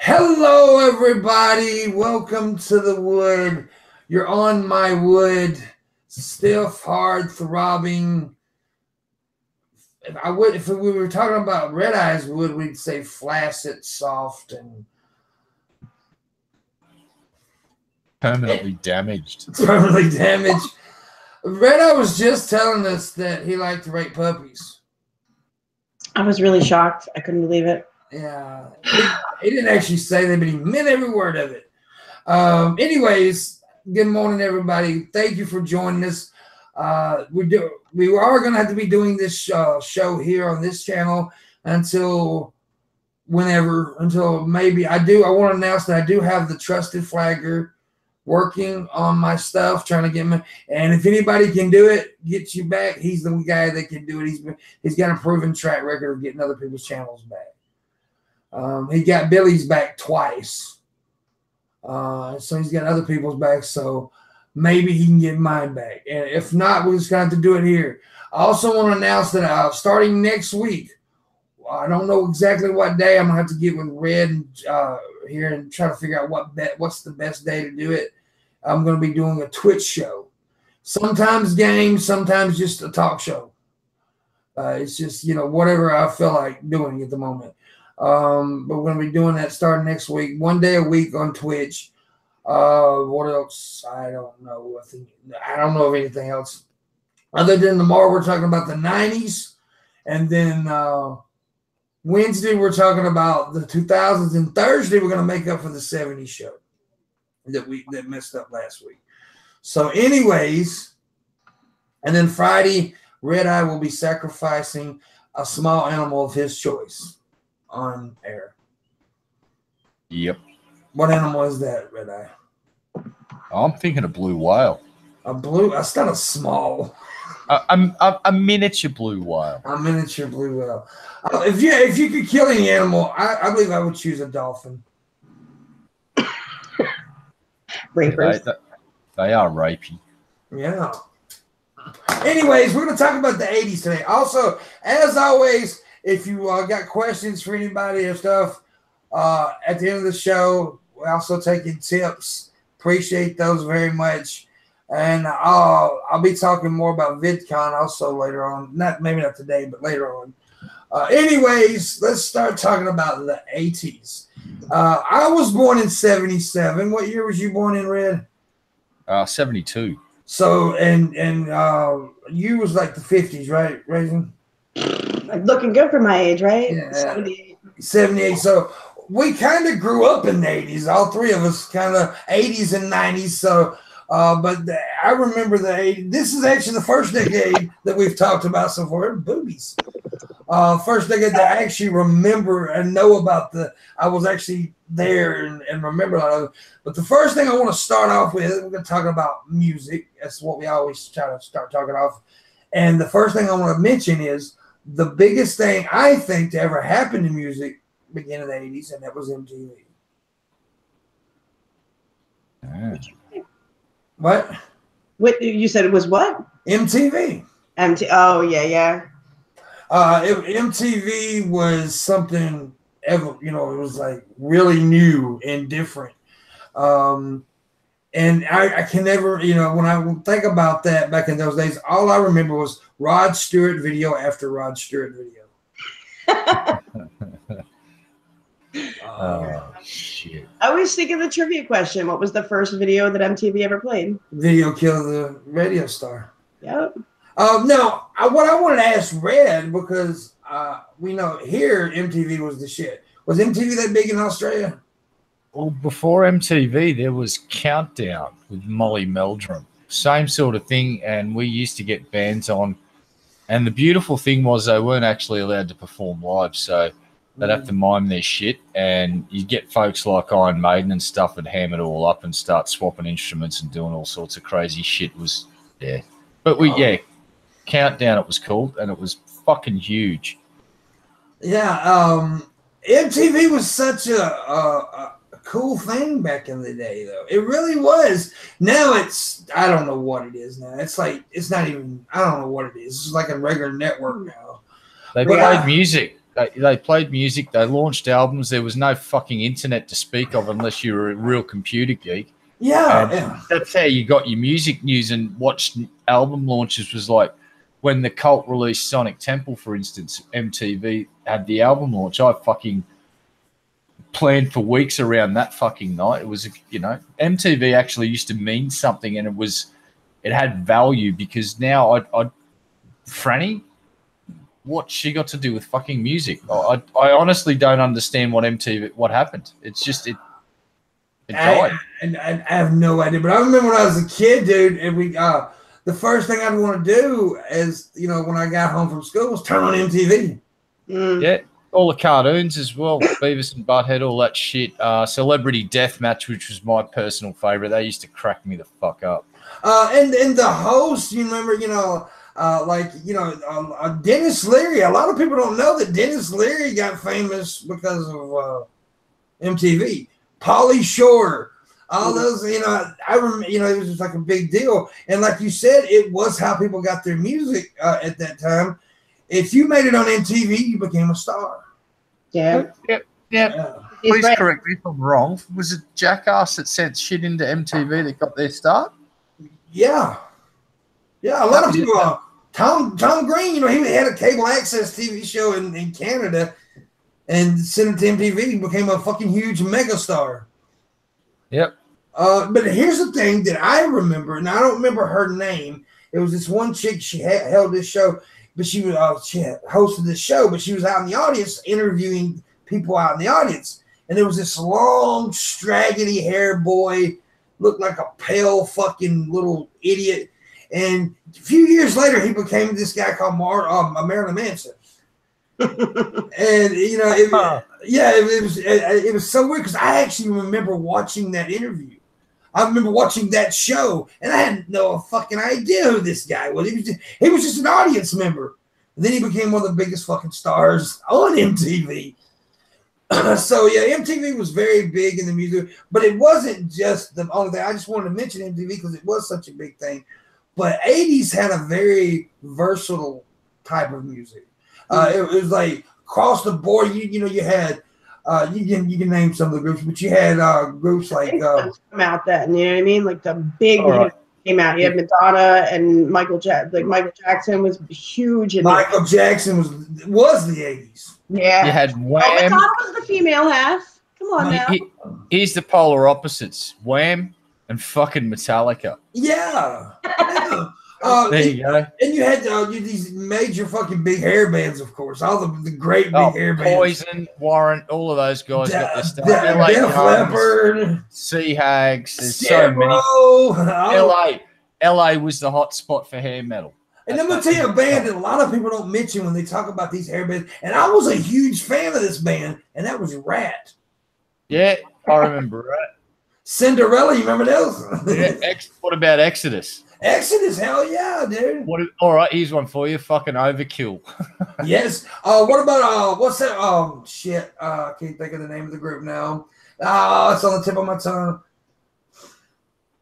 Hello, everybody. Welcome to the wood. You're on my wood. Stiff, hard, throbbing. If we were talking about Red Eye's wood, we'd say flaccid, soft, and permanently damaged. Permanently damaged. Red Eye was just telling us that he liked to rate puppies. I was really shocked. I couldn't believe it. Yeah, he didn't actually say that, but he meant every word of it. Anyways, good morning, everybody. Thank you for joining us. We are going to have to be doing this show here on this channel until maybe I want to announce that I do have the trusted flagger working on my stuff, trying to get me. And if anybody can do it, get you back. He's the guy that can do it. He's got a proven track record of getting other people's channels back. He got Billy's back twice. So he's got other people's back. So maybe he can get mine back. And if not, we're just going to have to do it here. I also want to announce that starting next week, I don't know exactly what day. I'm going to have to get with Red here and try to figure out what's the best day to do it. I'm going to be doing a Twitch show. Sometimes games, sometimes just a talk show. It's just, whatever I feel like doing at the moment. But we're going to be doing that starting next week, one day a week on Twitch. What else? I don't know. I don't know of anything else other than tomorrow we're talking about the 90s, and then Wednesday we're talking about the 2000s, and Thursday we're going to make up for the 70s show that messed up last week. So anyways, and then Friday Red Eye will be sacrificing a small animal of his choice on air. Yep. What animal is that, Red Eye? I'm thinking a blue whale. A blue? That's not a small. A miniature blue whale. A miniature blue whale. If you could kill any animal, I believe I would choose a dolphin. Rapers. They are rapey. Yeah. Anyways, we're going to talk about the 80s today. Also, as always, if you got questions for anybody or stuff, at the end of the show, we're also taking tips. Appreciate those very much. And I'll be talking more about VidCon also later on. Maybe not today, but later on. Anyways, let's start talking about the 80s. I was born in 77. What year was you born in, Red? 72. So, and you was like the 50s, right, Raisin? Looking good for my age, right? Yeah. 78. 78. So we kind of grew up in the 80s. All three of us kind of 80s and 90s. So, I remember the 80s. This is actually the first decade that we've talked about so far. Boobies. First decade that I actually remember and know about I was actually there and remember a lot of it. But the first thing I want to start off with, we're going to talk about music. That's what we always try to start talking off. And the first thing I want to mention is the biggest thing I think to ever happen to music began in the 80s, and that was MTV. What? What you said it was what? MTV. Oh yeah. MTV was something ever, it was like really new and different. And I can never, when I think about that back in those days, all I remember was Rod Stewart video after Rod Stewart video. Oh, shit. I was thinking the trivia question. What was the first video that MTV ever played? Video Killed the Radio Star. Yep. No, what I wanted to ask Red, because we know here MTV was the shit. Was MTV that big in Australia? Well, before MTV, there was Countdown with Molly Meldrum. Same sort of thing, and we used to get bands on. And the beautiful thing was they weren't actually allowed to perform live, so they'd have to mime their shit. And you'd get folks like Iron Maiden and stuff and ham it all up and start swapping instruments and doing all sorts of crazy shit. But Countdown it was called, and it was fucking huge. Yeah, MTV was such a cool thing back in the day, though. It really was. Now I don't know what it is now. It's like, it's not even, I don't know what it is. It's like a regular network now. They played music. They played music. They launched albums. There was no fucking internet to speak of unless you were a real computer geek. Yeah. That's how you got your music news and watched album launches. Was like when the Cult released Sonic Temple, for instance. MTV had the album launch. I fucking planned for weeks around that fucking night. It was, MTV actually used to mean something, and it had value, because now Franny, what she got to do with fucking music? I honestly don't understand what happened. It's just it died. I have no idea, but I remember when I was a kid, dude, and the first thing I'd want to do is, when I got home from school, was turn on MTV. Yeah. All the cartoons as well, Beavis and Butthead, all that shit. Celebrity Deathmatch, which was my personal favorite. They used to crack me the fuck up. And the host, you remember, Dennis Leary. A lot of people don't know that Dennis Leary got famous because of MTV. Pauly Shore, all those, I remember, it was just like a big deal. And like you said, it was how people got their music at that time. If you made it on MTV, you became a star. Yeah. Yeah. Please correct me if I'm wrong. Was it Jackass that sent shit into MTV that got their start? Yeah. Yeah, a lot of people. Tom Green, he had a cable access TV show in Canada and sent it to MTV. He became a fucking huge megastar. Yep. But here's the thing that I remember, and I don't remember her name. It was this one chick, she held this show. But she had hosted this show, but she was out in the audience interviewing people out in the audience. And there was this long, straggly hair boy, looked like a pale fucking little idiot. And a few years later, he became this guy called Marilyn Manson. And, it was so weird because I actually remember watching that interview. I remember watching that show, and I had no fucking idea who this guy was. He was just an audience member. And then he became one of the biggest fucking stars on MTV. So, yeah, MTV was very big in the music, but it wasn't just the only thing. I just wanted to mention MTV because it was such a big thing. But 80s had a very versatile type of music. It was like across the board. You had you can name some of the groups, but you had groups like come out then, you know what I mean? Like the big hit came out. You had Madonna and Michael Jackson. Like Michael Jackson was huge. Michael Jackson was the 80s. Yeah. You had Wham. Oh, Madonna was the female half. Come on now. Here's the polar opposites: Wham and fucking Metallica. Yeah. There you go. And you had these major fucking big hair bands, of course. All the great big hair bands. Poison, Warrant, all of those guys got their stuff. Def Leppard, Sea Hags. There's so many. LA was the hot spot for hair metal. And I'm gonna tell you a band that a lot of people don't mention when they talk about these hair bands. And I was a huge fan of this band, and that was Rat. Yeah, I remember Rat. Cinderella, you remember those? Yeah, what about Exodus? Exodus, hell yeah, dude. All right, here's one for you. Fucking Overkill. Yes. What about what's that? Shit. I can't think of the name of the group now. It's on the tip of my tongue.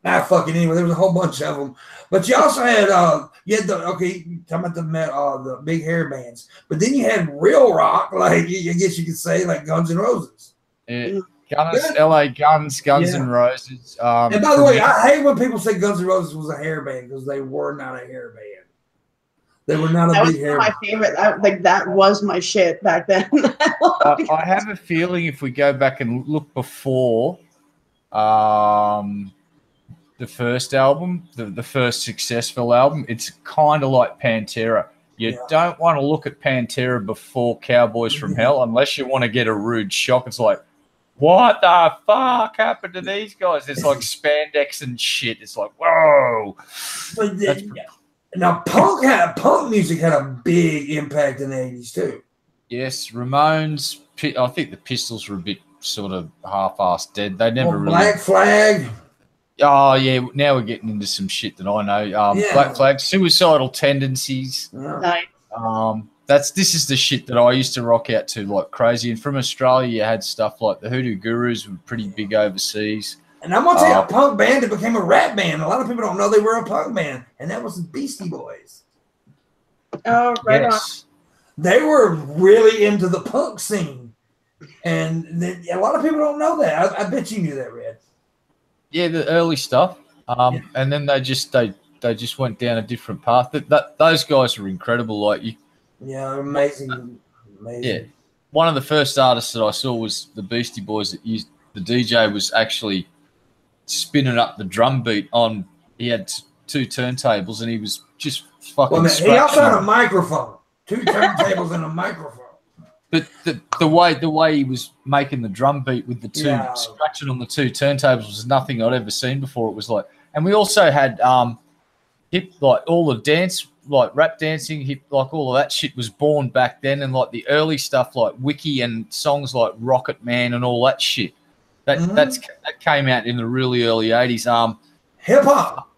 Anyway, there was a whole bunch of them. But you also had you talking about the big hair bands. But then you had real rock, like I guess you could say, like Guns N' Roses. Yeah. LA Guns N' Roses. And by the way, I hate when people say Guns N' Roses was a hair band because they were not a hair band. They were not a big hair band. That was my favorite. That was my shit back then. I have a feeling if we go back and look before the first album, the first successful album, it's kind of like Pantera. You don't want to look at Pantera before Cowboys from Hell unless you want to get a rude shock. It's like, what the fuck happened to these guys? It's like spandex and shit. It's like, whoa. But now, punk music had a big impact in the 80s, too. Yes, Ramones. I think the Pistols were a bit sort of half-assed dead. They never really... Black Flag. Oh, yeah. Now we're getting into some shit that I know. Black Flag, Suicidal Tendencies. Nice. This is the shit that I used to rock out to like crazy. And from Australia, you had stuff like the Hoodoo Gurus were pretty big overseas. And I'm gonna tell you, a punk band that became a rap band. A lot of people don't know they were a punk band, and that was the Beastie Boys. Oh, right on. they were really into the punk scene, and a lot of people don't know that. I bet you knew that, Red. Yeah, the early stuff, and then they just went down a different path. Those guys are incredible. Like you, yeah, amazing. Yeah, one of the first artists that I saw was the Beastie Boys. That used the DJ was actually spinning up the drum beat on. He had 2 turntables, and he was just fucking. Well, he also had a microphone, 2 turntables and a microphone. But the way he was making the drum beat with the 2 scratching on the 2 turntables was nothing I'd ever seen before. It was like, and we also had hip, like all the dance, like rap dancing, hip, like all of that shit was born back then, and like the early stuff like Wiki and songs like Rocket Man and all that shit. That came out in the really early 80s. Hip hop.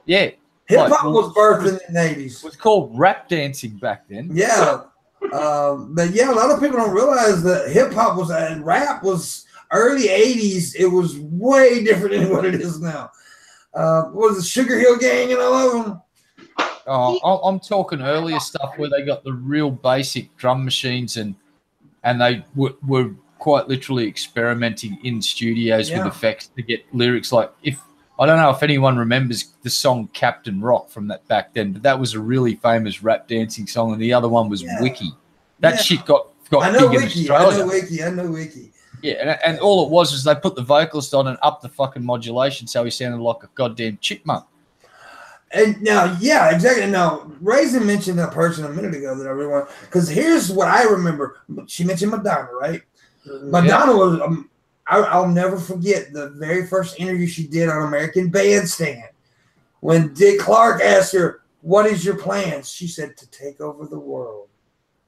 Yeah. Hip hop was birthed in the 80s. It was called rap dancing back then. Yeah. But yeah, a lot of people don't realize that hip hop was and rap was early 80s. It was way different than what it is now. What was the Sugar Hill Gang and all of them? I'm talking earlier stuff where they got the real basic drum machines and they were quite literally experimenting in studios with effects to get lyrics. Like I don't know if anyone remembers the song Captain Rock from that back then, but that was a really famous rap dancing song, and the other one was Wiki. That shit got I know big Wiki. in Australia. I know Wiki. Yeah, and all it was they put the vocalist on and up the fucking modulation so he sounded like a goddamn chipmunk. And now, yeah, exactly. Now, Raisin mentioned that person a minute ago that I really want, because here's what I remember. She mentioned Madonna, right? Madonna was, I'll never forget the very first interview she did on American Bandstand. When Dick Clark asked her, "What is your plans?" She said, "To take over the world."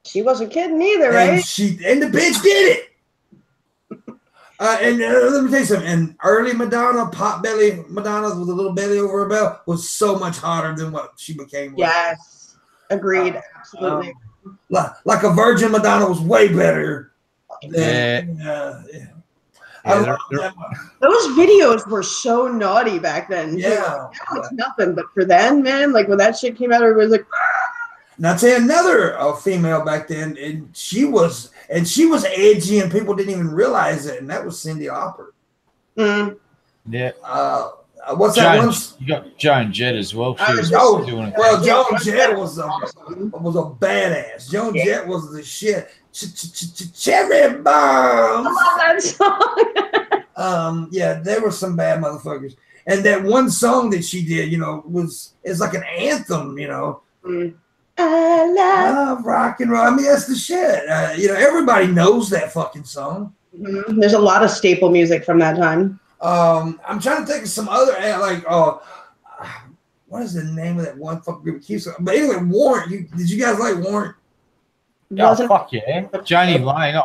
She wasn't kidding either, right? And the bitch did it. And let me tell you something. And early Madonna, pot belly Madonna with a little belly over her belt, was so much hotter than what she became. Yes, agreed, absolutely. Like a virgin Madonna was way better. Those videos were so naughty back then. Yeah, now it's nothing. But for then, man, like when that shit came out, everybody was like. Now, I'll tell you another female back then, and she was edgy, and people didn't even realize it, and that was Cyndi Lauper. Yeah. What's that one? You got Joan Jett as well. She was doing it. Well, Joan Jett was a badass. Joan Jett was the shit. Cherry bombs. I love that song. Yeah, there were some bad motherfuckers, and that one song that she did, is like an anthem, I love rock and roll. I mean, that's the shit. Everybody knows that fucking song. Mm-hmm. There's a lot of staple music from that time. I'm trying to think of some other what is the name of that one fucking group? But anyway, Warrant. Did you guys like Warrant? Oh, fuck yeah. Janie Lane.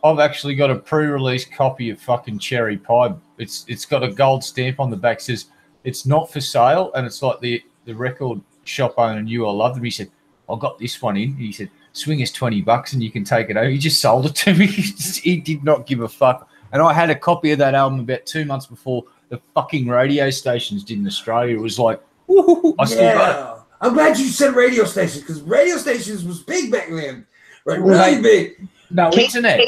I've actually got a pre-release copy of fucking Cherry Pie. It's got a gold stamp on the back. Says it's not for sale, and it's like the record shop owner knew I loved them. He said, I got this one in. He said, swing us $20 and you can take it over. He just sold it to me. He did not give a fuck. And I had a copy of that album about 2 months before the fucking radio stations did in Australia. It was like, woo, I still got it. I'm glad you said radio stations, because radio stations was big back then. Right, really big. No internet.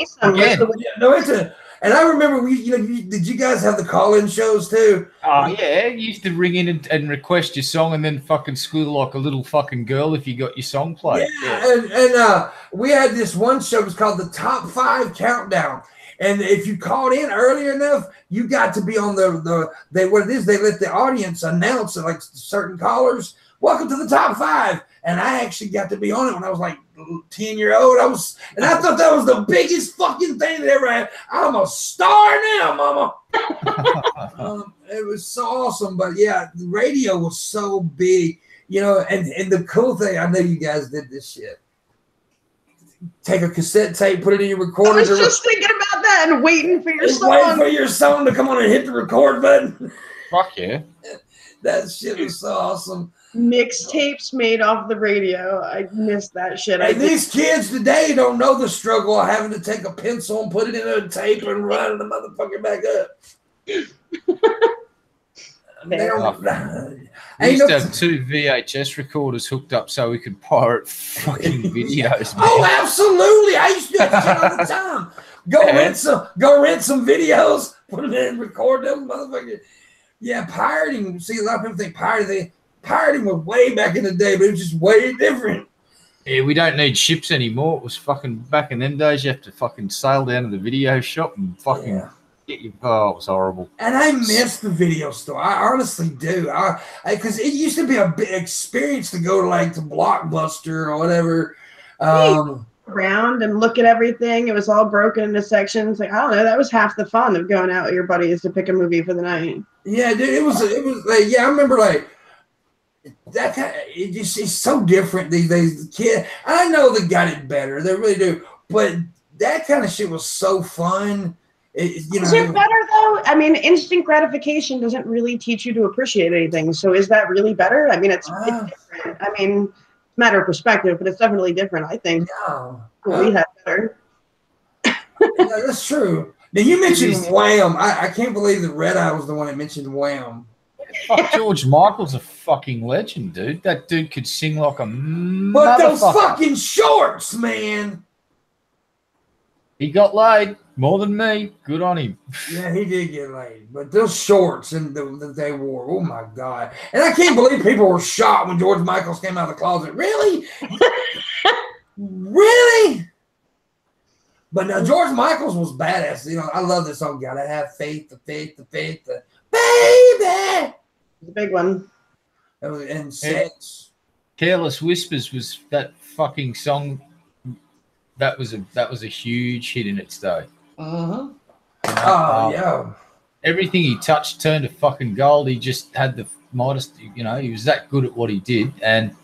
No internet. And I remember did you guys have the call-in shows too? Oh yeah, you used to ring in and request your song, and then fucking squeal like a little fucking girl if you got your song played. Yeah. And we had this one show. It was called the Top 5 Countdown. And if you called in early enough, you got to be on they let the audience announce it, like certain callers. Welcome to the Top 5. And I actually got to be on it when I was like 10-year-old. And I thought that was the biggest fucking thing that ever happened. I'm a star now, mama. It was so awesome. But yeah, the radio was so big, and the cool thing, I know you guys did this shit. Take a cassette tape, put it in your recorder. I was just thinking about that and waiting for your song. Waiting for your song to come on and hit the record button. Fuck yeah. That shit was so awesome. Mixtapes made off the radio. I missed that shit. And these kids today don't know the struggle of having to take a pencil and put it in a tape and run the motherfucker back up. They don't, we used to have 2 VHS recorders hooked up so we could pirate fucking videos. Oh, absolutely! I used to do that shit all the time. Go rent some videos, put them in, record them, motherfucker. Yeah, pirating. See, a lot of people think pirating was way back in the day, but it was just way different. Yeah, we don't need ships anymore. It was fucking back in them days. You have to fucking sail down to the video shop and fucking get your. Oh, it was horrible. And I miss the video store. I honestly do. Because it used to be a big experience to go to Blockbuster or whatever. Around and look at everything. It was all broken into sections. Like, I don't know. That was half the fun of going out with your buddies to pick a movie for the night. Yeah, dude. It was like, yeah. I remember that kind of, it's so different these days. The kid, I know they got it better, they really do, but that kind of shit was so fun. Is it better though? I mean, instant gratification doesn't really teach you to appreciate anything. So is that really better? I mean, it's different. I mean, it's a matter of perspective, but it's definitely different. I think we had better. Yeah, that's true. Now you mentioned Wham. I can't believe that Red Eye was the one that mentioned Wham. Fuck, George Michael's a fucking legend, dude. That dude could sing like a But those fucking shorts, man. He got laid more than me. Good on him. Yeah, he did get laid. But those shorts that they wore, oh my God. And I can't believe people were shocked when George Michaels came out of the closet. Really? Really? But now George Michaels was badass. I love this song. Gotta have faith, the baby. The big one. And sex. Careless Whispers was that fucking song. That was a huge hit in its day. Yeah. Everything he touched turned to fucking gold. He just had the modesty. He was that good at what he did, and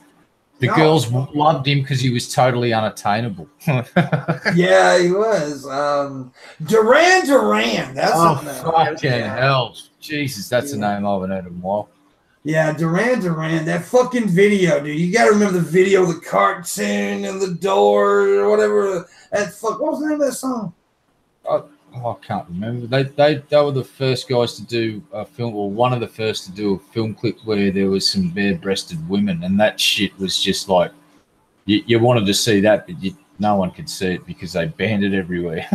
the girls loved him because he was totally unattainable. Yeah, he was. Duran. That's fucking hell. Jesus, that's a name I haven't heard in a while. Yeah, Duran. That fucking video, dude. You got to remember the video, the cartoon and the door or whatever. What was the name of that song? I can't remember. They were the first guys to do a film, or one of the first to do a film clip where there was some bare-breasted women, and that shit was just like you wanted to see that, but no one could see it because they banned it everywhere.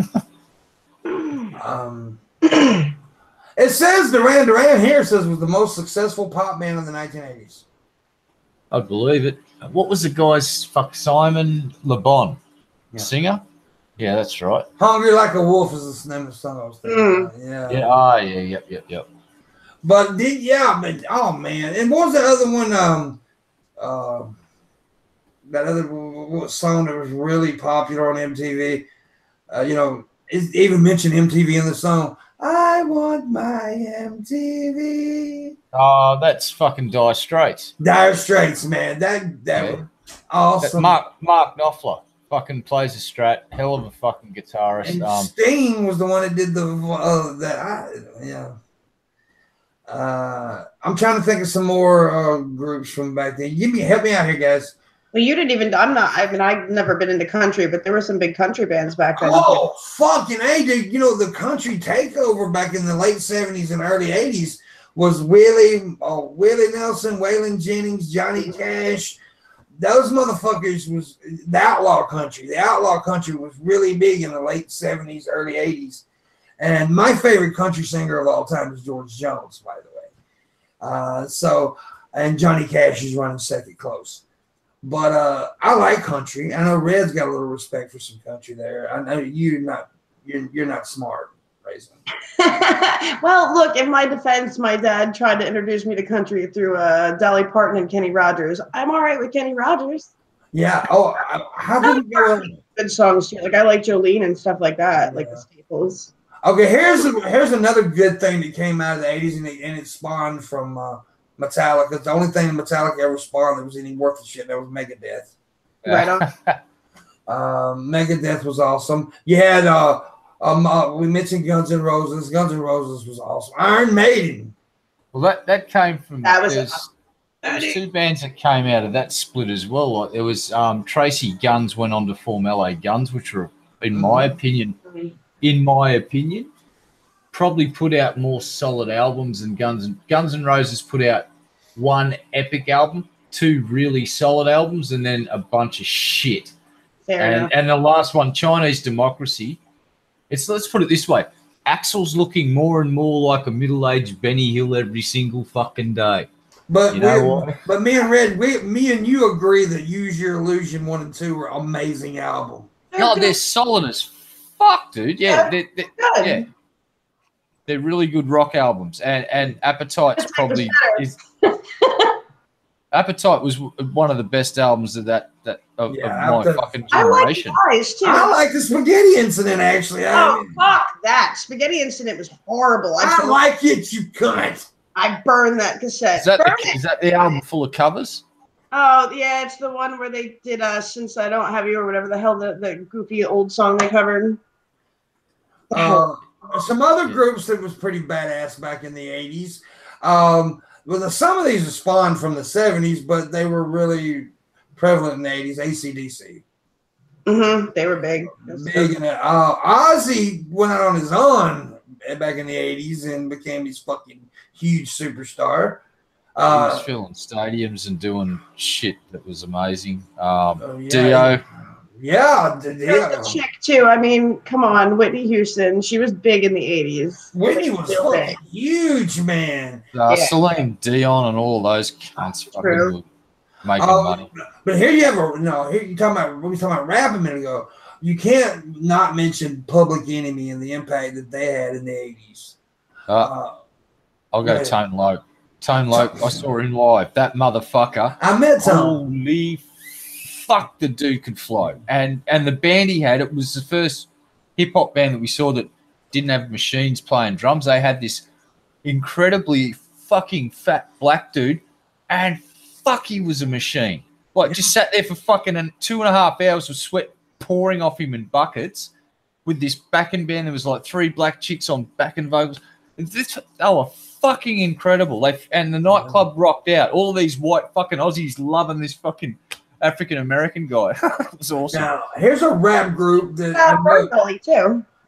It says Duran here says was the most successful pop band in the 1980s. I believe it. What was the guy's Simon Le Bon, singer? Yeah, that's right. Hungry Like a Wolf is the name of the song I was thinking about. Yeah. Yeah. Yep. But oh man, and what was the other one? That other song that was really popular on MTV. It even mentioned MTV in the song. I want my MTV. Oh, that's fucking Dire Straits. Dire Straits, man. That was awesome. Mark Knopfler fucking plays a strat. Hell of a fucking guitarist. And Sting was the one that did I'm trying to think of some more groups from back then. Help me out here, guys. Well, you didn't even. I've never been into country, but there were some big country bands back then. Oh, fucking A, dude. The country takeover back in the late 70s and early 80s was Willie Nelson, Waylon Jennings, Johnny Cash. Those motherfuckers was the outlaw country. The outlaw country was really big in the late 70s, early 80s. And my favorite country singer of all time is George Jones, by the way. And Johnny Cash is running second close. But I like country. I know Red's got a little respect for some country there. I know you're not smart, Raisin. Well, look, in my defense, my dad tried to introduce me to country through Dolly Parton and Kenny Rogers. I'm all right with Kenny Rogers. Yeah. Oh, how can you go? Good songs too. Like I like Jolene and stuff like that, like the staples. Okay, here's another good thing that came out of the 80s, and it spawned from Metallica. The only thing Metallica ever spawned that was any worth of shit, that was Megadeth. Right on. Megadeth was awesome. You had we mentioned Guns N' Roses. Guns N' Roses was awesome. Iron Maiden. Well, that came from. That was there's two bands that came out of that split as well. Like there was Tracy Guns went on to form LA Guns, which were, in my opinion, probably put out more solid albums than Guns N' Roses put out one epic album, two really solid albums, and then a bunch of shit. And the last one, Chinese Democracy, let's put it this way. Axl's looking more and more like a middle-aged Benny Hill every single fucking day. But me and Red, me and you agree that Use Your Illusion 1 and 2 were amazing album. God, they're solid as fuck, dude. Yeah, they're really good rock albums. And Appetite's probably Appetite was one of the best albums of my fucking generation. I like Eyes too. I like the Spaghetti Incident, actually. Fuck that. Spaghetti Incident was horrible. I like it, you cunt. I burned that cassette. Is that the album full of covers? Oh, yeah, it's the one where they did Since I Don't Have You or whatever the hell the goofy old song they covered. Some other groups that was pretty badass back in the 80s. Well, some of these are spawned from the 70s, but they were really prevalent in the 80s. AC/DC. Mm-hmm. They were big. Big in it. Ozzy went out on his own back in the 80s and became this fucking huge superstar. He was filling stadiums and doing shit that was amazing. Dio. Yeah, There's the chick too. I mean, come on, Whitney Houston. She was big in the 80s. Whitney was fucking huge, man. Celine Dion and all those cunts fucking making money. But here you have here you talking about, when we talking about rap a minute ago, you can't not mention Public Enemy and the impact that they had in the 80s. I'll go Tone Loc. Tone Loc, I saw him live. That motherfucker. I met Tone. Holy fuck, the dude could flow. And the band he had, it was the first hip-hop band that we saw that didn't have machines playing drums. They had this incredibly fucking fat black dude, and fuck, he was a machine. Like, just sat there for fucking 2.5 hours with sweat pouring off him in buckets with this backing band. There was like 3 black chicks on backing vocals. They were fucking incredible. And the nightclub rocked out. All these white fucking Aussies loving this fucking African-American guy. It was awesome. Now, here's a rap group that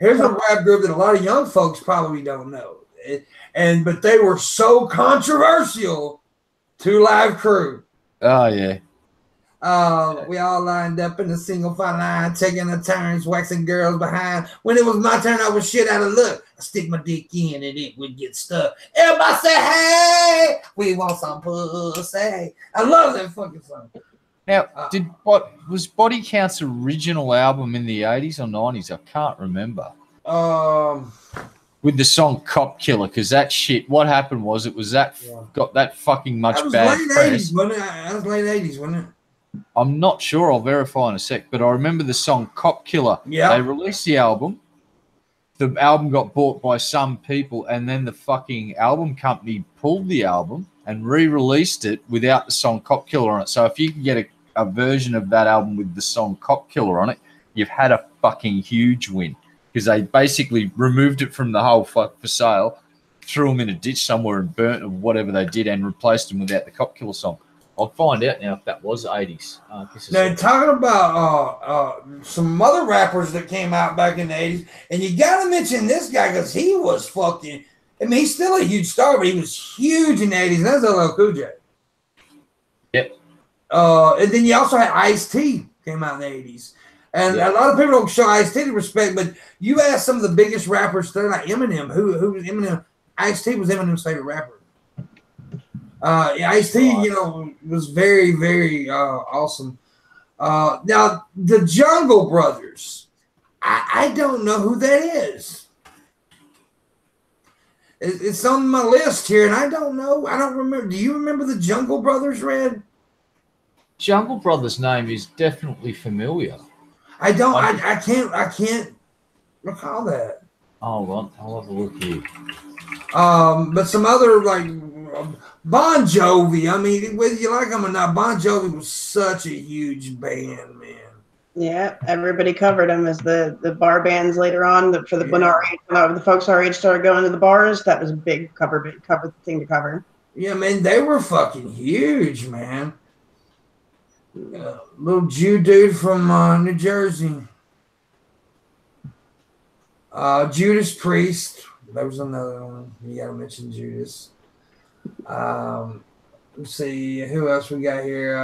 Here's a rap group that a lot of young folks probably don't know. But they were so controversial to Live Crew. Oh, yeah. We all lined up in a single file line, taking the turns, waxing girls behind. When it was my turn, I was shit out of luck. I stick my dick in and it would get stuck. Everybody say, hey, we want some pussy. I love that fucking song. Now, was Body Count's original album in the 80s or 90s? I can't remember. With the song Cop Killer, because that shit, what happened was got that fucking much bad press. That was late 80s, wasn't it? I'm not sure. I'll verify in a sec. But I remember the song Cop Killer. Yeah. They released the album. The album got bought by some people, and then the fucking album company pulled the album and re-released it without the song Cop Killer on it. So if you can get a version of that album with the song Cop Killer on it, you've had a fucking huge win. Because they basically removed it from the whole for sale, threw them in a ditch somewhere and burnt or whatever they did, and replaced them without the Cop Killer song. I'll find out now if that was 80s. Now, talking about some other rappers that came out back in the 80s, and you got to mention this guy because he was fucking, I mean, he's still a huge star, but he was huge in the 80s, and that's LL Cool J. Yep. And then you also had Ice-T came out in the 80s. And a lot of people don't show Ice-T respect, but you ask some of the biggest rappers, they're like Eminem. Who was Eminem? Ice-T was Eminem's favorite rapper. Ice-T, was very, very awesome. Now, the Jungle Brothers, I don't know who that is. It's on my list here, and I don't know. I don't remember. Do you remember the Jungle Brothers, Red? Jungle Brothers' name is definitely familiar. I don't. I can't recall that. Hold on, I'll have a look here. But some other like Bon Jovi. I mean, whether you like them or not, Bon Jovi was such a huge band, man. Yeah, everybody covered them as the bar bands later on. When the folks our age started going to the bars, that was a big cover thing to cover. Yeah, man, they were fucking huge, man. Little Jew dude from New Jersey. Judas Priest, There was another one. You got to mention Judas. Let's see who else we got here.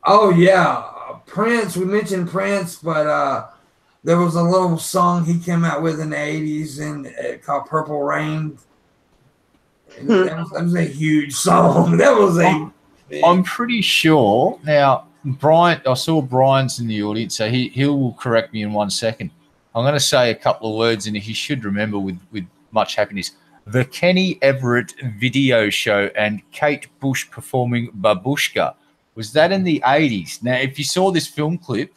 Oh yeah, Prince. We mentioned Prince, but there was a little song he came out with in the '80s and called "Purple Rain." That was a huge song. That was a. I'm pretty sure now. Brian, I saw Brian's in the audience, so he'll correct me in 1 second. I'm going to say a couple of words, and he should remember with much happiness. The Kenny Everett video show and Kate Bush performing Babushka. Was that in the 80s? Now, if you saw this film clip,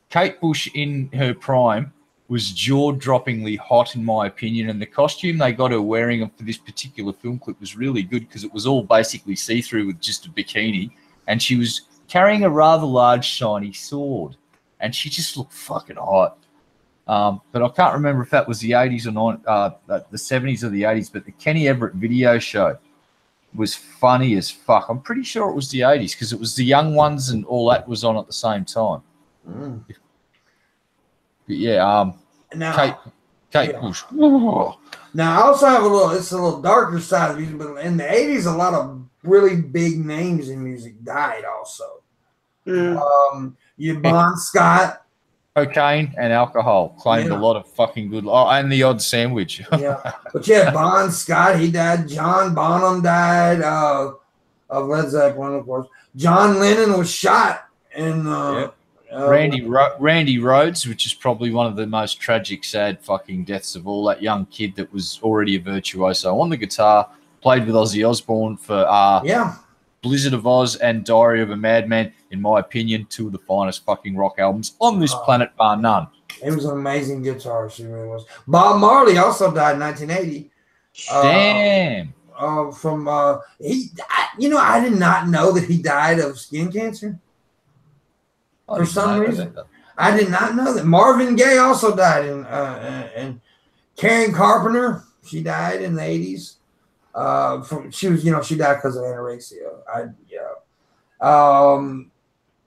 Kate Bush in her prime was jaw-droppingly hot, in my opinion, and the costume they got her wearing for this particular film clip was really good because it was all basically see-through with just a bikini, and she was carrying a rather large, shiny sword, and she just looked fucking hot. But I can't remember if that was the 80s or not, the 70s or the 80s, but the Kenny Everett video show was funny as fuck. I'm pretty sure it was the 80s because it was the Young Ones and all that was on at the same time. But yeah, now, Kate Bush. Now, I also have it's a little darker side of music, but in the 80s, a lot of really big names in music died also. You Bon Scott. Cocaine and alcohol claimed a lot of fucking good. Oh, and the odd sandwich. Yeah, but yeah, Bon Scott, he died. John Bonham died of Led Zeppelin, of course. John Lennon was shot in. Randy Rhoads, which is probably one of the most tragic, sad fucking deaths of all. That young kid that was already a virtuoso on the guitar, played with Ozzy Osbourne for Blizzard of Oz and Diary of a Madman. In my opinion, two of the finest fucking rock albums on this planet, bar none. He was an amazing guitarist. He really was. Bob Marley also died in 1980. Damn. I did not know that he died of skin cancer. For some reason, I did not know that. Marvin Gaye also died and Karen Carpenter, she died in the 80s. She died because of anorexia.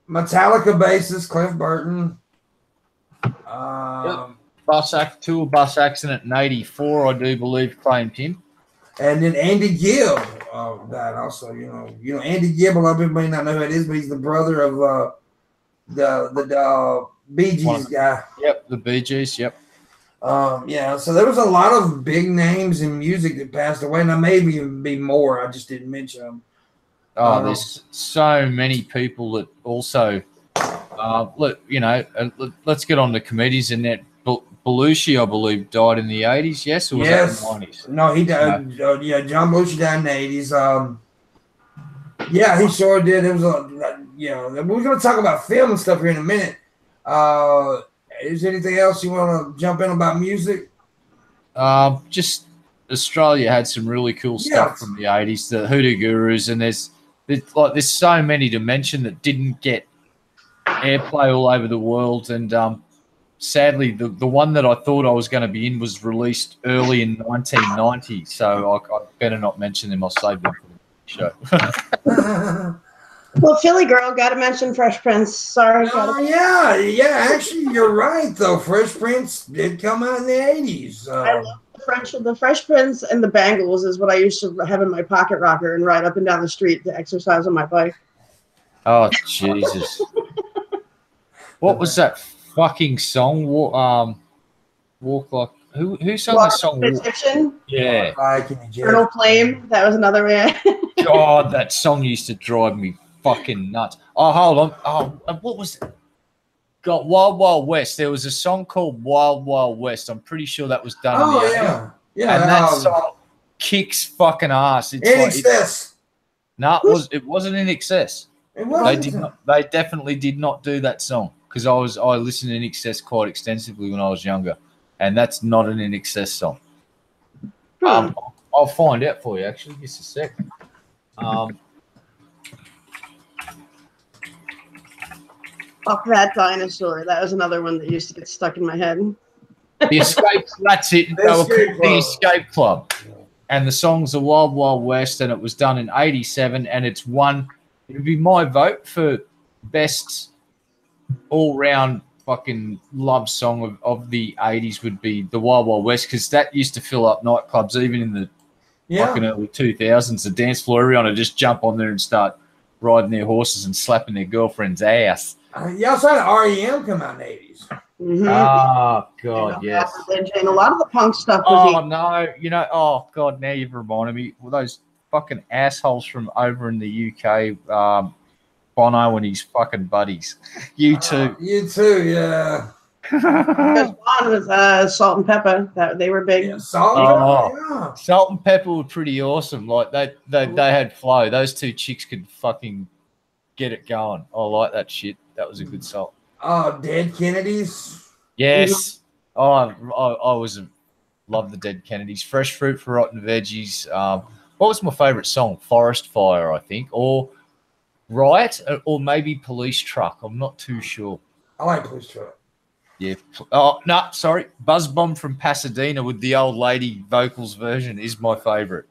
Metallica bassist Cliff Burton. Bus accident in '84, I do believe, claimed him. And then Andy Gibb died also. Andy Gibb. A lot of people may not know who it is, but he's the brother of the Bee Gees guy. Yep, the Bee Gees. Yep. So there was a lot of big names in music that passed away, and there may even be more. I just didn't mention them. There's so many people that also look. Let's get on to comedies. And that Belushi, I believe, died in the 80s. Yes, or was that in the 90s? No, he died. John Belushi died in the 80s. He sure did. It was we're going to talk about film and stuff here in a minute. Is there anything else you want to jump in about music? Just Australia had some really cool stuff from the 80s, the Hoodoo Gurus, and there's so many to mention that didn't get airplay all over the world. And sadly, the one that I thought I was going to be in was released early in 1990, so I better not mention them. I'll save them for the show. Well, Philly girl, got to mention Fresh Prince. Sorry. Actually, you're right, though. Fresh Prince did come out in the 80s. I love the Fresh Prince and the Bangles is what I used to have in my pocket rocker and ride up and down the street to exercise on my bike. Oh, Jesus. What was that fucking song? Walk Like... Who sung that song? Fiction? Yeah. Eternal Flame. That was another one. God, that song used to drive me fucking nuts. Oh, hold on. Oh, what was it? God, Wild Wild West. There was a song called Wild Wild West. I'm pretty sure that was done. Yeah. And that song kicks fucking ass. It's in excess. No, it wasn't in excess. It wasn't. They definitely did not do that song because I listened to In Excess quite extensively when I was younger, and that's not an In Excess song. I'll find out for you. Actually, just a second. Fuck That Dinosaur. That was another one that used to get stuck in my head. The Escape. That's it. The Escape Club. And the song's The Wild Wild West, and it was done in '87, and it's won. It would be my vote for best all-round fucking love song of the 80s would be the Wild Wild West, because that used to fill up nightclubs even in the fucking early 2000s. The dance floor, everyone would just jump on there and start riding their horses and slapping their girlfriend's ass. You also had REM come out in the 80s. Mm-hmm. Oh, God, yes. And a lot of the punk stuff was... Oh, no. You know, oh, God, now you've reminded me. Well, those fucking assholes from over in the UK, Bono and his fucking buddies. U2. U2, yeah. Because one was Salt and Pepper. They were big. Yeah, Salt and Pepper, yeah. Salt and Pepper were pretty awesome. Like, they had flow. Those two chicks could fucking get it going. I like that shit. That was a good song. Oh, Dead Kennedys. Yes. Oh, I love the Dead Kennedys. Fresh Fruit for Rotten Veggies. What was my favourite song? Forest Fire, I think. Or Riot, or maybe Police Truck. I'm not too sure. I like Police Truck. Yeah. Oh, no, sorry. Buzz Bomb from Pasadena with the old lady vocals version is my favourite.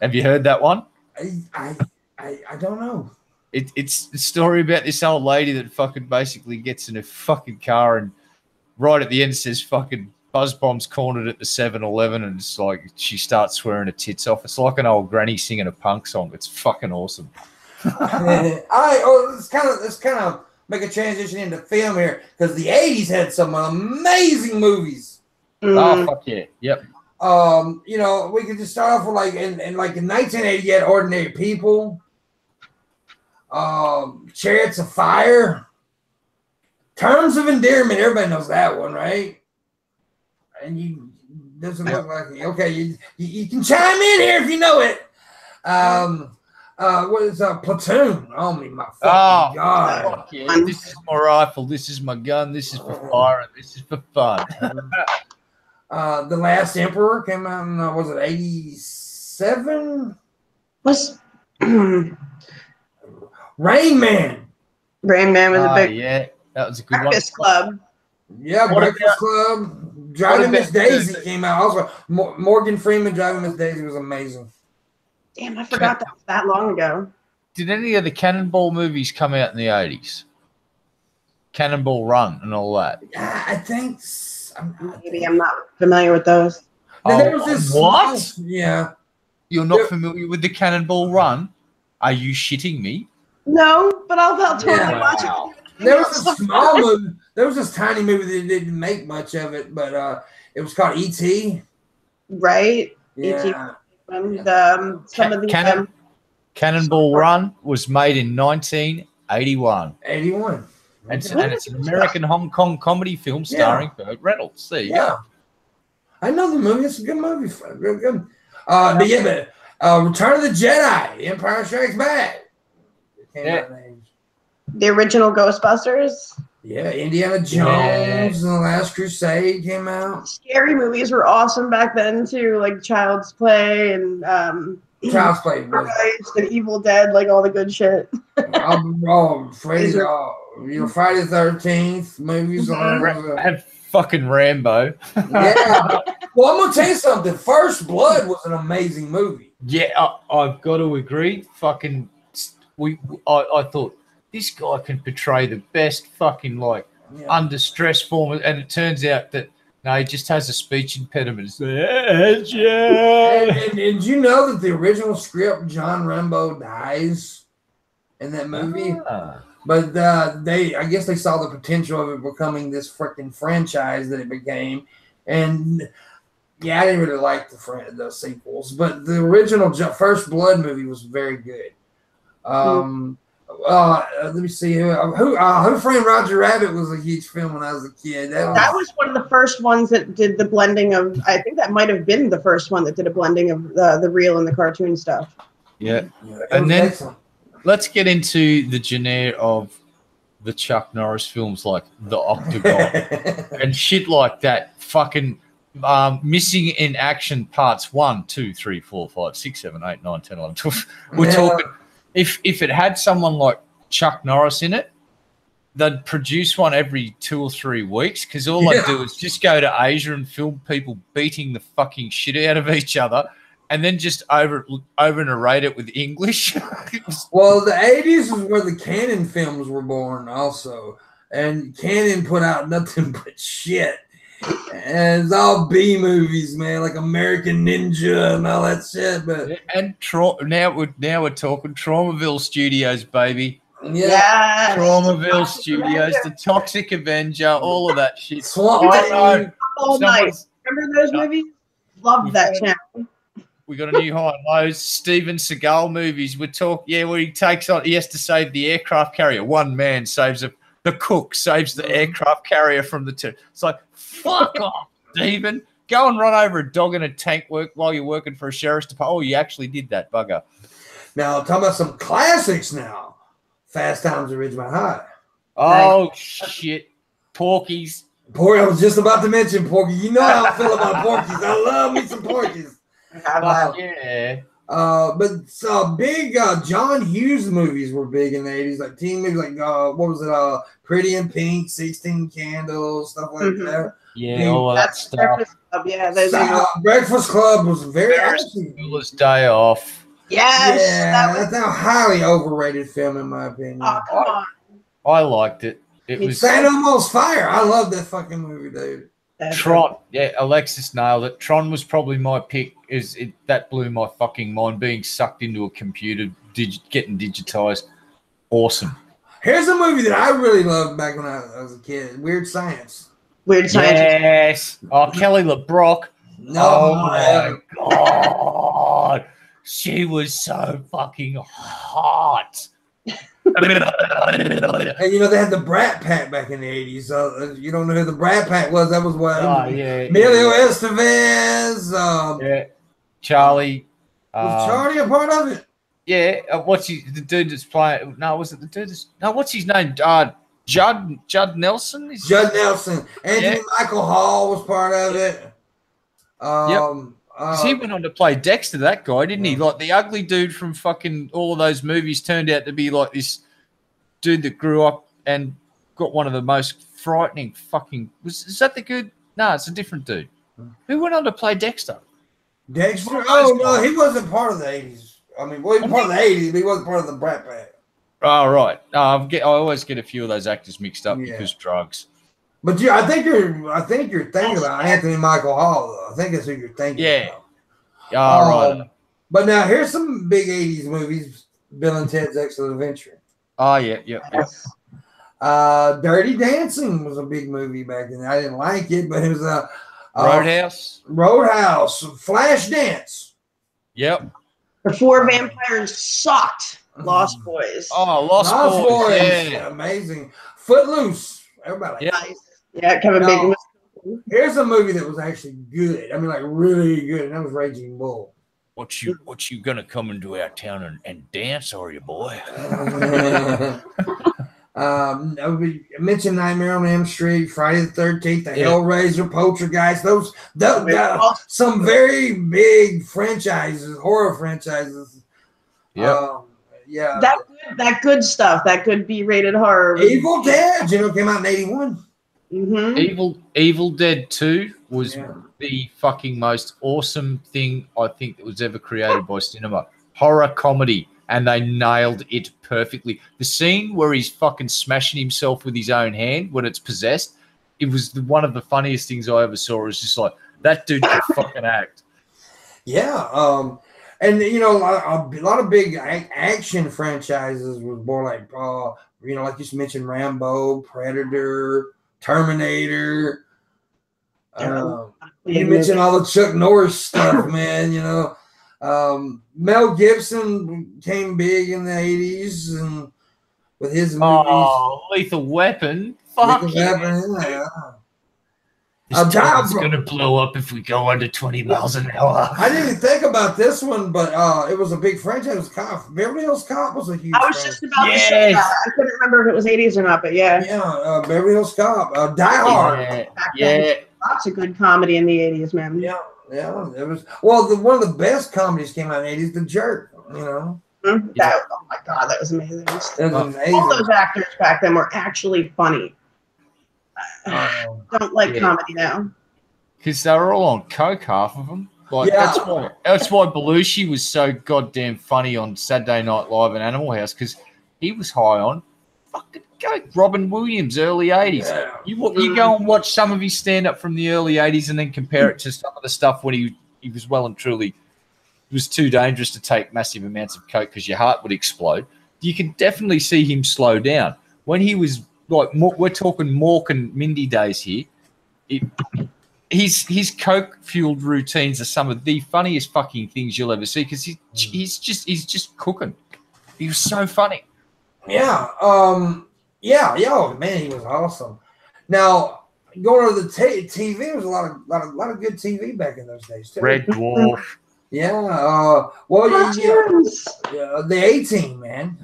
Have you heard that one? I don't know. It's a story about this old lady that fucking basically gets in a fucking car and right at the end says fucking Buzz Bomb's cornered at the 7-Eleven, and it's like she starts swearing her tits off. It's like an old granny singing a punk song. It's fucking awesome. Let's kind of make a transition into film here, because the 80s had some amazing movies. Oh, fuck yeah. Yep. You know, we could just start off with like in 1980 you had Ordinary People, Chariots of Fire, Terms of Endearment. Everybody knows that one, right? And you doesn't look like it. Okay, you can chime in here if you know it. What is Platoon? Oh my fucking god! Yeah. This is my rifle. This is my gun. This is for fire. And this is for fun. The Last Emperor came out in was it 87? Was Rain Man. Rain Man was a big... Yeah, that was a good Breakfast one. Club. Yeah, Breakfast Club. Driving Miss Daisy came out. Also, Morgan Freeman Driving Miss Daisy was amazing. Damn, I forgot that was that long ago. Did any of the Cannonball movies come out in the 80s? Cannonball Run and all that? Yeah, I think... Maybe I'm not familiar with those. There was this what? Yeah. You're not familiar with the Cannonball Run? Are you shitting me? No, but I'll totally watch it. There was a small movie. There was this tiny movie that didn't make much of it, but it was called E.T. Right? Yeah. E.T. And Cannonball Run was made in 1981. 81. And it's an American Hong Kong comedy film starring Burt Reynolds. There you go. I know the movie. It's a good movie. Good. Return of the Jedi, Empire Strikes Back. The original Ghostbusters. Yeah, Indiana Jones and the Last Crusade came out. Scary movies were awesome back then too, like Child's Play and Child's Play was and Evil Dead, like all the good shit. Friday the 13th movies. Had fucking Rambo. Yeah. Well, I'm gonna tell you something. First Blood was an amazing movie. Yeah, I've got to agree. Fucking, I thought this guy can portray the best fucking under stress form, and it turns out that no, he just has a speech impediment. And you know that the original script, John Rambo dies in that movie. But I guess they saw the potential of it becoming this freaking franchise that it became. And yeah, I didn't really like the sequels, but the original First Blood movie was very good. Let me see Who Framed Roger Rabbit was a huge film when I was a kid. That was one of the first ones that did the blending of. I think that might have been the first one that did a blending of the real and the cartoon stuff. Yeah, and then. Excellent. Let's get into the genre of the Chuck Norris films like The Octagon and shit like that. Fucking Missing in Action parts 1, 2, 3, 4, 5, 6, 7, 8, 9, 10, 11, 12. We're talking if it had someone like Chuck Norris in it, they'd produce one every 2 or 3 weeks, because all they'd do is just go to Asia and film people beating the fucking shit out of each other. And then just over narrate it with English. Well, the 80s is where the Cannon films were born also. and Canon put out nothing but shit. And it's all B movies, man, like American Ninja and all that shit. But and now we're talking Traumaville Studios, baby. Yes. Traumaville Studios, The Toxic Avenger, all of that shit. Swamp Thing. All night. Remember those movies? Loved that channel. We got a new high and lows. Steven Seagal movies. Where he has to save the aircraft carrier. One man saves the cook saves the aircraft carrier from the two. It's like, fuck off, Steven. Go and run over a dog in a tank while you're working for a sheriff's department. Oh, you actually did that, bugger. Now, talking about some classics now. Fast Times at Ridgemont High. Oh, shit. Porky's. I was just about to mention Porky. You know how I feel about Porky's. I love me some Porky's. Yeah. But big John Hughes movies were big in the 80s, like teen movies, like what was it? Pretty in Pink, 16 Candles, stuff like that. Yeah, big, all of that stuff. Breakfast Club, yeah, Breakfast Club was very awesome. School's Day Off. Yes. Yeah, that's a highly overrated film in my opinion. Oh, come on. I liked it. It was St. Elmo's Fire. I love that fucking movie, dude. Tron. Yeah, Alexis nailed it. Tron was probably my pick. That blew my fucking mind. Being sucked into a computer, getting digitized. Awesome. Here's a movie that I really loved back when I was a kid. Weird Science. Weird Science. Yes. Oh, Kelly LeBrock. No, oh my god. She was so fucking hot. And you know they had the Brat Pack back in the 80s. So you don't know who the Brat Pack was. That was what Emilio Estevez. Yeah, Charlie. Was Charlie a part of it? Yeah. The dude that's playing? No, was it the dude? What's his name? Judd Nelson. Judd Nelson. Anthony Michael Hall was part of it. He went on to play Dexter, that guy, didn't he? Like the ugly dude from fucking all of those movies turned out to be like this dude that grew up and got one of the most frightening fucking. Is that the good? No, it's a different dude. Who went on to play Dexter? Dexter? Oh no, he wasn't part of the 80s. I mean, well, he was part of the 80s, but he wasn't part of the Brat Pack. Oh right. I always get a few of those actors mixed up because drugs. But I think you're thinking about Anthony Michael Hall, though. I think that's who you're thinking about. Right. But now here's some big 80s movies. Bill and Ted's Excellent Adventure. Oh, yeah. Dirty Dancing was a big movie back then. I didn't like it, but it was a Roadhouse. Flashdance. Yep. The Four Vampires sucked. Lost Boys. Oh, Lost Boys. Yeah. Amazing. Footloose. Everybody. Yeah, Kevin Bacon. Here's a movie that was actually good. I mean, like really good, and that was Raging Bull. What you gonna come into our town and dance, are you, boy? I mentioned Nightmare on Elm Street, Friday the 13th, the Hellraiser, Poltergeist. Those some very big franchises, horror franchises. Yeah. That good stuff. That good B-rated horror. Evil Dead, came out in 81. Mm-hmm. Evil Dead 2 was the fucking most awesome thing I think that was ever created by cinema. Horror comedy, and they nailed it perfectly. The scene where he's fucking smashing himself with his own hand when it's possessed, it was one of the funniest things I ever saw. It was just like, that dude can fucking act. Yeah, and a lot of big action franchises was born, like like you mentioned, Rambo, Predator, Terminator. You mentioned all the Chuck Norris stuff, man. Mel Gibson came big in the 80s and with his movies. Oh, Lethal Weapon. Fuck yeah. This town's going to blow up if we go under 20 miles an hour. I didn't think about this one, but it was a big franchise. Beverly Hills Cop was a huge I was just about to say that. I couldn't remember if it was 80s or not, but yeah. Yeah, Beverly Hills Cop. Die Hard. Yeah. Lots of good comedy in the 80s, man. Yeah. It was one of the best comedies came out in the 80s, The Jerk, Oh my God, that was amazing. It was amazing. All those actors back then were actually funny. Don't like comedy now. Because they were all on coke, half of them. That's why Belushi was so goddamn funny on Saturday Night Live and Animal House, because he was high on fucking Go Robin Williams, early 80s. Yeah. You go and watch some of his stand-up from the early 80s and then compare it to some of the stuff when he was well and truly, it was too dangerous to take massive amounts of coke because your heart would explode. You can definitely see him slow down. When he was like, we're talking Mork and Mindy days here, his coke-fueled routines are some of the funniest fucking things you'll ever see because he's just cooking. He was so funny. Yeah. Yeah. Oh, man, he was awesome. Now, going to the TV, there was a lot of good TV back in those days too. Red Dwarf. Yeah. The A-Team, man.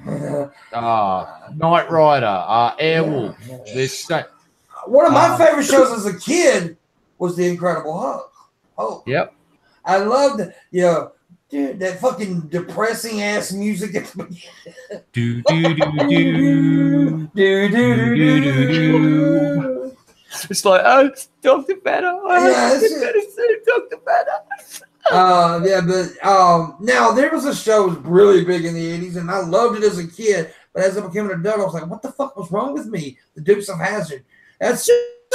Knight Rider. Airwolf. Yeah. There's so, one of my favorite shows as a kid was The Incredible Hulk. Oh. Yep. I loved, dude, that fucking depressing ass music at the beginning. It's like, oh, Dr. Banner. Dr. Banner. Yeah, but now there was a show that was really big in the 80s, and I loved it as a kid. But as I became an adult, I was like, what the fuck was wrong with me? The Dukes of Hazzard. That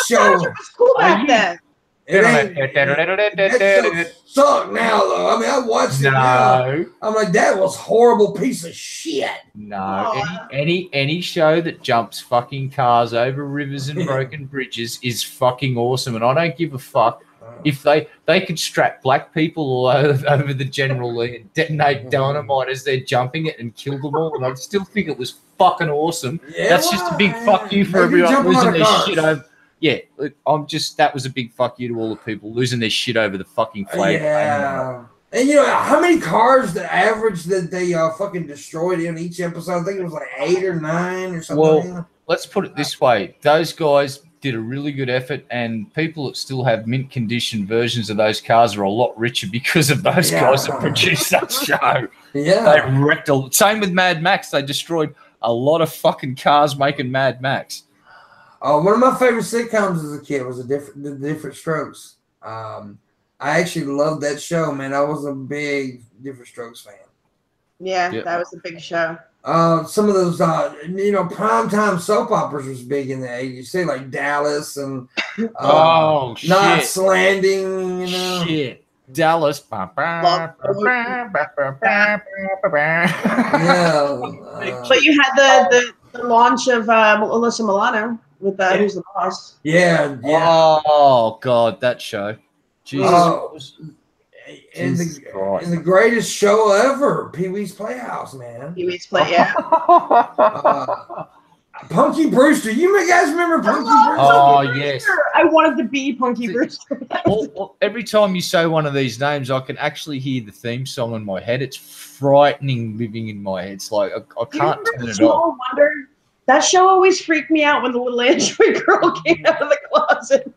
show was cool back then. That show sucked now, though. I mean, I watched it now. I'm like, that was horrible piece of shit. No, any show that jumps fucking cars over rivers and broken bridges is fucking awesome, and I don't give a fuck if they could strap black people all over the General Lee and detonate dynamite as they're jumping it and kill them all, and I'd still think it was fucking awesome. Yeah, that's just a big fuck you for everyone losing their shit over. Yeah, that was a big fuck you to all the people losing their shit over the fucking flag. Yeah. And how many cars the average that they fucking destroyed in each episode? I think it was like 8 or 9 or something. Well, let's put it this way. Those guys did a really good effort, and people that still have mint condition versions of those cars are a lot richer because of those guys that produced that show. Yeah. They wrecked same with Mad Max. They destroyed a lot of fucking cars making Mad Max. One of my favorite sitcoms as a kid was The Different Strokes. I actually loved that show, man. I was a big Different Strokes fan. Yeah, that was a big show. Some of those, primetime soap operas was big in the 80s. Say like Dallas and Knots Landing, Shit. Dallas. Yeah. But you had the launch of Alyssa Milano with Who's the Boss. Yeah. Oh God, that show. Jesus. And the greatest show ever, Pee-wee's Playhouse, man. Pee-wee's Playhouse. Punky Brewster. You guys remember Punky Brewster? Oh, yes. I wanted to be Punky Brewster. Well, every time you say one of these names, I can actually hear the theme song in my head. It's frightening living in my head. It's like I can't turn it off. Wonder, that show always freaked me out when the little android girl came out of the closet.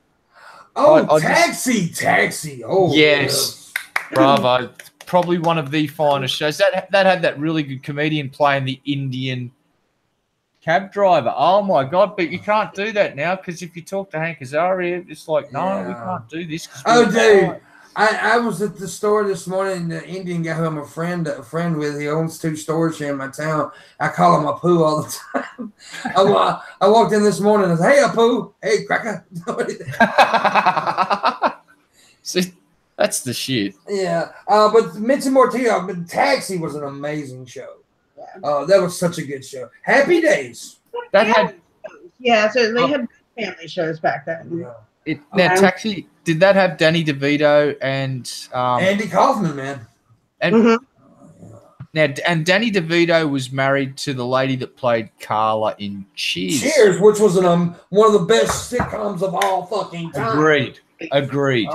Oh, Taxi. Oh, yes. Bravo. Probably one of the finest shows. That had that really good comedian playing the Indian cab driver. Oh, my God. But you can't do that now because if you talk to Hank Azaria, it's like, no, we can't do this. Oh, dude. I was at the store this morning. The Indian guy who I'm a friend with, he owns 2 stores here in my town. I call him Apu all the time. I walked in this morning and said, hey, Apu. Hey, cracker. See, that's the shit. Yeah. But mention more to you, but Taxi was an amazing show. That was such a good show. Happy Days. So they had family shows back then. Yeah. Taxi, did that have Danny DeVito and Andy Kaufman, man? And now, and Danny DeVito was married to the lady that played Carla in Cheers. Cheers, which was one of the best sitcoms of all fucking time. Agreed.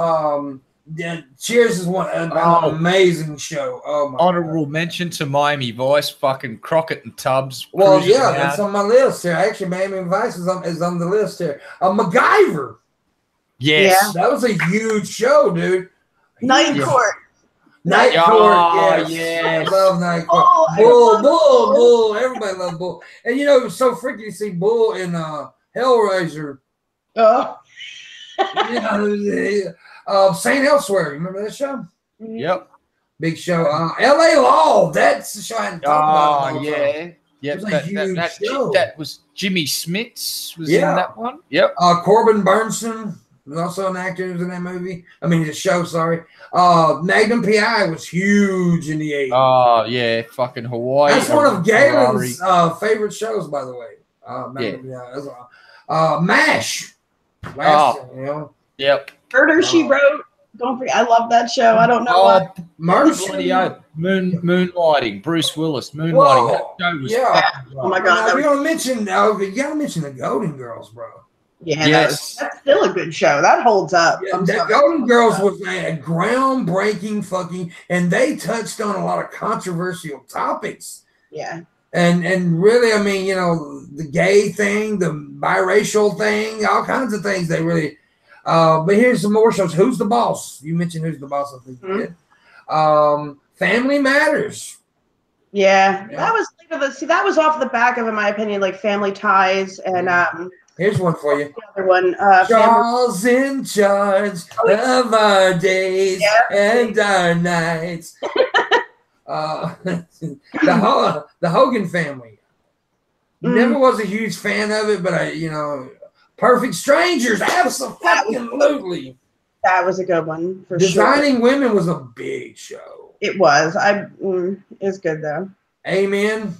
Yeah, Cheers is an amazing show. Oh my Honorable mention to Miami Vice, fucking Crockett and Tubbs. Well, yeah, that's on my list here. Actually, Miami Vice is on the list here. MacGyver. Yes. That was a huge show, dude. Night Court. Night Court, yes. I love Night Court. Bull. Everybody loves Bull. And it was so freaky to see Bull in Hellraiser. Saint Elsewhere. You remember that show? Yep. Big show. L.A. Law. That's the show I hadn't talked about. Yeah. Yeah, It was a huge show. that was Jimmy Smits was Yeah. in that one. Yep. Corbin Burnson was also an actor who was in that movie. I mean, the show, sorry. Magnum P.I. was huge in the 80s. Oh, yeah, fucking Hawaii. That's one of Galen's favorite shows, by the way. Magnum P.I. That's MASH. You know. Yep. Murder, She Wrote. Don't forget, I love that show. I don't know why. Murder, Moonlighting. Bruce Willis. Moonlighting. That show was Oh my God. You gotta mention the Golden Girls, bro. Yeah, yes. That's still a good show. That holds up. Yeah, Golden Girls was a groundbreaking fucking, and they touched on a lot of controversial topics. Yeah. And really, I mean, you know, the gay thing, the biracial thing, all kinds of things. They really. But here's some more shows. Who's the Boss? You mentioned Who's the Boss. I think you did. Family Matters. Yeah, that was that was off the back of, in my opinion, like Family Ties and here's one for you. The other one, Charles in charge of our days and our nights. The Hogan Family. Never was a huge fan of it, but Perfect Strangers, absolutely. That was a good one for Designing Women was a big show. It was. It's good though. Amen.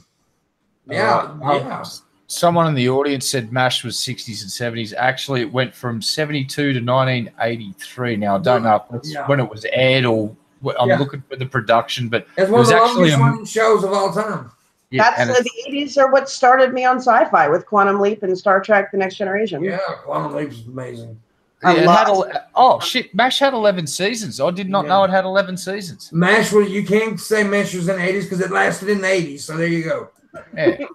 Yeah. Someone in the audience said MASH was 60s and 70s. Actually, it went from 72 to 1983. Now, I don't know if it's when it was aired or I'm looking for the production, but it was actually one of the longest shows of all time. Yeah, the 80s are what started me on sci-fi with Quantum Leap and Star Trek: The Next Generation. Yeah, Quantum Leap is amazing. MASH had 11 seasons. I did not know it had 11 seasons. MASH was, you can't say MASH was in the 80s because it lasted in the 80s. So there you go. Yeah.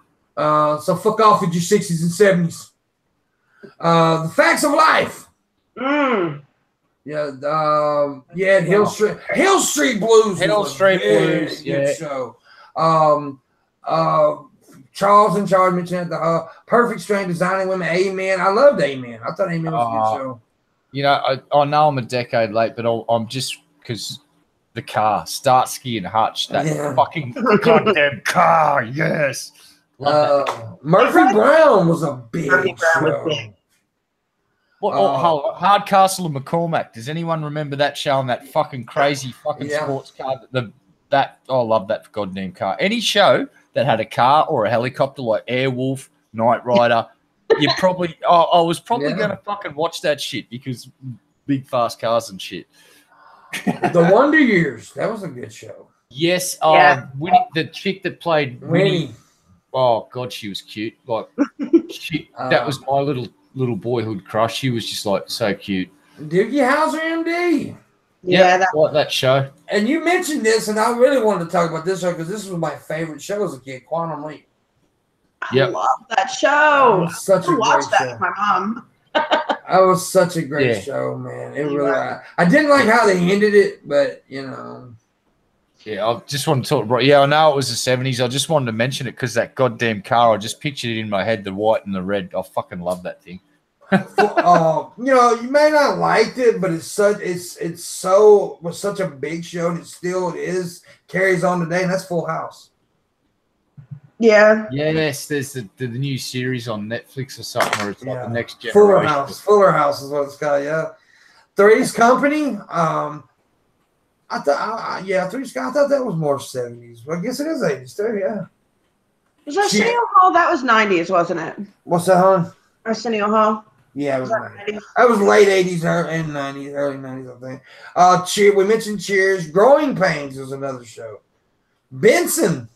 So fuck off with your 60s and 70s. The Facts of Life. Yeah, Hill Street Blues. Good show. Charles in Charge mentioned the Perfect Strain, Designing Women, Amen. I loved Amen. I thought Amen was a good show. You know, I know I'm a decade late, but I'm just because the car, Starsky and Hutch, that fucking goddamn car, yes. Murphy Brown was a big show. Hardcastle and McCormack. Does anyone remember that show and that fucking crazy fucking sports car? I love that goddamn car. Any show that had a car or a helicopter like Airwolf, Knight Rider, you probably. I was probably gonna fucking watch that shit because big fast cars and shit. The Wonder Years. That was a good show. Yes. Winnie, the chick that played Winnie. Oh God, she was cute. Like, that was my little boyhood crush. She was just like so cute. Doogie Howser, MD. Yeah, that show. And you mentioned this, and I really wanted to talk about this show because this was my favorite show as a kid, Quantum Leap. I love that show. Such a great watched that show. with my mom. That was such a great show, man. It really. I didn't like how they ended it, but Yeah, I just want to talk about. Yeah, I know it was the 70s. I just wanted to mention it because that goddamn car. I just pictured it in my head, the white and the red. I fucking love that thing. You may not liked it, but was such a big show, and it carries on today, and that's Full House. Yeah. Yes, there's the new series on Netflix or something, or it's like the next generation. Fuller House is what it's called. Yeah. Three's Company. I thought that was more 70s. Well, I guess it is 80s too. Yeah. Was Arsenio Hall? That was 90s, wasn't it? What's that, hon? Arsenio Hall. Yeah, it was 90s. That was late 80s and 90s, early 90s, I think. We mentioned Cheers. Growing Pains was another show. Benson.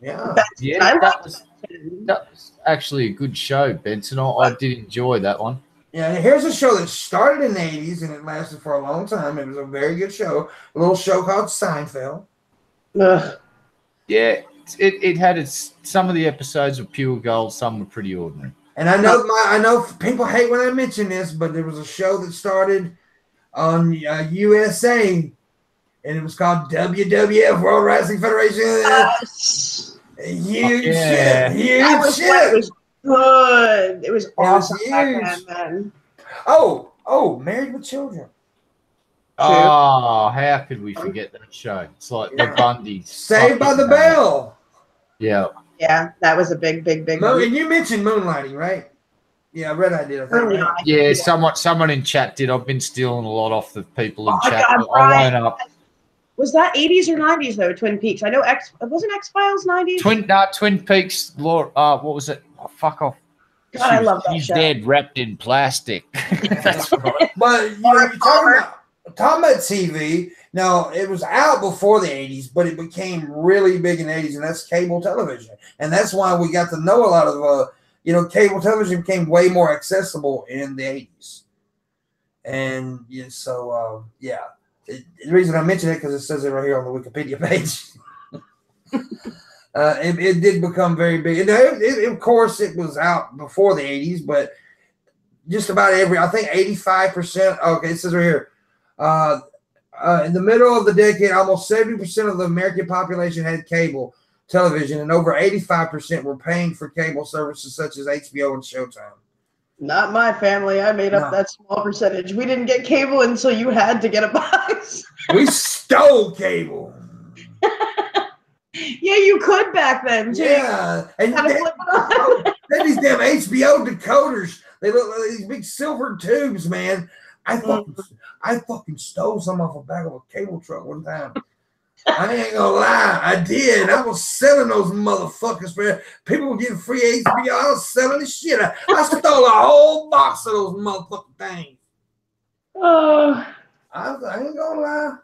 Yeah. That was actually a good show, Benson. I did enjoy that one. Yeah, here's a show that started in the 80s and it lasted for a long time. It was a very good show. A little show called Seinfeld. Ugh. Yeah, it had some of the episodes were pure gold, some were pretty ordinary. And I know people hate when I mention this, but there was a show that started on USA, and it was called WWF, World Wrestling Federation. Huge shit. Huge shit. It was good. It was awesome. Man. Oh, Married with Children. Oh, how could we forget that show? It's like the Bundys. Saved by the Bell. Yeah. Yeah, that was a big one. And you mentioned moonlighting, right? Yeah, Red Eye did. I think, Early right? on. Yeah, someone in chat did. I've been stealing a lot off the people in Oh, chat. God, I won't up. Was that 80s or 90s though? Twin Peaks. I know wasn't X-Files 90s. Twin Peaks. What was it? Oh, fuck off. God, I love that She's show. dead, wrapped in plastic. That's right. But you know, you're talking about TV. Now, it was out before the 80s, but it became really big in the 80s, and that's cable television. And that's why we got to know a lot of, cable television became way more accessible in the 80s. And the reason I mention it because it says it right here on the Wikipedia page. It did become very big. And of course, it was out before the 80s, but just about I think 85%. Okay, it says right here. In the middle of the decade, almost 70% of the American population had cable television, and over 85% were paying for cable services such as HBO and Showtime. Not my family. I made up that small percentage. We didn't get cable until you had to get a box. We stole cable. Yeah, you could back then too. Yeah, and then these damn HBO decoders. They look like these big silver tubes, man. I fucking stole some off the back of a cable truck one time. I ain't gonna lie, I did. I was selling those motherfuckers for people were getting free HBO. I was selling the shit. I stole a whole box of those motherfucking things. I ain't gonna lie.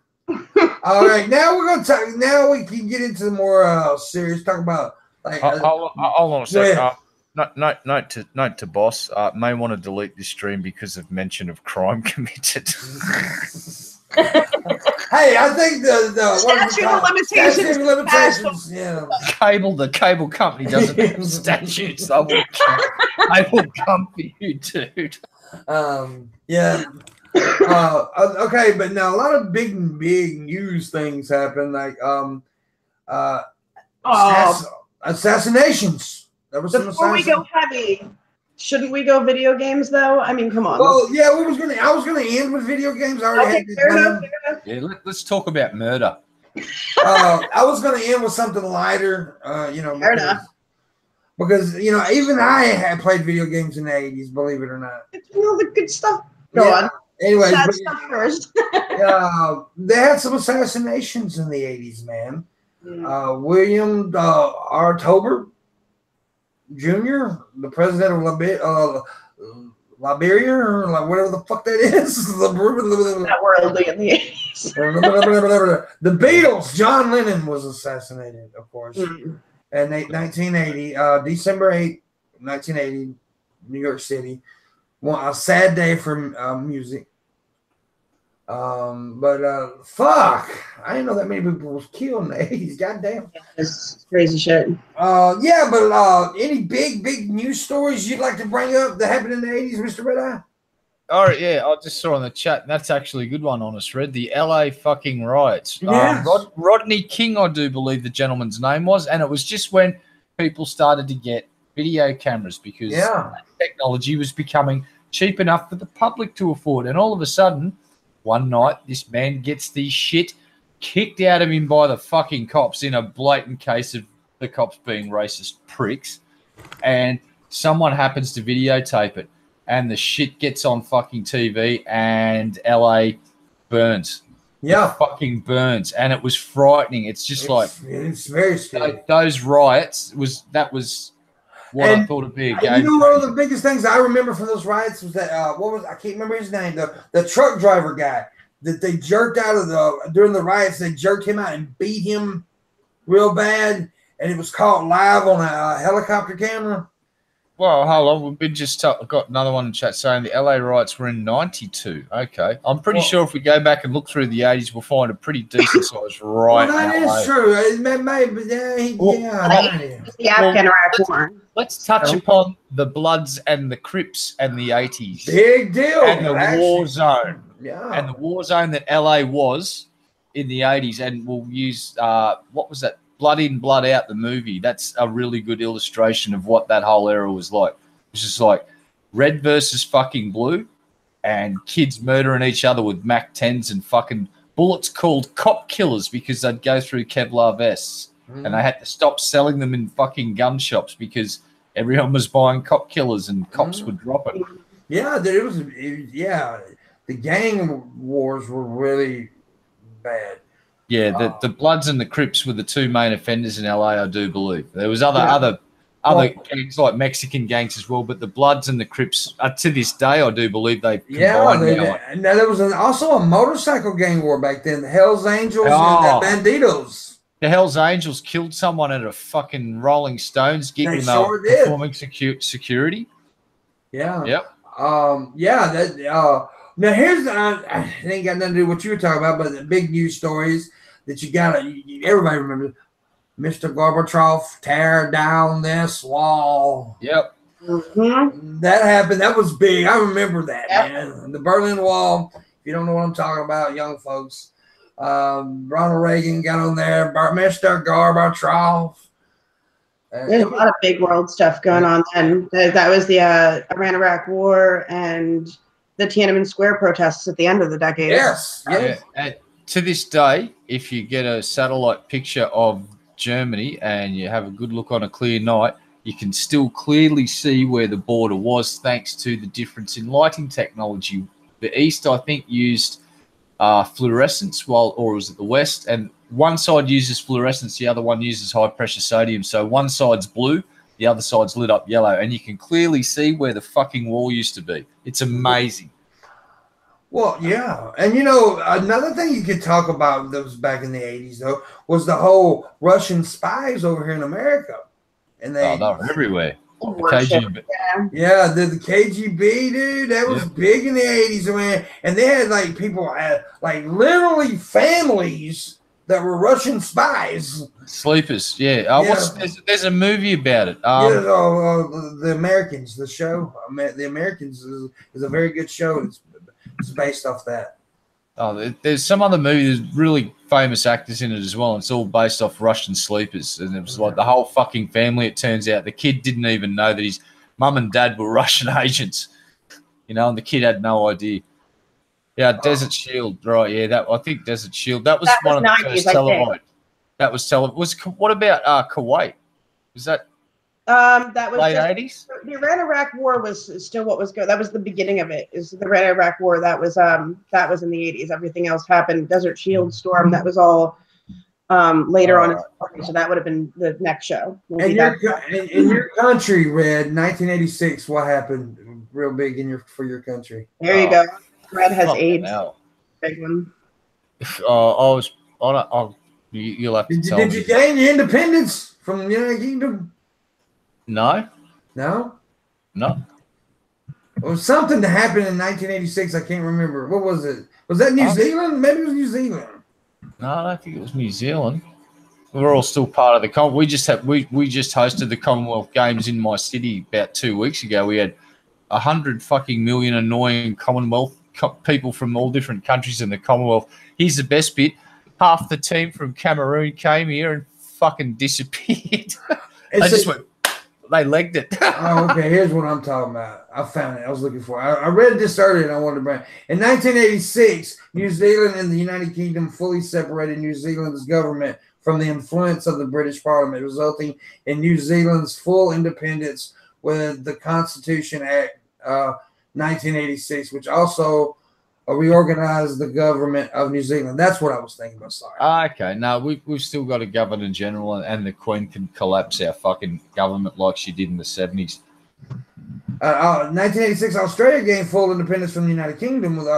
All right, now we're gonna talk. Now we can get into the more serious. Talk about like. Hold on a second. Note to boss. May want to delete this stream because of mention of crime committed. Hey, I think the statute of limitations. Yeah. The cable company doesn't have statutes. I will come for you, dude. Yeah. Okay, but now a lot of big news things happen, like assassinations. There was Before we go heavy, shouldn't we go video games though? I mean, come on. Well, yeah, I was gonna end with video games. I already had this done. Yeah, let's talk about murder. I was gonna end with something lighter, Fair enough. Because even I had played video games in the 80s, believe it or not. The good stuff. Go on. Anyways, sad stuff first. they had some assassinations in the 80s, man. William R. Tolbert Jr., the president of Liberia, or like whatever the fuck that is. That worldly in the 80s. The Beatles, John Lennon was assassinated, of course. In 1980, December 8, 1980, New York City. A sad day for music. But fuck, I didn't know that many people was killed in the 80s. Goddamn, it's crazy shit. Yeah, but any big news stories you'd like to bring up that happened in the 80s, Mr. Red Eye? All right, yeah, I just saw on the chat. That's actually a good one, honest Red. The LA fucking riots. Yes. Rodney King, I do believe the gentleman's name was, and it was just when people started to get video cameras because technology was becoming cheap enough for the public to afford. And all of a sudden, one night, this man gets the shit kicked out of him by the fucking cops in a blatant case of the cops being racist pricks. And someone happens to videotape it. And the shit gets on fucking TV and LA burns. Yeah. It fucking burns. And it was frightening. It's very scary. Those riots that was what I thought would be a game. One of the biggest things I remember from those riots was that I can't remember his name, the truck driver guy that they jerked out of during the riots. They jerked him out and beat him real bad, and it was caught live on a helicopter camera. Well, hold on. We've been got another one in chat saying the LA riots were in 92. Okay. I'm pretty sure if we go back and look through the 80s, we'll find a pretty decent sized riot. Well, that is true. It may, but the Afghan-Iraq War. Let's touch upon the Bloods and the Crips and the 80s. Big deal. And the war zone. Yeah. And the war zone that LA was in the 80s. And we'll use, what was that? Blood In, Blood Out, the movie. That's a really good illustration of what that whole era was like. It was just like red versus fucking blue and kids murdering each other with Mac 10s and fucking bullets called cop killers because they'd go through Kevlar vests. and they had to stop selling them in fucking gun shops because everyone was buying cop killers and cops would drop it. Yeah, the gang wars were really bad. Yeah, the Bloods and the Crips were the two main offenders in LA, I do believe. There was other gangs like Mexican gangs as well, but the Bloods and the Crips, to this day, I do believe they combined. Now there was also a motorcycle gang war back then. The Hells Angels and the Banditos. The Hells Angels killed someone at a fucking Rolling Stones gig when they were performing security. Yeah. Yep. Now here's it ain't got nothing to do with what you were talking about, but the big news stories that everybody remembers. Mr. Gorbachev, tear down this wall. Yep. Mm-hmm. That happened. That was big. I remember that, man. The Berlin Wall. If you don't know what I'm talking about, young folks. Ronald Reagan got on there. Mr. Gorbachev. There's a lot of big world stuff going on then. That was the Iran-Iraq War and the Tiananmen Square protests at the end of the decade. Yes. Yeah. And to this day, if you get a satellite picture of Germany and you have a good look on a clear night, you can still clearly see where the border was thanks to the difference in lighting technology. The East, I think, used fluorescence, or was it the West? And one side uses fluorescence, the other one uses high-pressure sodium. So one side's blue, the other side's lit up yellow, and you can clearly see where the fucking wall used to be. It's amazing. Well, yeah. And, another thing you could talk about that was back in the 80s, though, was the whole Russian spies over here in America. And they were everywhere. KGB. Yeah, the KGB, dude, that was big in the 80s, man. And they had, people had, literally families that were Russian spies. Sleepers, yeah. There's a movie about it. The Americans, the show. The Americans is a very good show. It's based off that. Oh, there's some other movie. There's really famous actors in it as well. And it's all based off Russian sleepers. And it was like the whole fucking family, it turns out. The kid didn't even know that his mum and dad were Russian agents. And the kid had no idea. Yeah, Desert Shield, right? Yeah, I think Desert Shield. That was one of the first televised. That was what about Kuwait? Was that? That was late 80s. The Iran-Iraq War was still what was good. That was the beginning of it. Is the Iran-Iraq War that was in the 80s. Everything else happened. Desert Shield, Storm. That was all later on. So that would have been the next show. In your country, Red, 1986. What happened? Real big for your country. There you go. Red has AIDS. Big one. You'll have to tell me. Did you gain your independence from the United Kingdom? No. No? No. It was something that happened in 1986. I can't remember. What was it? Was that New Zealand? Maybe it was New Zealand. No, I don't think it was New Zealand. We're all still part of the we just hosted the Commonwealth Games in my city about 2 weeks ago. We had 100 fucking million annoying Commonwealth people from all different countries in the Commonwealth. Here's the best bit. Half the team from Cameroon came here and fucking disappeared. They legged it. Oh, okay. Here's what I'm talking about. I found it. I was looking for it. I read this earlier and I wanted to bring it. In 1986, New Zealand and the United Kingdom fully separated New Zealand's government from the influence of the British Parliament, resulting in New Zealand's full independence with the Constitution Act 1986, which also reorganized the government of New Zealand. That's what I was thinking about. Sorry. Okay. No, we've still got a governor general, and the Queen can collapse our fucking government like she did in the 70s. 1986, Australia gained full independence from the United Kingdom with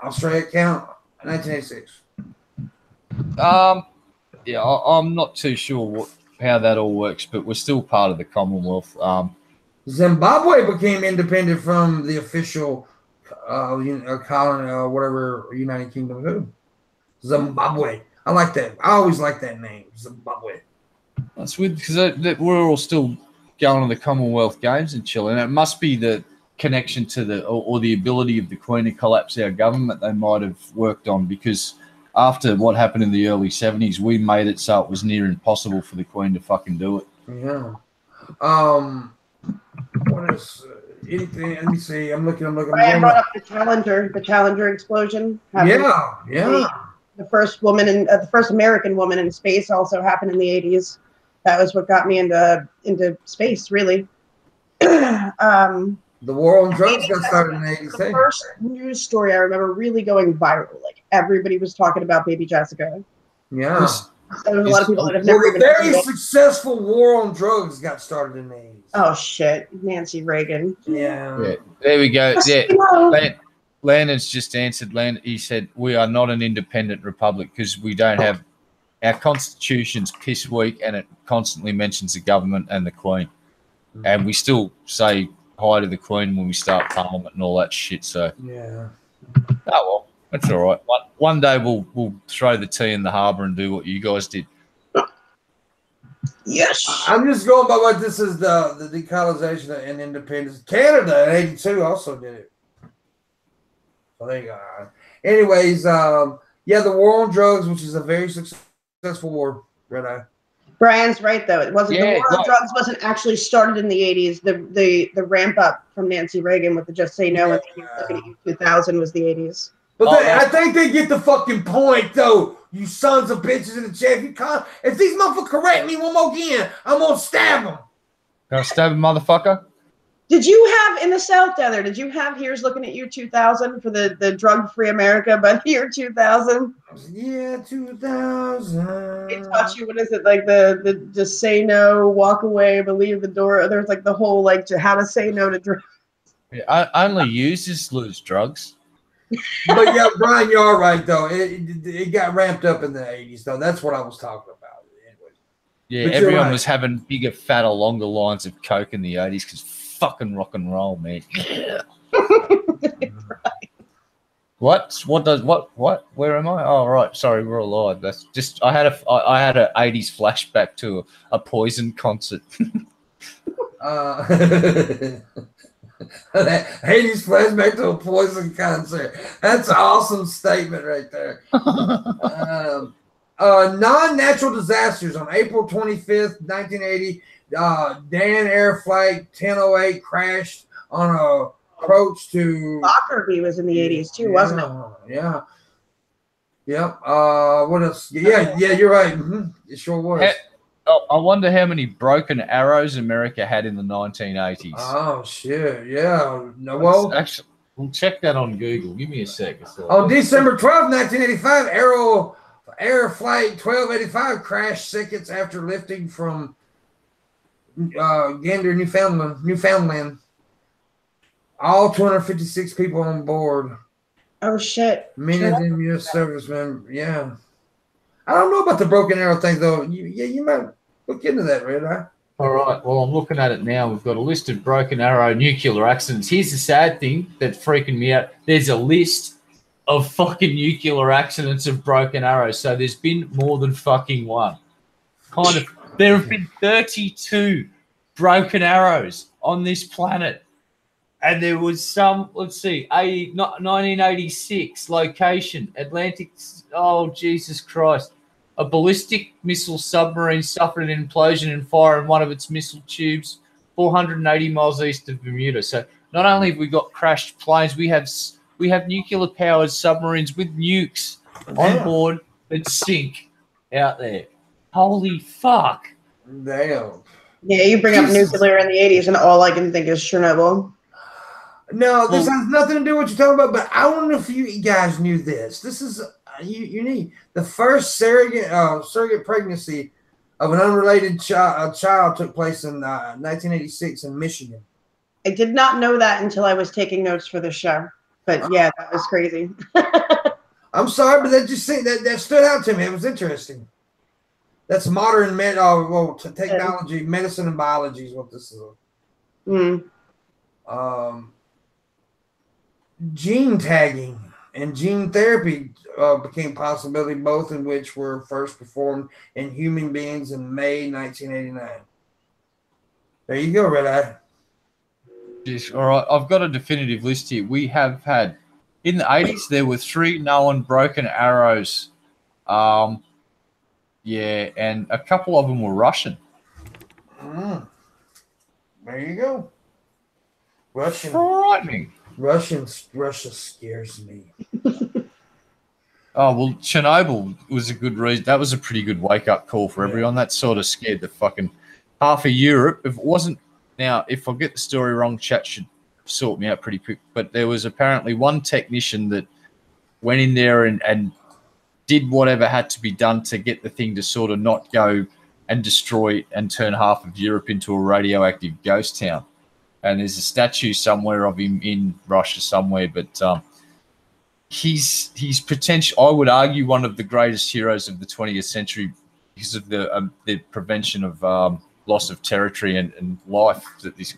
Australia count 1986. Yeah, I'm not too sure how that all works, but we're still part of the Commonwealth. Zimbabwe became independent from the official colony or whatever United Kingdom. Who? Zimbabwe. I like that. I always like that name, Zimbabwe. That's weird because we're all still going to the Commonwealth Games and chilling. It must be the connection to the ability of the Queen to collapse our government they might have worked on, because after what happened in the early 70s, we made it so it was near impossible for the Queen to fucking do it. Yeah. What is anything? Let me see. I'm looking. Brian brought up the Challenger explosion. Yeah. The first woman in the first American woman in space also happened in the 80s. That was what got me into space, really. The war on drugs got started in the 80s. The first news story I remember really going viral. Like everybody was talking about Baby Jessica. Yeah. So there's a lot of people that have never even heard of it. Successful war on drugs got started in the 80s. Oh shit, Nancy Reagan. Yeah. There we go. Yeah. Landon's just answered. He said we are not an independent republic because we don't have our constitution's piss weak and it constantly mentions the government and the Queen, and we still say hi to the Queen when we start Parliament and all that shit. So yeah. Oh well, that's all right. One day we'll throw the tea in the harbour and do what you guys did. Yes. I'm just going by what this is, the decolonization and independence. Canada in 82 also did it. So there you go. Anyways, the war on drugs, which is a very successful war. Red Eye. Brian's right though. It wasn't the war on drugs wasn't actually started in the 80s. The ramp up from Nancy Reagan with the Just Say No and the 2000 was the 80s. But I think they get the fucking point though. You sons of bitches in the chat. If these motherfuckers correct me one more again, I'm gonna stab them. Gonna stab a motherfucker? Did you have in the South down there? Did you have Here's Looking at You 2000 for the drug-free America by the year 2000? Yeah, 2000. It taught you, what is it, like the just say no, walk away, believe the door. There's like the whole like how to say no to drugs. Yeah, only users lose drugs. But yeah, Brian, you are right though. It got ramped up in the 80s though. That's what I was talking about. Anyway. Yeah, everyone was having bigger, fatter, longer lines of coke in the 80s because fucking rock and roll, man. Yeah. What? Where am I? Oh, right. Sorry, we're alive. That's just I had a 80s flashback to a Poison concert. 80s flashback to a Poison concert. That's an awesome statement right there. Non-natural disasters on April 25th, 1980. Dan Air Flight 1008 crashed on a approach to Lockerbie was in the 80s too, wasn't it? Yeah. Yep. What else? Yeah, you're right. It sure was. I wonder how many broken arrows America had in the 1980s. Oh shit! Yeah. No, well, actually, we'll check that on Google. Give me a sec. On December 12th, 1985, Air Flight 1285 crashed seconds after lifting from Gander, Newfoundland. All 256 people on board. Oh shit! Many of them U.S. servicemen. Yeah. I don't know about the broken arrow thing though. You might look into that, Red Eye. All right. Well, I'm looking at it now. We've got a list of broken arrow nuclear accidents. Here's the sad thing that's freaking me out. There's a list of fucking nuclear accidents of broken arrows. So there's been more than fucking one. There have been 32 broken arrows on this planet. And there was some, let's see, 1986 location, Atlantic. Oh, Jesus Christ. A ballistic missile submarine suffered an implosion and fire in one of its missile tubes 480 miles east of Bermuda. So not only have we got crashed planes, we have nuclear-powered submarines with nukes on board that sink out there. Holy fuck. Damn. Yeah, you bring up nuclear in the 80s, and all I can think is Chernobyl. No, this has nothing to do with what you're talking about, but I don't know if you guys knew this. This is unique. The first surrogate pregnancy of an unrelated child took place in 1986 in Michigan. I did not know that until I was taking notes for the show. But yeah, that was crazy. I'm sorry, but that stood out to me. It was interesting. That's modern technology, medicine and biology is what this is. Gene tagging and gene therapy became possibility, both in which were first performed in human beings in May 1989. There you go, Red Eye. Yes, all right. I've got a definitive list here. We have had, in the 80s, there were 3 known broken arrows. And a couple of them were Russian. There you go. Russian. Frightening. Russia scares me. Oh, well, Chernobyl was a good reason. That was a pretty good wake-up call for everyone. That sort of scared the fucking half of Europe. If it wasn't... Now, if I get the story wrong, chat should sort me out pretty quick. But there was apparently one technician that went in there and did whatever had to be done to get the thing to sort of not go and destroy and turn half of Europe into a radioactive ghost town. And there's a statue somewhere of him in Russia somewhere, but he's potential. I would argue one of the greatest heroes of the 20th century because of the prevention of loss of territory and life that this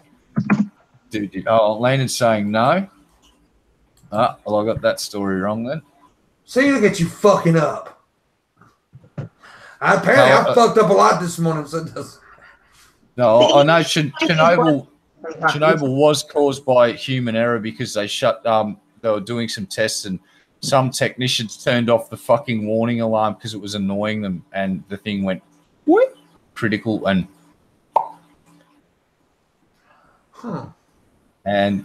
dude did. Oh, Landon's saying no. Well, I got that story wrong then. See, look at you fucking up. I fucked up a lot this morning. So no, I know Chernobyl was caused by human error because they they were doing some tests and some technicians turned off the fucking warning alarm because it was annoying them and the thing went whoop, critical and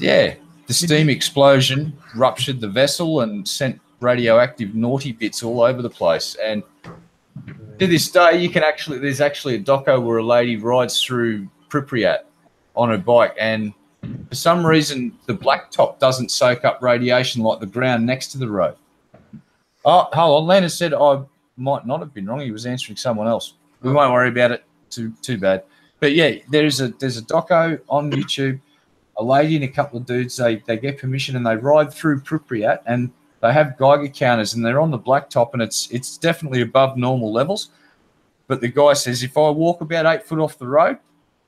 yeah, the steam explosion ruptured the vessel and sent radioactive naughty bits all over the place. And to this day, there's actually a doco where a lady rides through Pripyat on her bike, and for some reason the blacktop doesn't soak up radiation like the ground next to the road. Oh, hold on. Lana said I might not have been wrong. He was answering someone else. We won't worry about it too bad. But yeah, there's a doco on YouTube. A lady and a couple of dudes, they get permission and they ride through Pripyat and they have Geiger counters and they're on the blacktop and it's definitely above normal levels. But the guy says, if I walk about 8 foot off the road,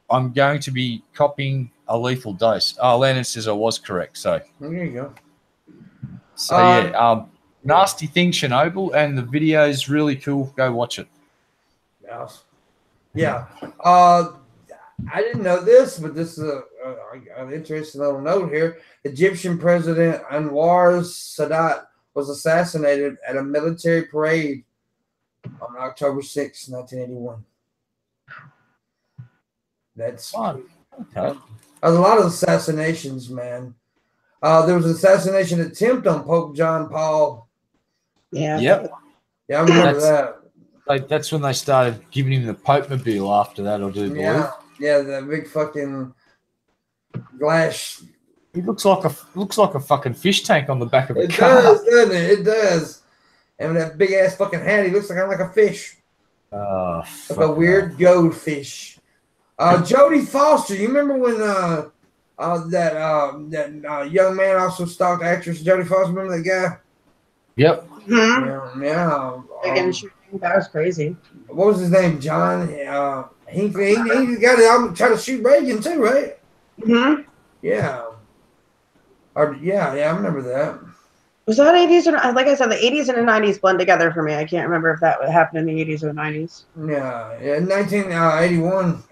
I'm going to be copying a lethal dose. Oh, Lennon says I was correct. So there you go. So yeah, nasty thing, Chernobyl, and the video is really cool. Go watch it. Yeah. I didn't know this, but this is an interesting little note here. Egyptian President Anwar Sadat was assassinated at a military parade on October 6, 1981. That's fun. Okay. There's a lot of assassinations, man. There was an assassination attempt on Pope John Paul. Yeah. Yep. Yeah, I remember that. That's when they started giving him the Pope Mobile after that, I do believe. Yeah, the big fucking glass. He looks like a fucking fish tank on the back of a car. It does, doesn't it? It does. And with that big ass fucking hat, he looks like a fish. Like a weird goldfish. Jodie Foster, you remember when that young man also stalked actress Jodie Foster? Remember that guy? Yep. Mm-hmm. Yeah. That was crazy. What was his name? John Hinckley. He got it. I'm trying to shoot Reagan too, right? Mm-hmm. Yeah. Yeah, I remember that. Was that 80s or, like I said, the 80s and the 90s blend together for me. I can't remember if that happened in the 80s or the 90s. Yeah. In 1981,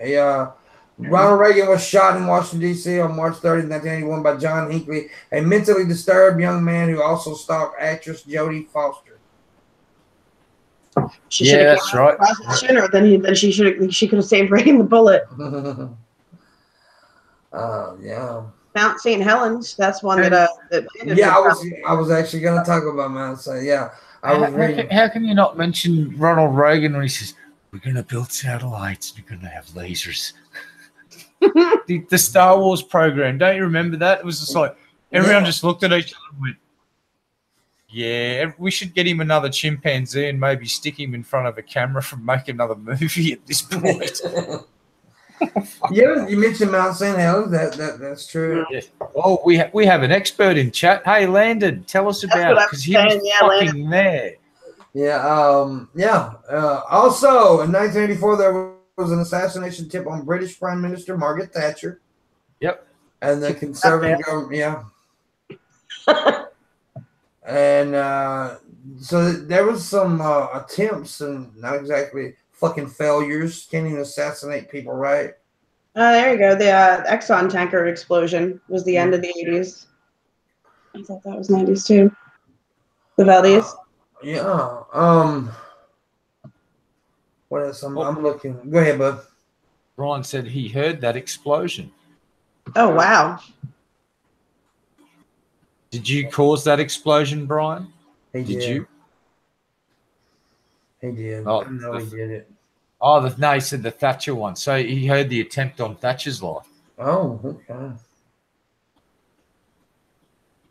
Ronald Reagan was shot in Washington, D.C. on March 30, 1981 by John Hinckley, a mentally disturbed young man who also stalked actress Jodie Foster. That's right. Sooner than she could have saved Reagan the bullet. Yeah. Mount St. Helens. That's one that I was actually going to talk about Mount St. Yeah. How can you not mention Ronald Reagan when he says, we're going to build satellites and we're going to have lasers? the Star Wars program. Don't you remember that? It was just like everyone just looked at each other and went, yeah, we should get him another chimpanzee and maybe stick him in front of a camera and make another movie at this point. Yeah, you mentioned Mount St. Helens. That's true. Yeah. Oh, we have an expert in chat. Hey, Landon, tell us about it because he was fucking there. Yeah. Also, in 1984, there was an assassination attempt on British Prime Minister Margaret Thatcher. Yep. And the Conservative government. Yeah. And so there was some attempts and not exactly fucking failures. Can't even assassinate people, right? There you go. The Exxon tanker explosion was the end of the 80s. I thought that was 90s too. The Valdez. What else? I'm looking. Go ahead, bud. Brian said he heard that explosion. Oh, wow. Did you cause that explosion, Brian? Did you? He did. Oh, I know he did it. Oh, no, he said the Thatcher one. So he heard the attempt on Thatcher's life. Oh, okay.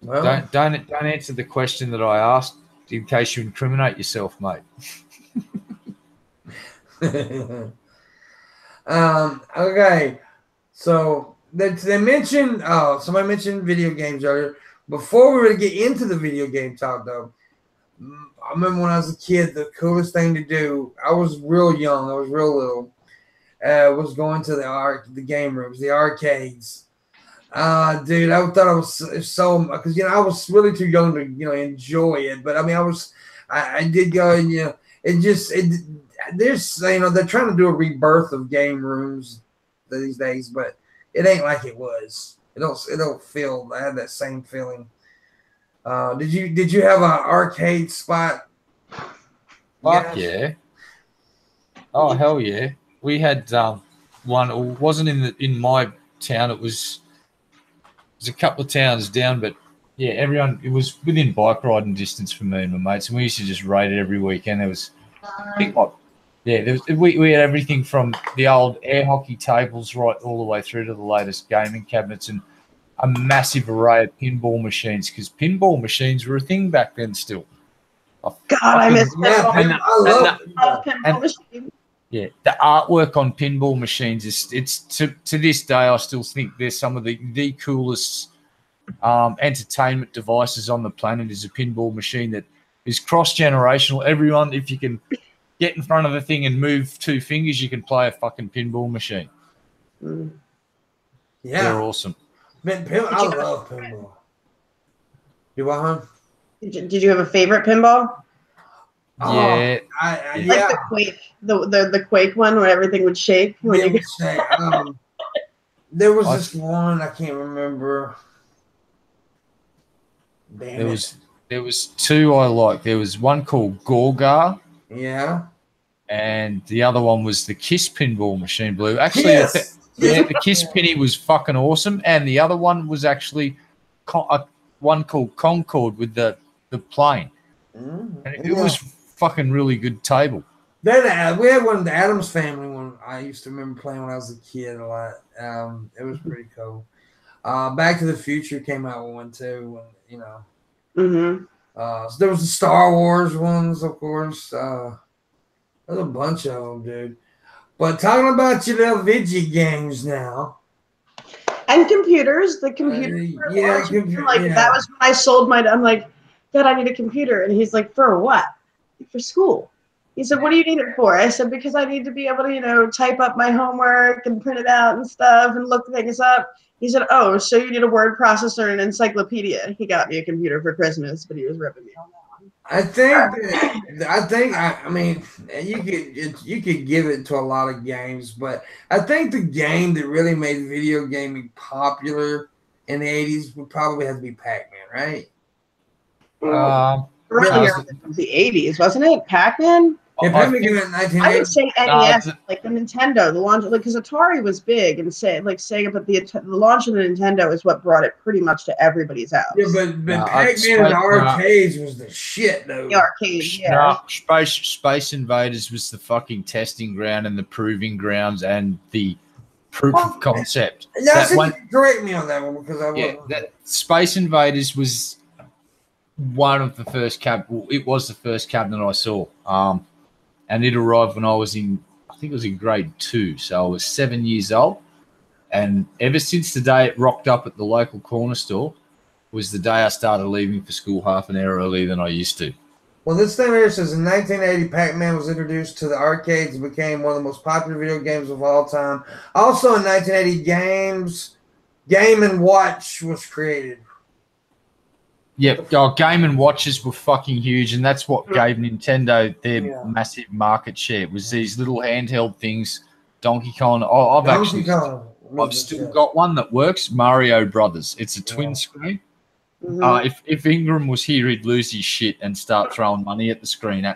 Well, Don't answer the question that I asked in case you incriminate yourself, mate. Okay. So they mentioned. Oh, somebody mentioned video games earlier. Before we were to get into the video game talk, though, I remember when I was a kid, the coolest thing to do. I was real young. I was real little. Was going to the game rooms, the arcades. Dude, I thought I was so because I was really too young to enjoy it. But I mean, I did go, and there's they're trying to do a rebirth of game rooms these days, but it ain't like it was. It don't feel. I had that same feeling. Did you have an arcade spot? Fuck yeah! Oh hell yeah! We had one. It wasn't in my town. It was a couple of towns down, but yeah, everyone. It was within bike riding distance from me and my mates, and we used to just raid it every weekend. There was, we had everything from the old air hockey tables right all the way through to the latest gaming cabinets and a massive array of pinball machines because pinball machines were a thing back then still. God, I miss pinball. I love pinball machines. Yeah, the artwork on pinball machines it's to this day I still think there's some of the coolest entertainment devices on the planet is a pinball machine that is cross-generational. Everyone, if you can get in front of the thing and move 2 fingers, you can play a fucking pinball machine. Yeah, they're awesome. Man, I love pinball. You what, huh? Did you have a favorite pinball? Yeah, yeah. Like the Quake, the Quake one where everything would shake. When you there was this one I can't remember. There was 2 I liked. There was one called Gorgar. Yeah. And the other one was the Kiss pinball machine, Blue. Actually, the Kiss Penny was fucking awesome. And the other one was actually one called Concorde with the plane. And it was fucking really good table. Then we had one, the Addams Family one. I used to remember playing when I was a kid a lot. It was pretty cool. Back to the Future came out with one too. When, so there was the Star Wars ones, of course. There's a bunch of them, dude. But talking about your little video games now. And computers, the computers. That was when I sold my. I'm like, Dad, I need a computer, and he's like, for what? For school. He said, what do you need it for? I said, because I need to be able to, type up my homework and print it out and stuff and look things up. He said, oh, so you need a word processor and an encyclopedia. He got me a computer for Christmas, but he was ripping me on that one. I mean, you could give it to a lot of games, but I think the game that really made video gaming popular in the 80s would probably have to be Pac-Man, right? Earlier in the 80s, wasn't it? Pac-Man? Yeah, Pac-Man came out in 1980. I would say NES, like the Nintendo, the launch, because Atari was big and Sega, but the launch of the Nintendo is what brought it pretty much to everybody's house. Yeah, but Pac-Man in the arcades was the shit, though. The arcade, yeah. Space Invaders was the fucking testing ground and the proving grounds and the proof of concept. Correct me on that one because I wasn't. Space Invaders was one of the first it was the first cabinet I saw. And it arrived when I was I think it was in grade 2. So I was 7 years old. And ever since the day it rocked up at the local corner store was the day I started leaving for school half an hour earlier than I used to. Well, this thing here says in 1980, Pac-Man was introduced to the arcades and became one of the most popular video games of all time. Also in 1980, Game & Watch was created. Yep, Game & Watches were fucking huge, and that's what gave Nintendo their massive market share. It was these little handheld things, Donkey Kong. I've still got one that works, Mario Brothers. It's a twin screen. If Ingram was here, he'd lose his shit and start throwing money at the screen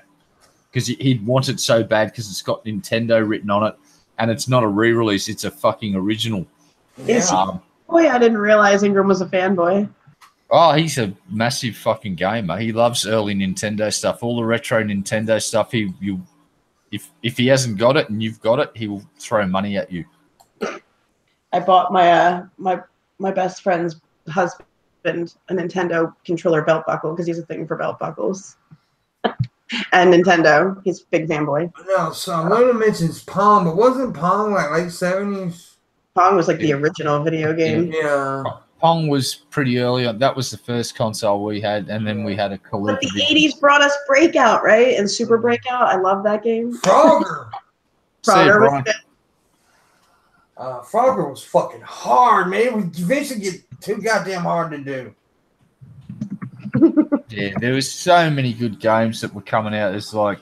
because he'd want it so bad because it's got Nintendo written on it, and it's not a re-release; it's a fucking original. Boy, I didn't realize Ingram was a fanboy. Oh, he's a massive fucking gamer. He loves early Nintendo stuff, all the retro Nintendo stuff. If he hasn't got it and you've got it, he will throw money at you. I bought my my best friend's husband a Nintendo controller belt buckle because he's a thing for belt buckles. And Nintendo, he's a big fanboy. No, so one mentions Pong, but wasn't Pong like late 70s? Pong was like the original video game. Yeah. Pong was pretty early on. That was the first console we had, and then we had a But the 80s brought us Breakout, right? And Super Breakout. I love that game. Frogger. Frogger was good. Frogger was fucking hard, man. It would eventually get too goddamn hard to do. Yeah, there was so many good games that were coming out. It's like,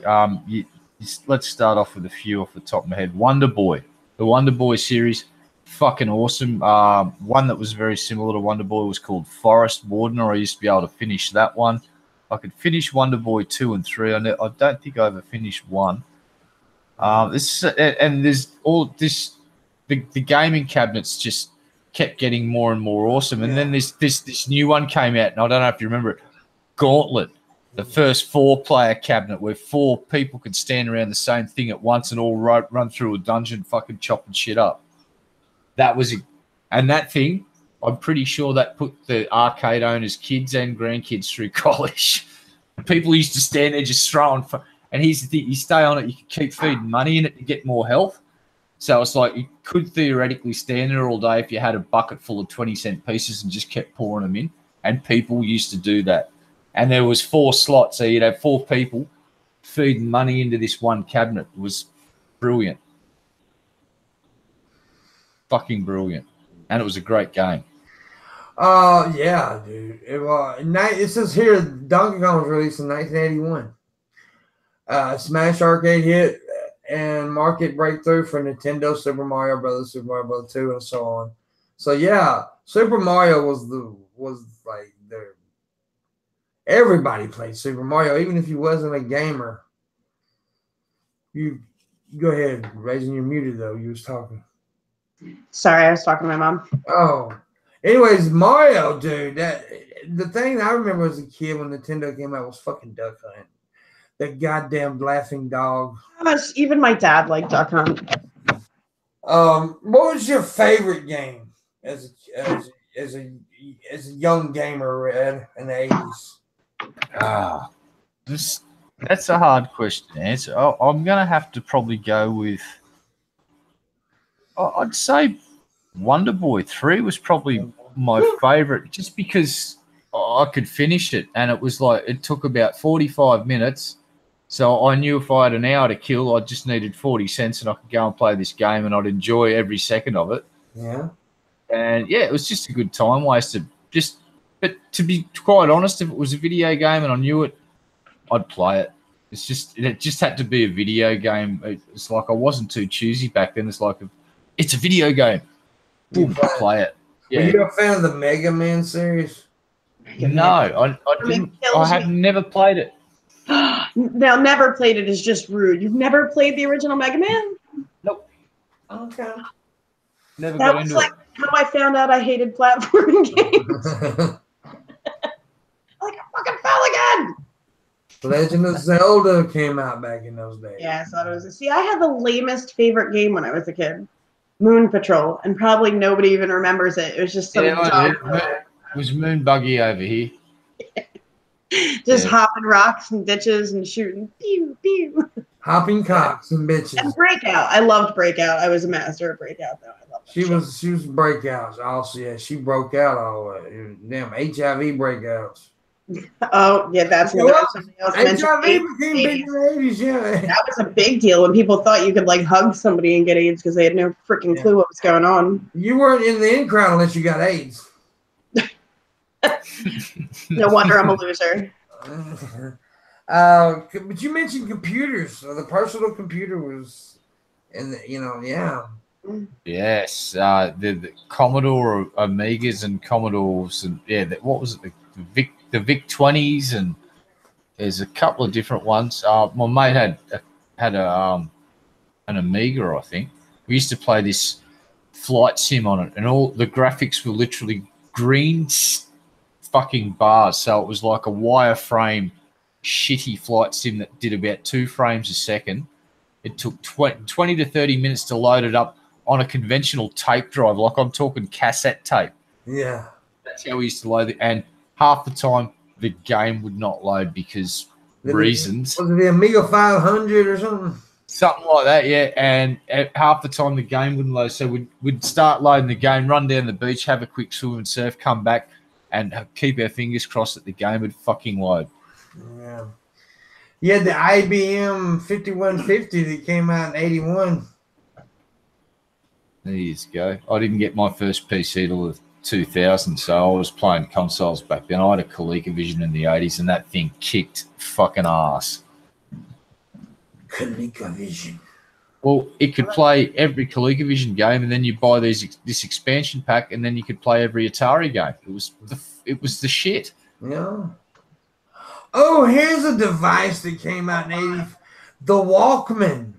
let's start off with a few off the top of my head. Wonder Boy, the Wonder Boy series, fucking awesome. One that was very similar to Wonder Boy was called Forest Wardener. I used to be able to finish that one. I could finish Wonder Boy 2 and 3. I don't think I ever finished 1. There's all this. The gaming cabinets just kept getting more and more awesome. And then this new one came out, and I don't know if you remember it, Gauntlet, the first 4-player cabinet where 4 people could stand around the same thing at once and all run through a dungeon fucking chopping shit up. That was it. And that thing, I'm pretty sure that put the arcade owners' kids and grandkids through college. People used to stand there just throwing, and here's the thing, you stay on it, you can keep feeding money in it to get more health. So it's like you could theoretically stand there all day if you had a bucket full of 20-cent pieces and just kept pouring them in. And people used to do that. And there was 4 slots, so you'd have 4 people feeding money into this one cabinet. It was brilliant. Fucking brilliant. And it was a great game. Yeah, dude. It says here Donkey Kong was released in 1981. Smash arcade hit and market breakthrough for Nintendo, Super Mario Brothers, Super Mario Brothers 2, and so on. So yeah, Super Mario was like the everybody played Super Mario, even if you wasn't a gamer. You go ahead, raising your muted though. You was talking. Sorry, I was talking to my mom. Oh, anyways, Mario, dude. The thing I remember as a kid when Nintendo came out was fucking Duck Hunt. That goddamn laughing dog. Even my dad liked Duck Hunt. What was your favorite game as a young gamer, Red, in the 80s? That's a hard question to answer. I'm gonna have to probably go with. I'd say Wonder Boy 3 was probably my favorite, just because I could finish it, and it was like it took about 45 minutes. So I knew if I had an hour to kill, I just needed 40 cents and I could go and play this game and I'd enjoy every second of it. Yeah. And yeah, it was just a good time wasted. But to be quite honest, if it was a video game and I knew it, I'd play it. It just had to be a video game. It's like I wasn't too choosy back then. It's like, it's a video game. Boom, play it. Yeah. Were you a fan of the Mega Man series? No, I didn't. I have never played it. Now, never played it is just rude. You've never played the original Mega Man? Nope. Okay. Never that got was into like it. how I found out I hated platforming games. Like, I fucking fell again. Legend of Zelda came out back in those days. Yeah, I thought it was. See, I had the lamest favorite game when I was a kid. Moon Patrol, and probably nobody even remembers it. It was just something. It was Moon Buggy over here. Just hopping rocks and ditches and shooting. Pew, pew. Hopping cocks and bitches. And Breakout. I loved Breakout. I was a master of Breakout, though. I loved that. She was Breakouts. Also, yeah, she broke out all the way. Damn HIV breakouts. Oh, yeah, that's what something else. HIV became big in the 80s, yeah. That was a big deal when people thought you could like hug somebody and get AIDS because they had no freaking clue what was going on. You weren't in the in crowd unless you got AIDS. No wonder I'm a loser. But you mentioned computers. So the personal computer was, yeah. Yes, the Commodore Amigas and Commodores, and yeah, what was it? The VIC 20s, and there's a couple of different ones. My mate had an Amiga, I think. We used to play this flight sim on it, and all the graphics were literally green fucking bars. So it was like a wireframe shitty flight sim that did about 2 frames a second. It took 20 to 30 minutes to load it up on a conventional tape drive, like I'm talking cassette tape. Yeah. That's how we used to load it. And half the time, the game would not load because reasons. Was it the Amiga 500 or something? Something like that, yeah. And at half the time, the game wouldn't load. So we'd start loading the game, run down the beach, have a quick swim and surf, come back, and keep our fingers crossed that the game would fucking load. Yeah. You had the IBM 5150 that came out in 81. There you go. I didn't get my first PC till 2000, so I was playing consoles back then. I had a ColecoVision in the 80s, and that thing kicked fucking ass. ColecoVision. Well, it could play every ColecoVision game, and then you buy this expansion pack, and then you could play every Atari game. It was the shit. Yeah. Oh, here's a device that came out in 80. The Walkman.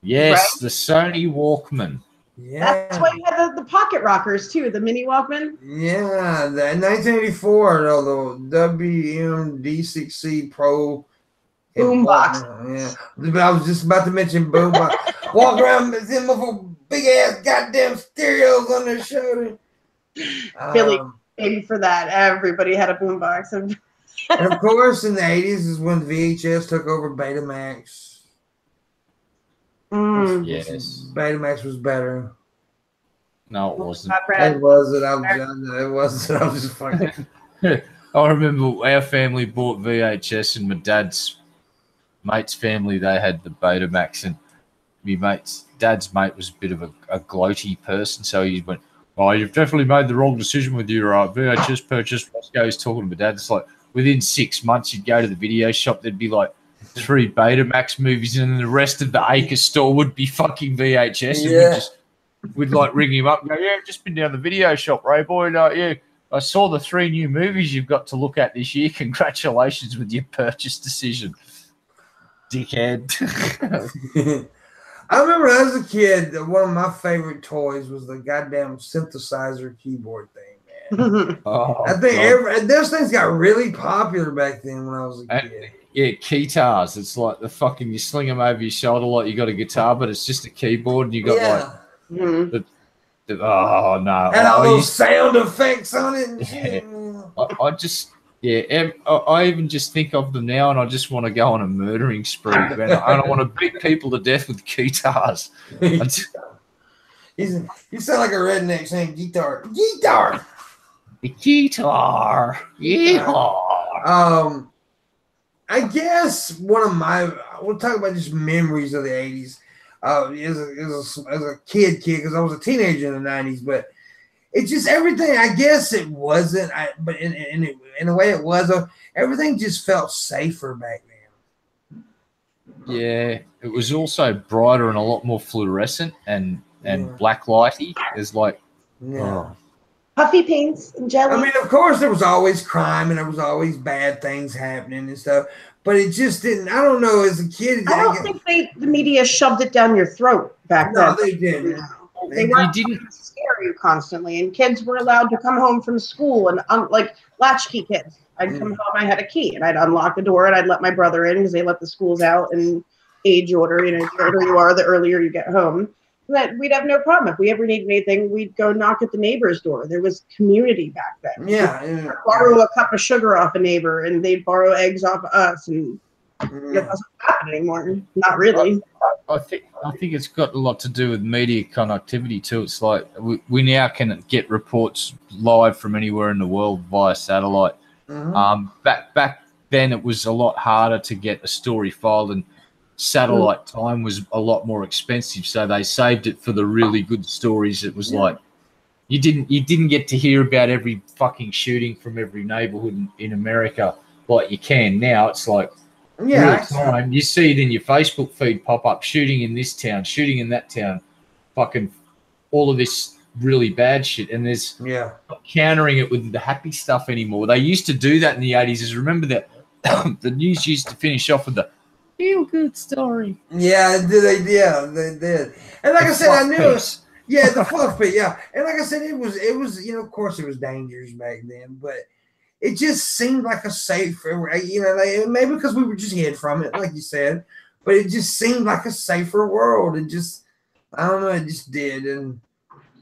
Yes, right? The Sony Walkman. Yeah. That's why you had the pocket rockers too, the mini Walkman. Yeah, in 1984, the WMD6C Pro Boombox. Yeah, but I was just about to mention boombox. Walk around with them with big ass goddamn stereos on their shoulder. Billy paid for that. Everybody had a boombox. And of course, in the 80s is when VHS took over Betamax. Yes. Betamax was better. No, it wasn't. It wasn't. It wasn't. I was just fucking. I remember our family bought VHS, and my dad's mate's family, they had the Betamax, and my dad's mate was a bit of a gloaty person, so he went, "Oh, you've definitely made the wrong decision with your VHS purchase." Roscoe's talking to my dad. It's like within 6 months, you'd go to the video shop, there'd be like 3 Betamax movies, and then the rest of the acre store would be fucking VHS. Yeah. And we'd like ring him up and go, "Yeah, I've just been down the video shop, Ray boy. Yeah, I saw the 3 new movies you've got to look at this year. Congratulations with your purchase decision, dickhead." I remember as a kid, one of my favorite toys was the goddamn synthesizer keyboard thing, man. Oh, I think those things got really popular back then when I was a kid. Yeah, guitars. It's like the fucking, you sling them over your shoulder like you got a guitar, but it's just a keyboard, and you got oh no, and all those sound effects on it and shit. I even just think of them now, and I just want to go on a murdering spree. Man. I don't want to beat people to death with guitars. You sound like a redneck saying guitar. Guitar. Yeah. I guess we'll talk about just memories of the 80s. As a kid, because I was a teenager in the 90s, but it's just everything. I guess it wasn't, but in a way it was. Everything just felt safer back then. Yeah, it was also brighter and a lot more fluorescent and black lighty. It's like, puffy paints and jelly. I mean, of course, there was always crime and there was always bad things happening and stuff, but it just didn't. I don't know. As a kid, I don't think the media shoved it down your throat back then. No, they didn't. They weren't scare you constantly, and kids were allowed to come home from school and like latchkey kids. I'd come home, I had a key, and I'd unlock the door and I'd let my brother in because they let the schools out in age order. You know, the older you are, the earlier you get home. That we'd have no problem. If we ever needed anything, we'd go knock at the neighbor's door. There was community back then. Yeah. Borrow a cup of sugar off a neighbor, and they'd borrow eggs off of us, and it doesn't happen anymore. Not really. I think it's got a lot to do with media connectivity too. It's like we now can get reports live from anywhere in the world via satellite. Back then, it was a lot harder to get a story filed, and satellite time was a lot more expensive, so they saved it for the really good stories. It was like you didn't get to hear about every fucking shooting from every neighborhood in America like you can now. It's like real time. You see it in your Facebook feed pop up, shooting in this town, shooting in that town, fucking all of this really bad shit, and there's not countering it with the happy stuff anymore. They used to do that in the 80s. Remember that the news used to finish off with the feel good story. Yeah, they did. And like I said, I knew it. Yeah, the fluff bit. Yeah, and like I said, it was. You know, of course, it was dangerous back then, but it just seemed like a safer, maybe because we were just hid from it, like you said, but it just seemed like a safer world. It just, I don't know, it just did. And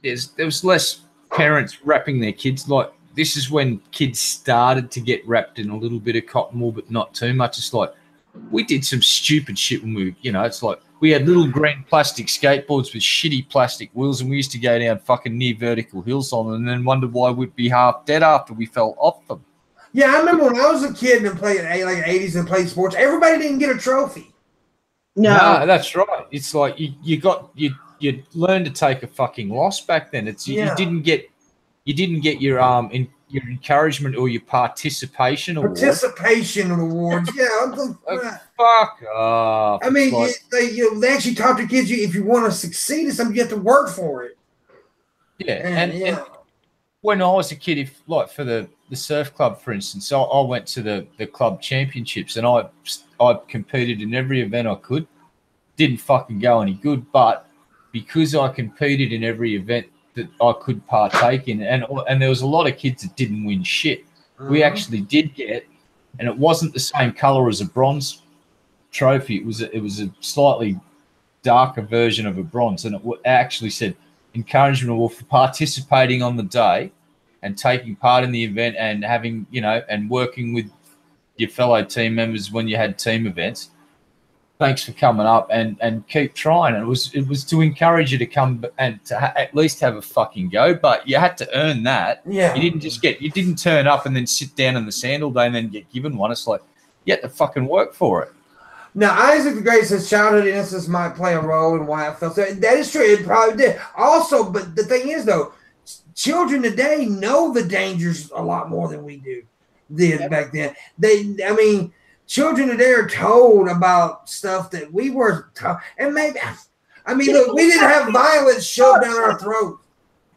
there was less parents wrapping their kids. Like, this is when kids started to get wrapped in a little bit of cotton wool, but not too much. It's like, we did some stupid shit when we, it's like we had little green plastic skateboards with shitty plastic wheels, and we used to go down fucking near vertical hills on them and then wonder why we'd be half dead after we fell off them. Yeah, I remember when I was a kid and played like 80s and played sports, everybody didn't get a trophy. No, that's right. It's like you learned to take a fucking loss back then. You didn't get your encouragement or your participation awards. Participation awards, yeah. Fuck off. I mean, they actually taught the kids, if you want to succeed in something, you have to work for it. Yeah, and when I was a kid, for the surf club, for instance, I went to the club championships, and I competed in every event I could. Didn't fucking go any good, but because I competed in every event that I could partake in, and there was a lot of kids that didn't win shit. We actually did get, and it wasn't the same color as a bronze trophy. It was a slightly darker version of a bronze, and it actually said encouragement award for participating on the day and taking part in the event and having, and working with your fellow team members when you had team events. Thanks for coming up and keep trying. And it was to encourage you to come and to at least have a fucking go, but you had to earn that. Yeah. You didn't turn up and then sit down in the sand all day and then get given one. It's like, you had to fucking work for it. Now, Isaac the Great says childhood innocence might play a role in why I felt so. That is true. It probably did. Also, but the thing is, though, children today know the dangers a lot more than we did back then. Children today are told about stuff that we were told. And maybe, look, we didn't have violence shoved down our throats.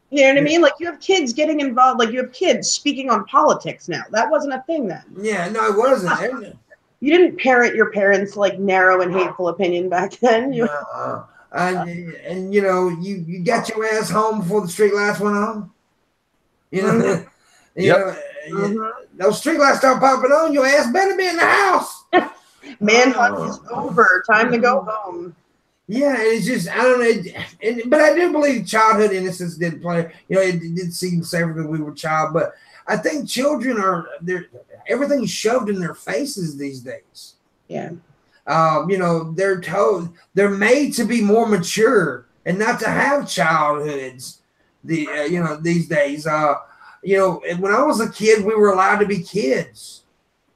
You know what I mean? Like, you have kids getting involved. Like, you have kids speaking on politics now. That wasn't a thing then. Yeah, no, it wasn't. You didn't parent your parents like narrow and hateful opinion back then. You got your ass home before the street lights went on. Those street lights start popping on, your ass better be in the house. Manhunt is over. Time to go home. Yeah, it's just, I don't know. But I do believe childhood innocence did play. It did seem safer than we were child. But I think children everything's shoved in their faces these days. Yeah. They're told, they're made to be more mature and not to have childhoods. These days. When I was a kid, we were allowed to be kids.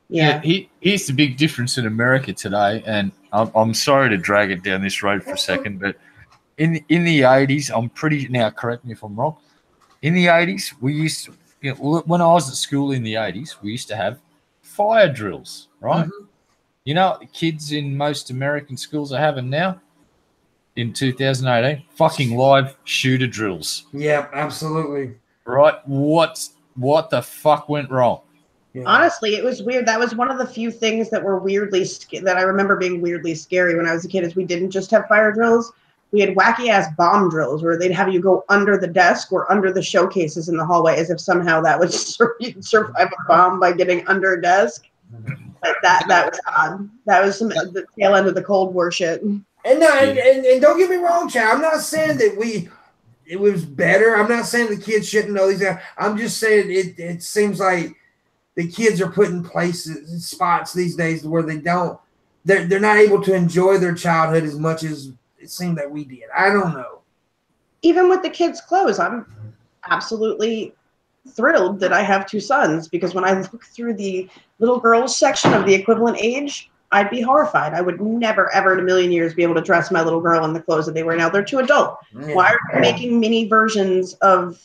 Yeah. Here's the big difference in America today, and I'm sorry to drag it down this road for a second, but in the 80s, now correct me if I'm wrong, in the 80s, we used to, when I was at school in the 80s, we used to have fire drills, right? Mm-hmm. You know what the kids in most American schools are having now? In 2018, fucking live shooter drills. Yeah, absolutely. Right? What the fuck went wrong? Yeah. Honestly, it was weird. That was one of the few things that were that I remember being weirdly scary when I was a kid. Is we didn't just have fire drills; we had wacky ass bomb drills where they'd have you go under the desk or under the showcases in the hallway, as if somehow that would survive a bomb by getting under a desk. Like that was odd. That was the tail end of the Cold War shit. And don't get me wrong, Chad. I'm not saying that it was better. I'm not saying the kids shouldn't know these guys. I'm just saying it seems like the kids are put in spots these days where they're not able to enjoy their childhood as much as it seemed that we did. I don't know. Even with the kids' clothes, I'm absolutely thrilled that I have two sons, because when I look through the little girls section of the equivalent age, I'd be horrified. I would never, ever in a million years be able to dress my little girl in the clothes that they wear now. They're too adult. Yeah. Why are they making mini versions of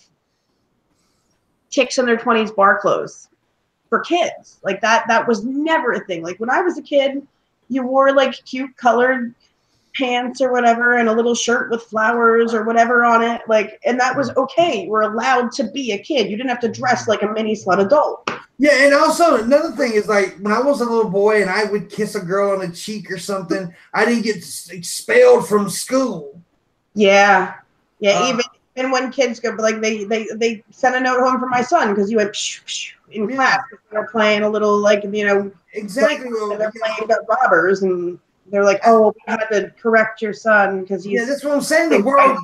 chicks in their 20s bar clothes for kids? Like that was never a thing. Like when I was a kid, you wore like cute colored pants or whatever and a little shirt with flowers or whatever on it. Like, and that was okay. You were allowed to be a kid. You didn't have to dress like a mini slut adult. Yeah, and also another thing is, like, when I was a little boy and I would kiss a girl on the cheek or something, I didn't get expelled from school. Yeah. Yeah, And when kids go, like they sent a note home from my son because you went psh, psh, in class. They're playing a little like exactly. They're playing robbers, and they're like, oh, we had to correct your son because he's. Yeah, that's what I'm saying. The world,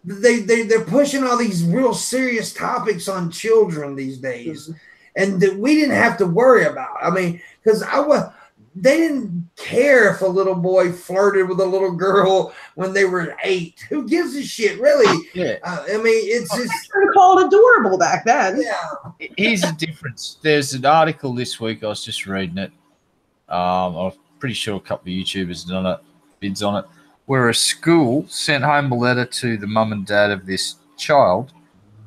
they're pushing all these real serious topics on children these days, and that we didn't have to worry about. I mean, because they didn't care if a little boy flirted with a little girl when they were 8. Who gives a shit, really? Yeah. I mean, it's just called adorable back then. Yeah. Here's the difference. There's an article this week. I was just reading it. I'm pretty sure a couple of YouTubers done it, bids on it, where a school sent home a letter to the mum and dad of this child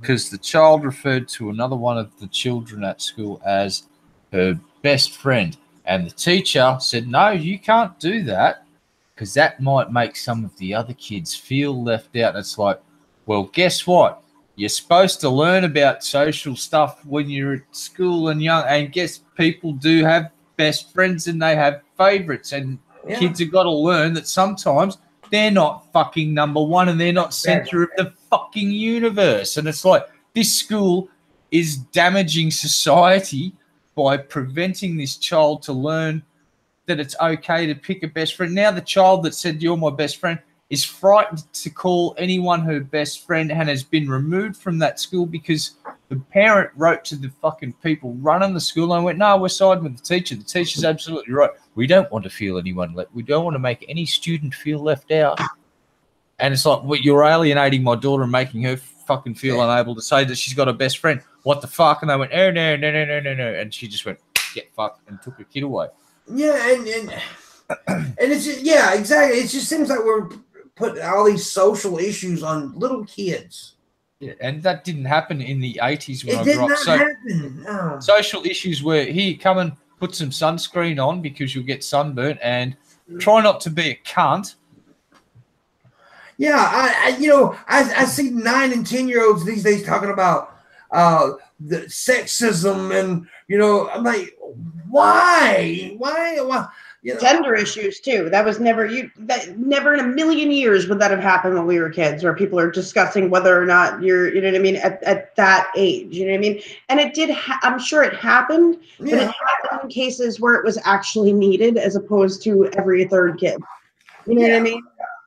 because the child referred to another one of the children at school as her best friend. And the teacher said, no, you can't do that because that might make some of the other kids feel left out. And it's like, well, guess what? You're supposed to learn about social stuff when you're at school and young. And guess people do have best friends and they have favorites. And kids have got to learn that sometimes they're not fucking number one and they're not center of the fucking universe. And it's like this school is damaging society by preventing this child to learn that it's okay to pick a best friend. Now the child that said, you're my best friend, is frightened to call anyone her best friend and has been removed from that school because the parent wrote to the fucking people running the school and went, no, we're siding with the teacher. The teacher's absolutely right. We don't want to feel anyone left. We don't want to make any student feel left out. And it's like, well, you're alienating my daughter and making her fucking feel unable to say that she's got a best friend. What the fuck? And they went, oh, no. And she just went, get fucked, and took her kid away. Yeah, and it's just, yeah, exactly. It just seems like we're putting all these social issues on little kids. Yeah, and that didn't happen in the 80s when I grew up. It did not happen. No. Social issues were, here, come and put some sunscreen on because you'll get sunburnt, and try not to be a cunt. Yeah, I see 9 and 10-year-olds these days talking about the sexism, and I'm like, why? Gender issues too. That was never never in a million years would that have happened when we were kids, where people are discussing whether or not you're, what I mean, at that age, what I mean. And it did. I'm sure it happened, but it happened in cases where it was actually needed, as opposed to every third kid. You know what I mean?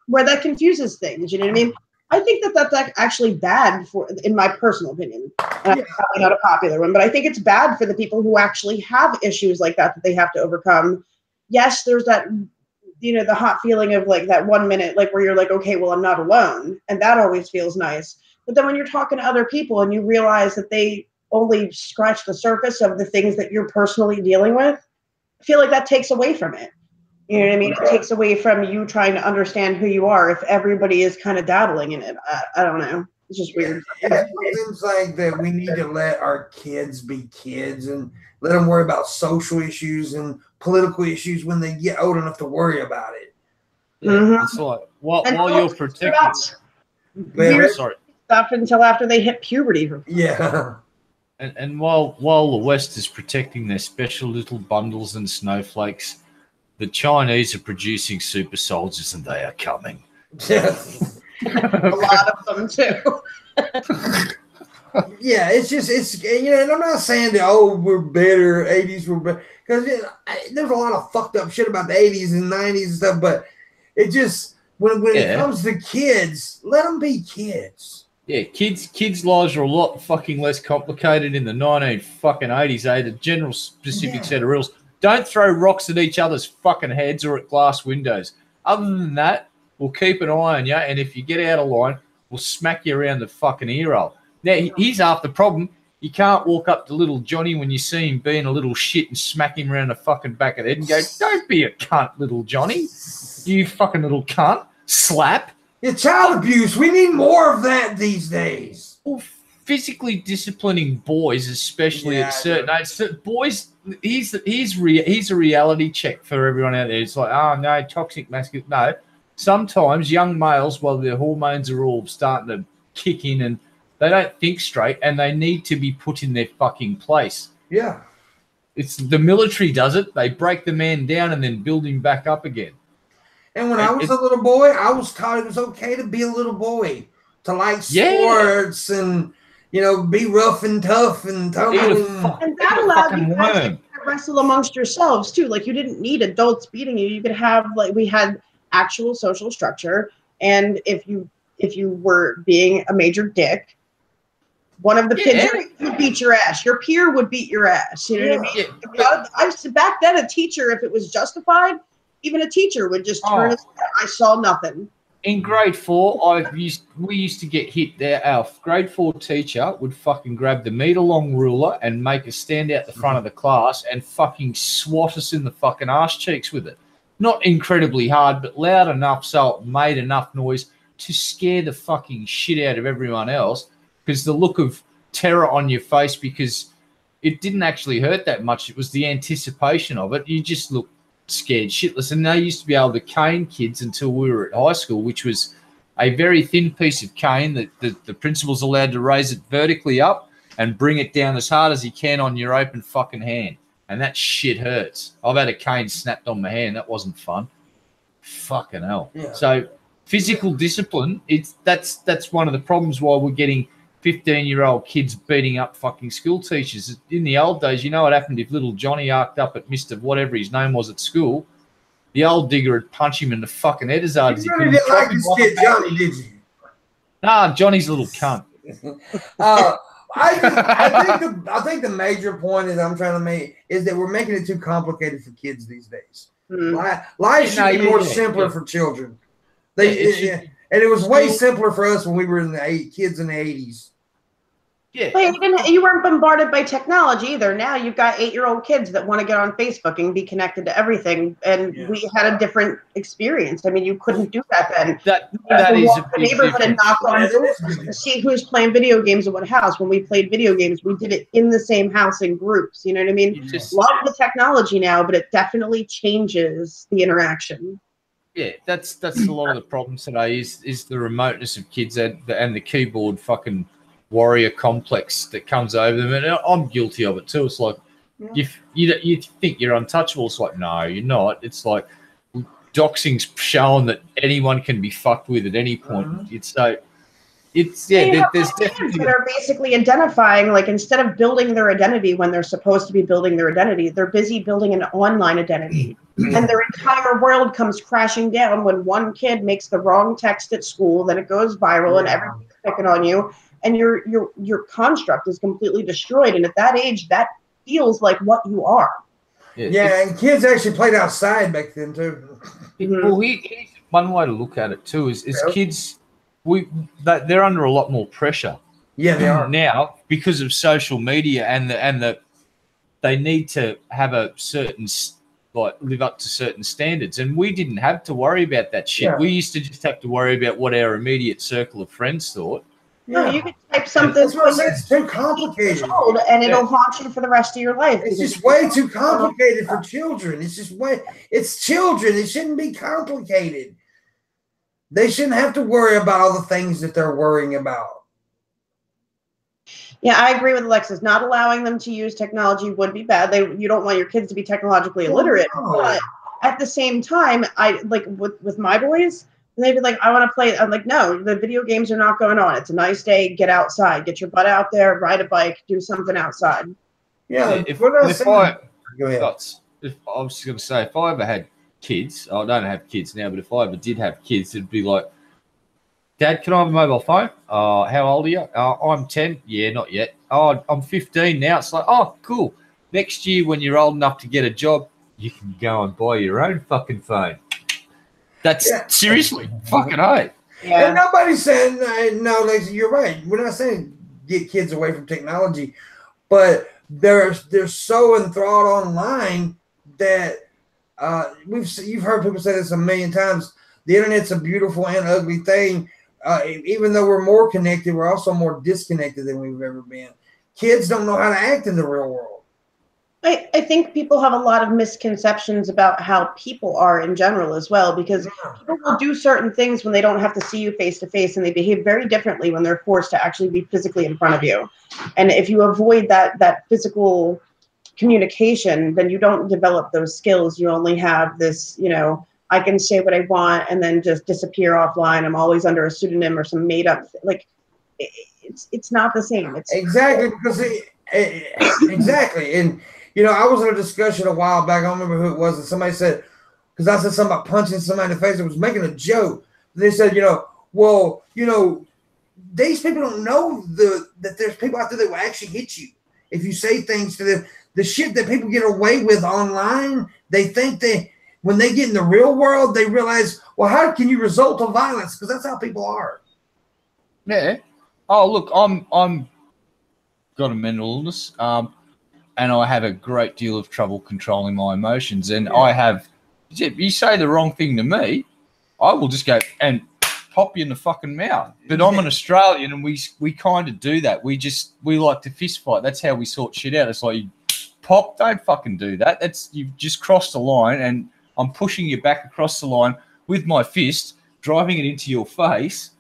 Where that confuses things. You know what I mean? I think that's actually bad in my personal opinion. And it's probably not a popular one, but I think it's bad for the people who actually have issues like that they have to overcome. Yes, there's that, the hot feeling of like that 1 minute, like where you're like, okay, well, I'm not alone. And that always feels nice. But then when you're talking to other people and you realize that they only scratch the surface of the things that you're personally dealing with, I feel like that takes away from it. You know what I mean? It takes away from you trying to understand who you are if everybody is kind of dabbling in it. I don't know. It's just weird. It seems like that we need to let our kids be kids and let them worry about social issues and political issues when they get old enough to worry about it. Yeah, it's like while you're protecting stuff until after they hit puberty. Yeah. And while the West is protecting their special little bundles and snowflakes, the Chinese are producing super soldiers, and they are coming. Yes. A lot of them too. Yeah, it's and I'm not saying that we're better, 80s were better, because there's a lot of fucked up shit about the 80s and 90s and stuff, but it just when it comes to kids, let them be kids. Yeah, kids' lives are a lot fucking less complicated in the 1980s. The general specific set of rules. Don't throw rocks at each other's fucking heads or at glass windows. Other than that, we'll keep an eye on you, and if you get out of line, we'll smack you around the fucking ear hole. Now, here's half the problem. You can't walk up to little Johnny when you see him being a little shit and smack him around the fucking back of the head and go, don't be a cunt, little Johnny. You fucking little cunt. Slap. It's child abuse. We need more of that these days. Well, physically disciplining boys, especially at certain age. Boys, he's a reality check for everyone out there. It's like, oh, no, toxic masculine. No. Sometimes young males, while their hormones are all starting to kick in and they don't think straight and they need to be put in their fucking place. Yeah. It's the military does it. They break the man down and then build him back up again. And when I was a little boy, I was taught it was okay to be a little boy. to like sports and, you know, be rough and tough and tumbling. And that allowed you guys to wrestle amongst yourselves too. Like, you didn't need adults beating you. You could have, like, we had actual social structure, and if you were being a major dick, one of the kids would beat your ass. Your peer would beat your ass. You know what I mean? Yeah. Back then, a teacher, if it was justified, even a teacher would just turn his head. I saw nothing. In grade 4, we used to get hit there. Our grade 4 teacher would fucking grab the meter-long ruler and make us stand out the front of the class and fucking swat us in the fucking arse cheeks with it. Not incredibly hard, but loud enough so it made enough noise to scare the fucking shit out of everyone else, because the look of terror on your face, because it didn't actually hurt that much. It was the anticipation of it. You just looked scared shitless. And they used to be able to cane kids until we were at high school, which was a very thin piece of cane that the principal's allowed to raise it vertically up and bring it down as hard as he can on your open fucking hand. And that shit hurts. I've had a cane snapped on my hand. That wasn't fun. Fucking hell. Yeah. So physical discipline, that's one of the problems why we're getting 15-year-old kids beating up fucking school teachers. In the old days, you know what happened if little Johnny arced up at Mr. whatever his name was at school? The old digger would punch him in the fucking head as hard as he could. You didn't like this kid, Johnny, did you? Nah, Johnny's a little cunt. I think the major point is I'm trying to make is that we're making it too complicated for kids these days. Life should be more simpler for children. And it was way simpler for us when we were kids in the 80s. Yeah. But you weren't bombarded by technology either. Now you've got 8-year-old kids that want to get on Facebook and be connected to everything. And we had a different experience. I mean, you couldn't do that then. That is a big neighborhood and knock on doors to see who's playing video games in what house. When we played video games, we did it in the same house in groups. You know what I mean? Love the technology now, but it definitely changes the interaction. Yeah, that's a lot of the problems today is the remoteness of kids and the keyboard fucking warrior complex that comes over them. And I'm guilty of it too. It's like, you think you're untouchable. It's like, no, you're not. It's like doxing's shown that anyone can be fucked with at any point. There's definitely that are basically identifying, like, instead of building their identity when they're supposed to be building their identity, they're busy building an online identity. And their entire world comes crashing down when one kid makes the wrong text at school, then it goes viral and everybody's picking on you, and your construct is completely destroyed. And at that age, that feels like what you are. Yeah, and kids actually played outside back then too. Well, one way to look at it too is kids, they're under a lot more pressure. Yeah, they are now because of social media and they need to have a certain live up to certain standards, and we didn't have to worry about that shit. Yeah. We used to just have to worry about what our immediate circle of friends thought. No, you could type something. It's too complicated, and it'll haunt you for the rest of your life. It's just way too complicated for children. It's children. It shouldn't be complicated. They shouldn't have to worry about all the things that they're worrying about. Yeah, I agree with Alexis. Not allowing them to use technology would be bad. You don't want your kids to be technologically illiterate. But at the same time, I like with my boys, they'd be like, I want to play. I'm like, no, the video games are not going on. It's a nice day. Get outside. Get your butt out there. Ride a bike. Do something outside. Yeah. If I was going to say, if I ever had kids, I don't have kids now, but if I ever did have kids, it'd be like, Dad, can I have a mobile phone? How old are you? I'm 10. Yeah, not yet. Oh, I'm 15 now. It's like, oh, cool. Next year, when you're old enough to get a job, you can go and buy your own fucking phone. That's seriously fucking hard. Yeah. And nobody's saying, no, Lacey, you're right. We're not saying get kids away from technology, but they're so enthralled online that you've heard people say this a million times. The internet's a beautiful and ugly thing. Even though we're more connected, we're also more disconnected than we've ever been. Kids don't know how to act in the real world. I think people have a lot of misconceptions about how people are in general as well, because people will do certain things when they don't have to see you face to face, and they behave very differently when they're forced to actually be physically in front of you. And if you avoid that physical communication, then you don't develop those skills. You only have this, I can say what I want and then just disappear offline. I'm always under a pseudonym or some made up like it's not the same. It's exactly because exactly. And I was in a discussion a while back. I don't remember who it was, and somebody said, because I said something about punching somebody in the face. I was making a joke. They said, these people don't know that there's people out there that will actually hit you if you say things to them. The shit that people get away with online, they think when they get in the real world, they realize, well, how can you result to violence? Because that's how people are. Yeah. Oh, look, I'm got a mental illness, and I have a great deal of trouble controlling my emotions. And I have, you say the wrong thing to me, I will just go and pop you in the fucking mouth. But I'm an Australian, and we kind of do that. We like to fist fight. That's how we sort shit out. It's like, you pop, don't fucking do that. You've just crossed the line, and I'm pushing you back across the line with my fist, driving it into your face.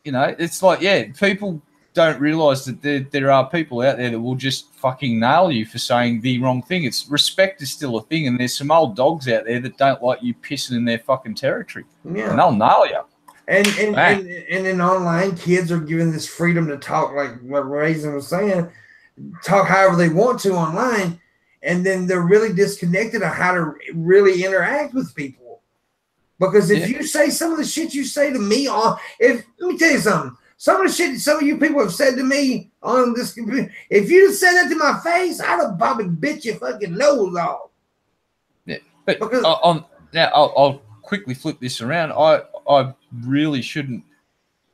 It's like, people don't realise that there are people out there that will just fucking nail you for saying the wrong thing. Respect is still a thing, and there's some old dogs out there that don't like you pissing in their fucking territory. Yeah. And they'll nail you. And in online, kids are given this freedom to talk, like what Raisin was saying, talk however they want to online, and then they're really disconnected on how to really interact with people. Because if you say some of the shit you say to me let me tell you something. Some of the shit some of you people have said to me on this computer, if you'd have said that to my face, I'd have probably bit your fucking nose off. Yeah, but I'll quickly flip this around. I really shouldn't.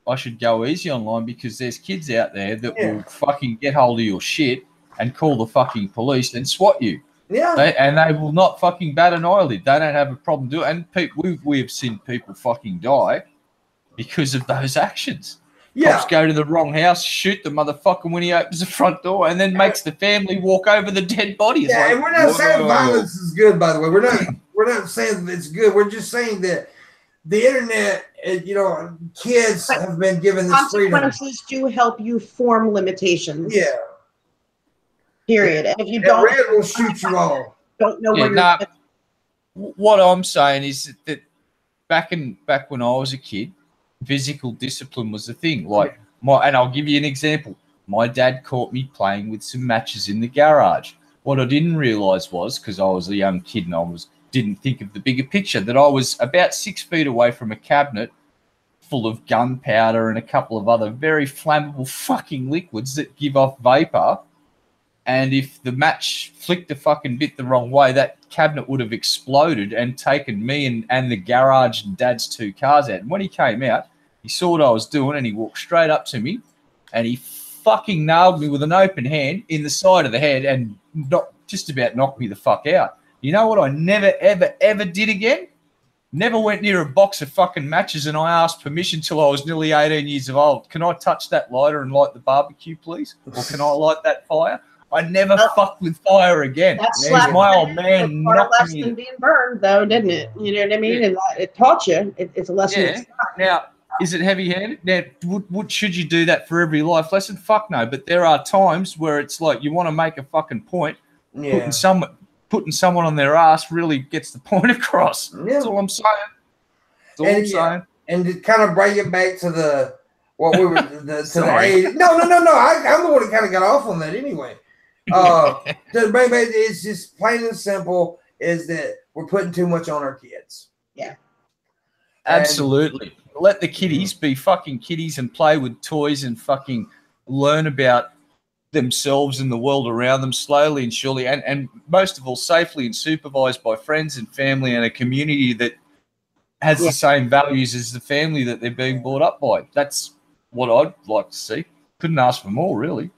I should go easy online because there's kids out there that will fucking get hold of your shit and call the fucking police and swat you. Yeah. And they will not fucking bat an eyelid. They don't have a problem doing it. And we have seen people fucking die because of those actions. Yeah. Cops go to the wrong house, shoot the motherfucker when he opens the front door, and then makes the family walk over the dead body. It's and we're not saying violence is good, by the way. We're not saying that it's good. We're just saying that the internet, kids have been given this freedom. Consequences do help you form limitations. Yeah. Period. And if you don't, Red will shoot you all. Don't know where you're. What I'm saying is that back when I was a kid, physical discipline was a thing. Like and I'll give you an example. My dad caught me playing with some matches in the garage. What I didn't realise was, because I was a young kid and didn't think of the bigger picture, that I was about 6 feet away from a cabinet full of gunpowder and a couple of other very flammable fucking liquids that give off vapour. And if the match flicked a fucking bit the wrong way, that cabinet would have exploded and taken me and the garage and Dad's 2 cars out. And when he came out, he saw what I was doing and he walked straight up to me and he fucking nailed me with an open hand in the side of the head and just about knocked me the fuck out. You know what I never, ever, ever did again? Never went near a box of fucking matches and I asked permission till I was nearly 18 years of old. Can I touch that lighter and light the barbecue, please? Or can I light that fire? I never fucked with fire again. My old man knocked less me. Than being burned, though, didn't it? You know what I mean? Yeah. And it taught you. It's a lesson. Yeah. Now, is it heavy-handed? Now, should you do that for every life lesson? Fuck no. But there are times where it's like you want to make a fucking point. Yeah. Putting someone on their ass really gets the point across. Yeah. That's all I'm saying. And to kind of bring it back to the what we were to the 80s. No. I'm the one that kind of got off on that anyway. It's just plain and simple is that we're putting too much on our kids. Yeah. Absolutely. Let the kiddies be fucking kiddies and play with toys and fucking learn about themselves and the world around them slowly and surely and most of all safely and supervised by friends and family and a community that has the same values as the family that they're being brought up by. That's what I'd like to see. Couldn't ask for more, really.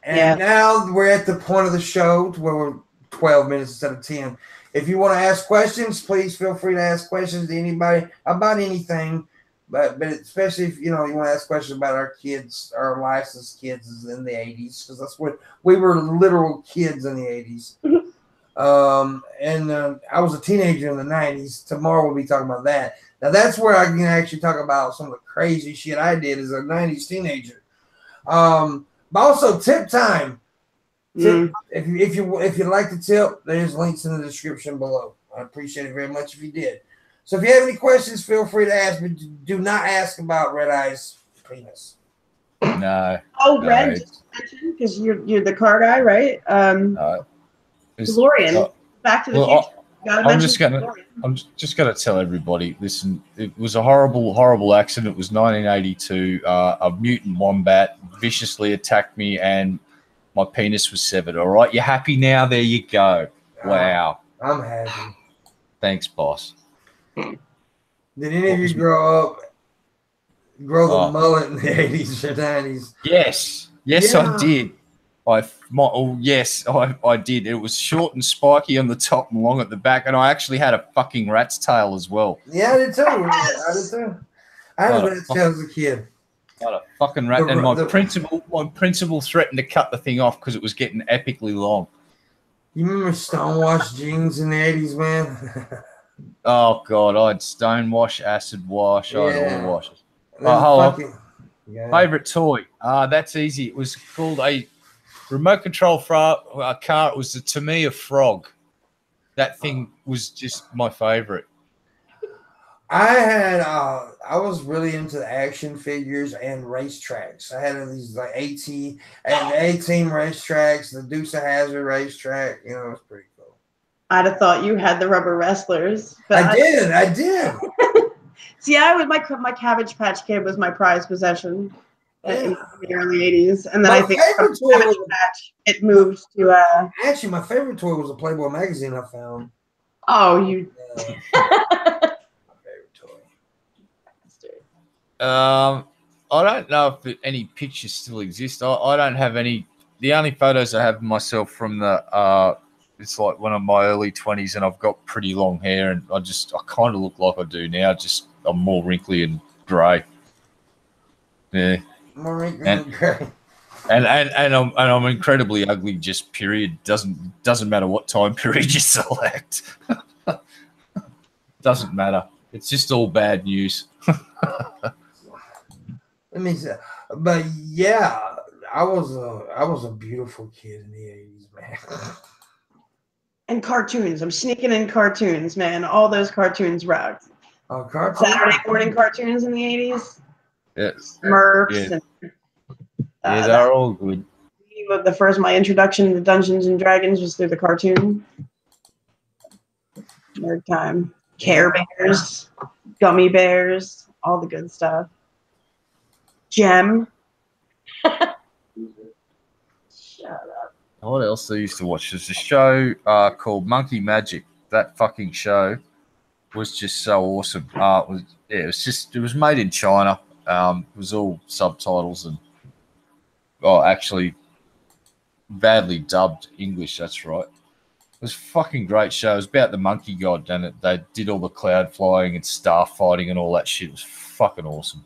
And now we're at the point of the show where we're 12 minutes instead of 10. If you want to ask questions, please feel free to ask questions to anybody about anything. But especially if, you want to ask questions about our kids, our lives as kids in the 80s, because that's what we were literal kids in the 80s. I was a teenager in the 90s. Tomorrow we'll be talking about that. Now that's where I can actually talk about some of the crazy shit I did as a 90s teenager. But also tip time. If you like to tip, there's links in the description below. I appreciate it very much if you did. So if you have any questions, feel free to ask, but do not ask about Red Eye's penis. No. Oh, no, Red, just mention because you're the car guy, right? DeLorean. Back to the Future. I'm just gonna tell everybody. Listen, it was a horrible accident. It was 1982. A mutant wombat viciously attacked me, and my penis was severed. All right, you happy now? There you go. Wow. I'm happy. Thanks, boss. Did any of you grow the mullet in the 80s or 90s? Yes, I did. Yes, I did. It was short and spiky on the top and long at the back, and I actually had a fucking rat's tail as well. Yeah, I did too. I had a rat's tail as a kid. What a fucking rat! And my principal threatened to cut the thing off because it was getting epically long. You remember stonewash jeans in the 80s, man? Oh God, I had stonewash, acid wash, I had all washes. Favorite toy? That's easy. It was called a remote control for a car. It was a Tamiya Frog. That thing was just my favorite. I was really into the action figures and racetracks. I had these like A-Team racetracks, the Dukes of Hazzard racetrack. You know, it was pretty cool. I'd have thought you had the rubber wrestlers. But I did. See, my Cabbage Patch Kid was my prized possession in the early 80s. And then I think from Cabbage Patch, it moved to... Actually, my favorite toy was a Playboy magazine I found. Oh, you... I don't know if any pictures still exist. I don't have any. The only photos I have of myself from it's like one of my early 20s, and I've got pretty long hair, and I kind of look like I do now. Just I'm more wrinkly and grey. Yeah. More wrinkly and grey. And I'm incredibly ugly. Just period. Doesn't matter what time period you select. Doesn't matter. It's just all bad news. Let me say, but yeah, I was a beautiful kid in the 80s, man. And cartoons. I'm sneaking in cartoons, man. All those cartoons rocked. Oh, cartoons. Saturday morning cartoons in the 80s. Yes. Smurfs. Yeah. And, they're all good. My introduction to Dungeons and Dragons was through the cartoon. Nerd time. Care Bears, Gummy Bears, all the good stuff. Gem. Shut up. What else I used to watch? There's a show called Monkey Magic. That fucking show was just so awesome. It was made in China. It was all subtitles and actually badly dubbed English. That's right. It was a fucking great show. It was about the monkey god, and they did all the cloud flying and star fighting and all that shit. It was fucking awesome.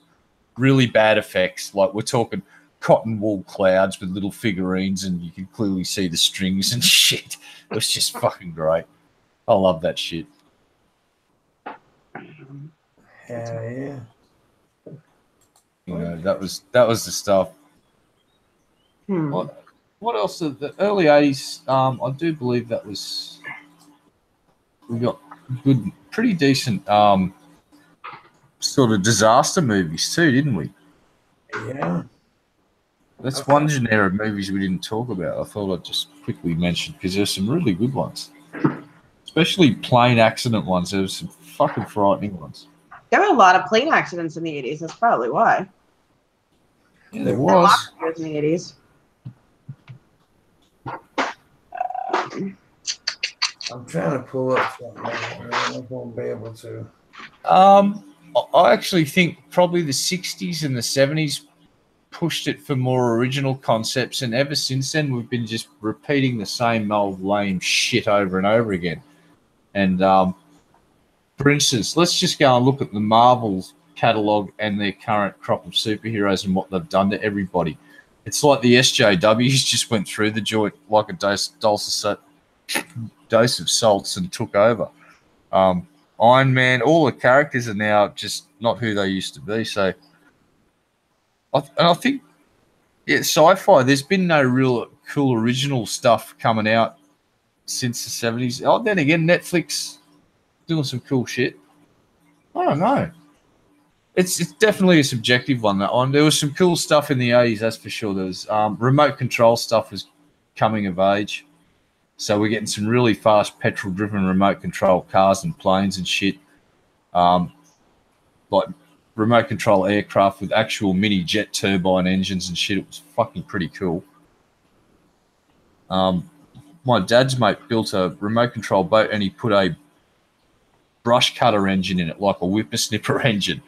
Really bad effects. Like, we're talking cotton wool clouds with little figurines, and you can clearly see the strings and shit. It was just fucking great. I love that shit. Yeah. You know, that was the stuff. What else? The early 80s, I do believe that was... We got good, pretty decent sort of disaster movies too, didn't we? Yeah. That's one genre of movies we didn't talk about. I thought I'd just quickly mention, because there's some really good ones. Especially plane accident ones. There was some fucking frightening ones. There were a lot of plane accidents in the 80s. That's probably why. Yeah, there was. In the 80s. I'm trying to pull up something. I won't be able to. I actually think probably the 60s and the 70s pushed it for more original concepts, and ever since then we've been just repeating the same old lame shit over and over again. And for instance, let's just go and look at the Marvel's catalogue and their current crop of superheroes and what they've done to everybody. It's like the SJWs just went through the joint like a dose of salts and took over. Iron Man, all the characters are now just not who they used to be. So I think, sci-fi, there's been no real cool original stuff coming out since the 70s. Oh, then again, Netflix doing some cool shit. I don't know. It's definitely a subjective one, that one. There was some cool stuff in the 80s, that's for sure. There was remote control stuff was coming of age. So we're getting some really fast petrol-driven remote control cars and planes and shit. Like remote control aircraft with actual mini jet turbine engines and shit. It was fucking pretty cool. My dad's mate built a remote control boat and he put a brush cutter engine in it, like a whippersnipper engine.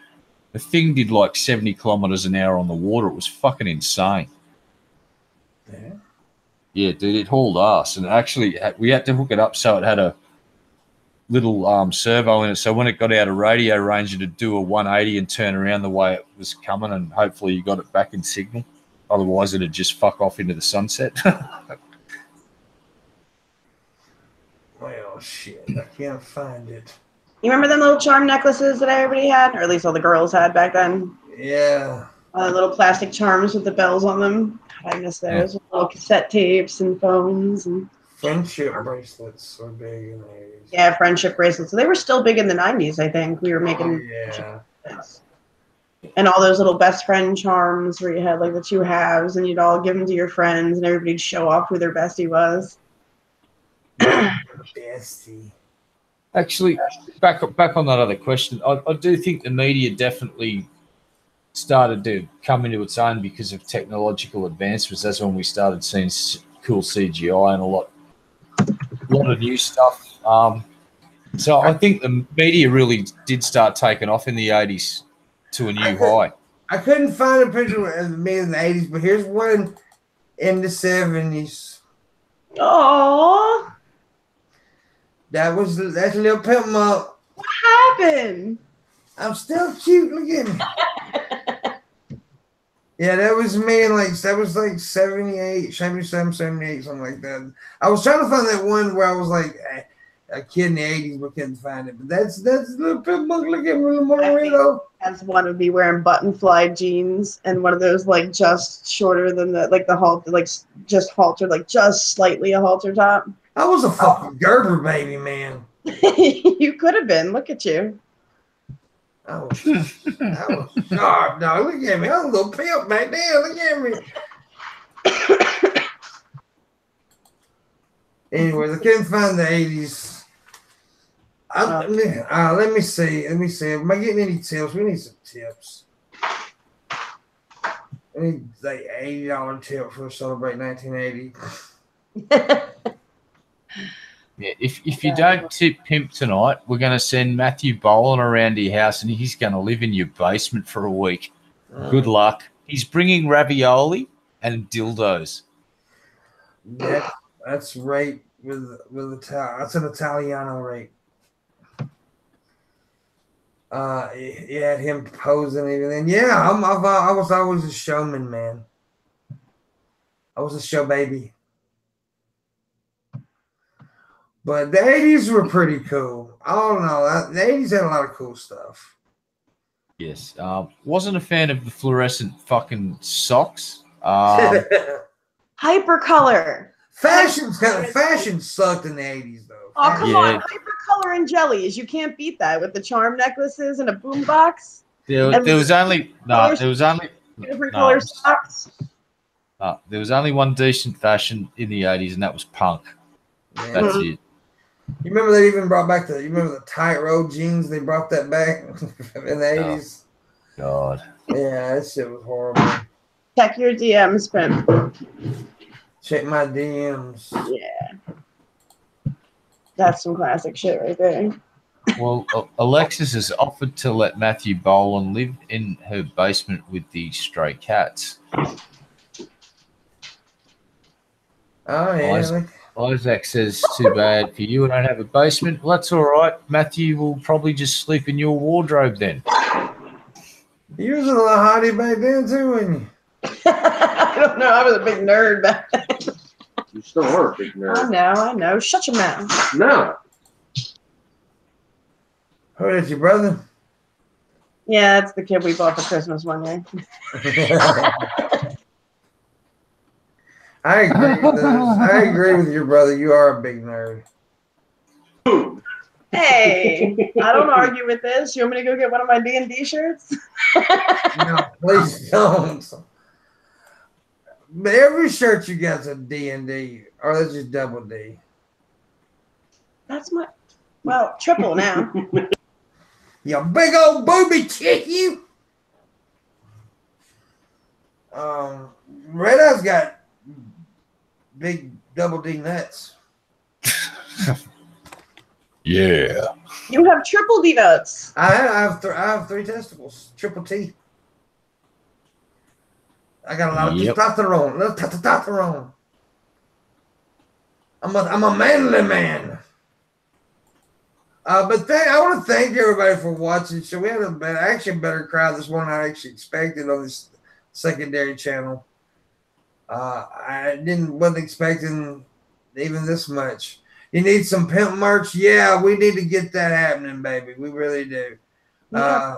The thing did like 70 kilometers an hour on the water. It was fucking insane. Yeah. Yeah, dude, it hauled ass. And actually, we had to hook it up so it had a little servo in it. So when it got out of radio range, it'd do a 180 and turn around the way it was coming. And hopefully you got it back in signal. Otherwise, it'd just fuck off into the sunset. Well, shit, I can't find it. You remember them little charm necklaces that everybody had, or at least all the girls had back then? Yeah. Little plastic charms with the bells on them. God, I miss those. Yeah. Little cassette tapes and phones and friendship bracelets were big in the 80s. Yeah, friendship bracelets. So they were still big in the 90s, I think. We were making and all those little best friend charms where you had like the two halves and you'd all give them to your friends and everybody'd show off who their bestie was. Bestie. Actually, back on that other question, I do think the media definitely started to come into its own because of technological advancements. That's when we started seeing cool CGI and a lot of new stuff. So I think the media really did start taking off in the 80s to a new high. I couldn't find a picture of me in the 80s, but here's one in the 70s. Oh. That's a little Pimpmunk. What happened? I'm still cute. Look at me. Yeah, that was me in like 78, 77, 78, something like that. I was trying to find that one where I was like a kid in the 80s, but couldn't find it. But that's little Pimpmunk. Look at me, little Moreno. That's one would be wearing button fly jeans and one of those like just shorter than the halter, like just halter, like just slightly a halter top. I was a fucking Gerber baby, man. You could have been. Look at you. I was sharp, dog. Look at me. I was a little pimp back there. Look at me. Anyways, I couldn't find the 80s. Let me see. Am I getting any tips? We need some tips. We need like $80 tip for Celebrate 1980. Yeah, if you don't tip Pimp tonight, we're going to send Matthew Boland around to your house and he's going to live in your basement for a week. Good luck. He's bringing ravioli and dildos. That's right with that's an Italiano rate. You had him posing and everything. Yeah, I was always a showman, man. I was a show baby. But the 80s were pretty cool. I don't know. The 80s had a lot of cool stuff. Yes. Wasn't a fan of the fluorescent fucking socks. Hypercolor. Fashion sucked in the 80s, though. Oh, come on. Hypercolor and jellies. You can't beat that with the charm necklaces and a boombox. There was only different color socks. There was only one decent fashion in the 80s, and that was punk. Yeah. That's it. You remember they even brought back the tightrope jeans? They brought that back in the 80s. God. Yeah, that shit was horrible. Check your DMs, Pimp. Check my DMs. Yeah. That's some classic shit right there. Well, Alexis has offered to let Matthew Boland live in her basement with the stray cats. Oh, yeah. Isaac says, too bad for you. I don't have a basement. Well, that's all right. Matthew will probably just sleep in your wardrobe then. You was a little hottie back then, too, weren't you? I don't know. I was a big nerd back then. You still are a big nerd. I know. Shut your mouth. No. Who is your brother? Yeah, that's the kid we bought for Christmas one year. I agree with your brother. You are a big nerd. Hey, I don't argue with this. You want me to go get one of my D&D shirts? No, please don't. But every shirt you got's a D&D, or that's just double D. That's my, well, triple now. You big old booby chick, you. Red Eye's got big double D nuts. Yeah. You have triple D nuts. I have 3 testicles, triple T. I got a lot of testosterone. Little testosterone. I'm a manly man. But I want to thank everybody for watching. So we had a better crowd this one than I actually expected on this secondary channel. I wasn't expecting even this much. You need some pimp merch? Yeah, we need to get that happening, baby. We really do. Pimp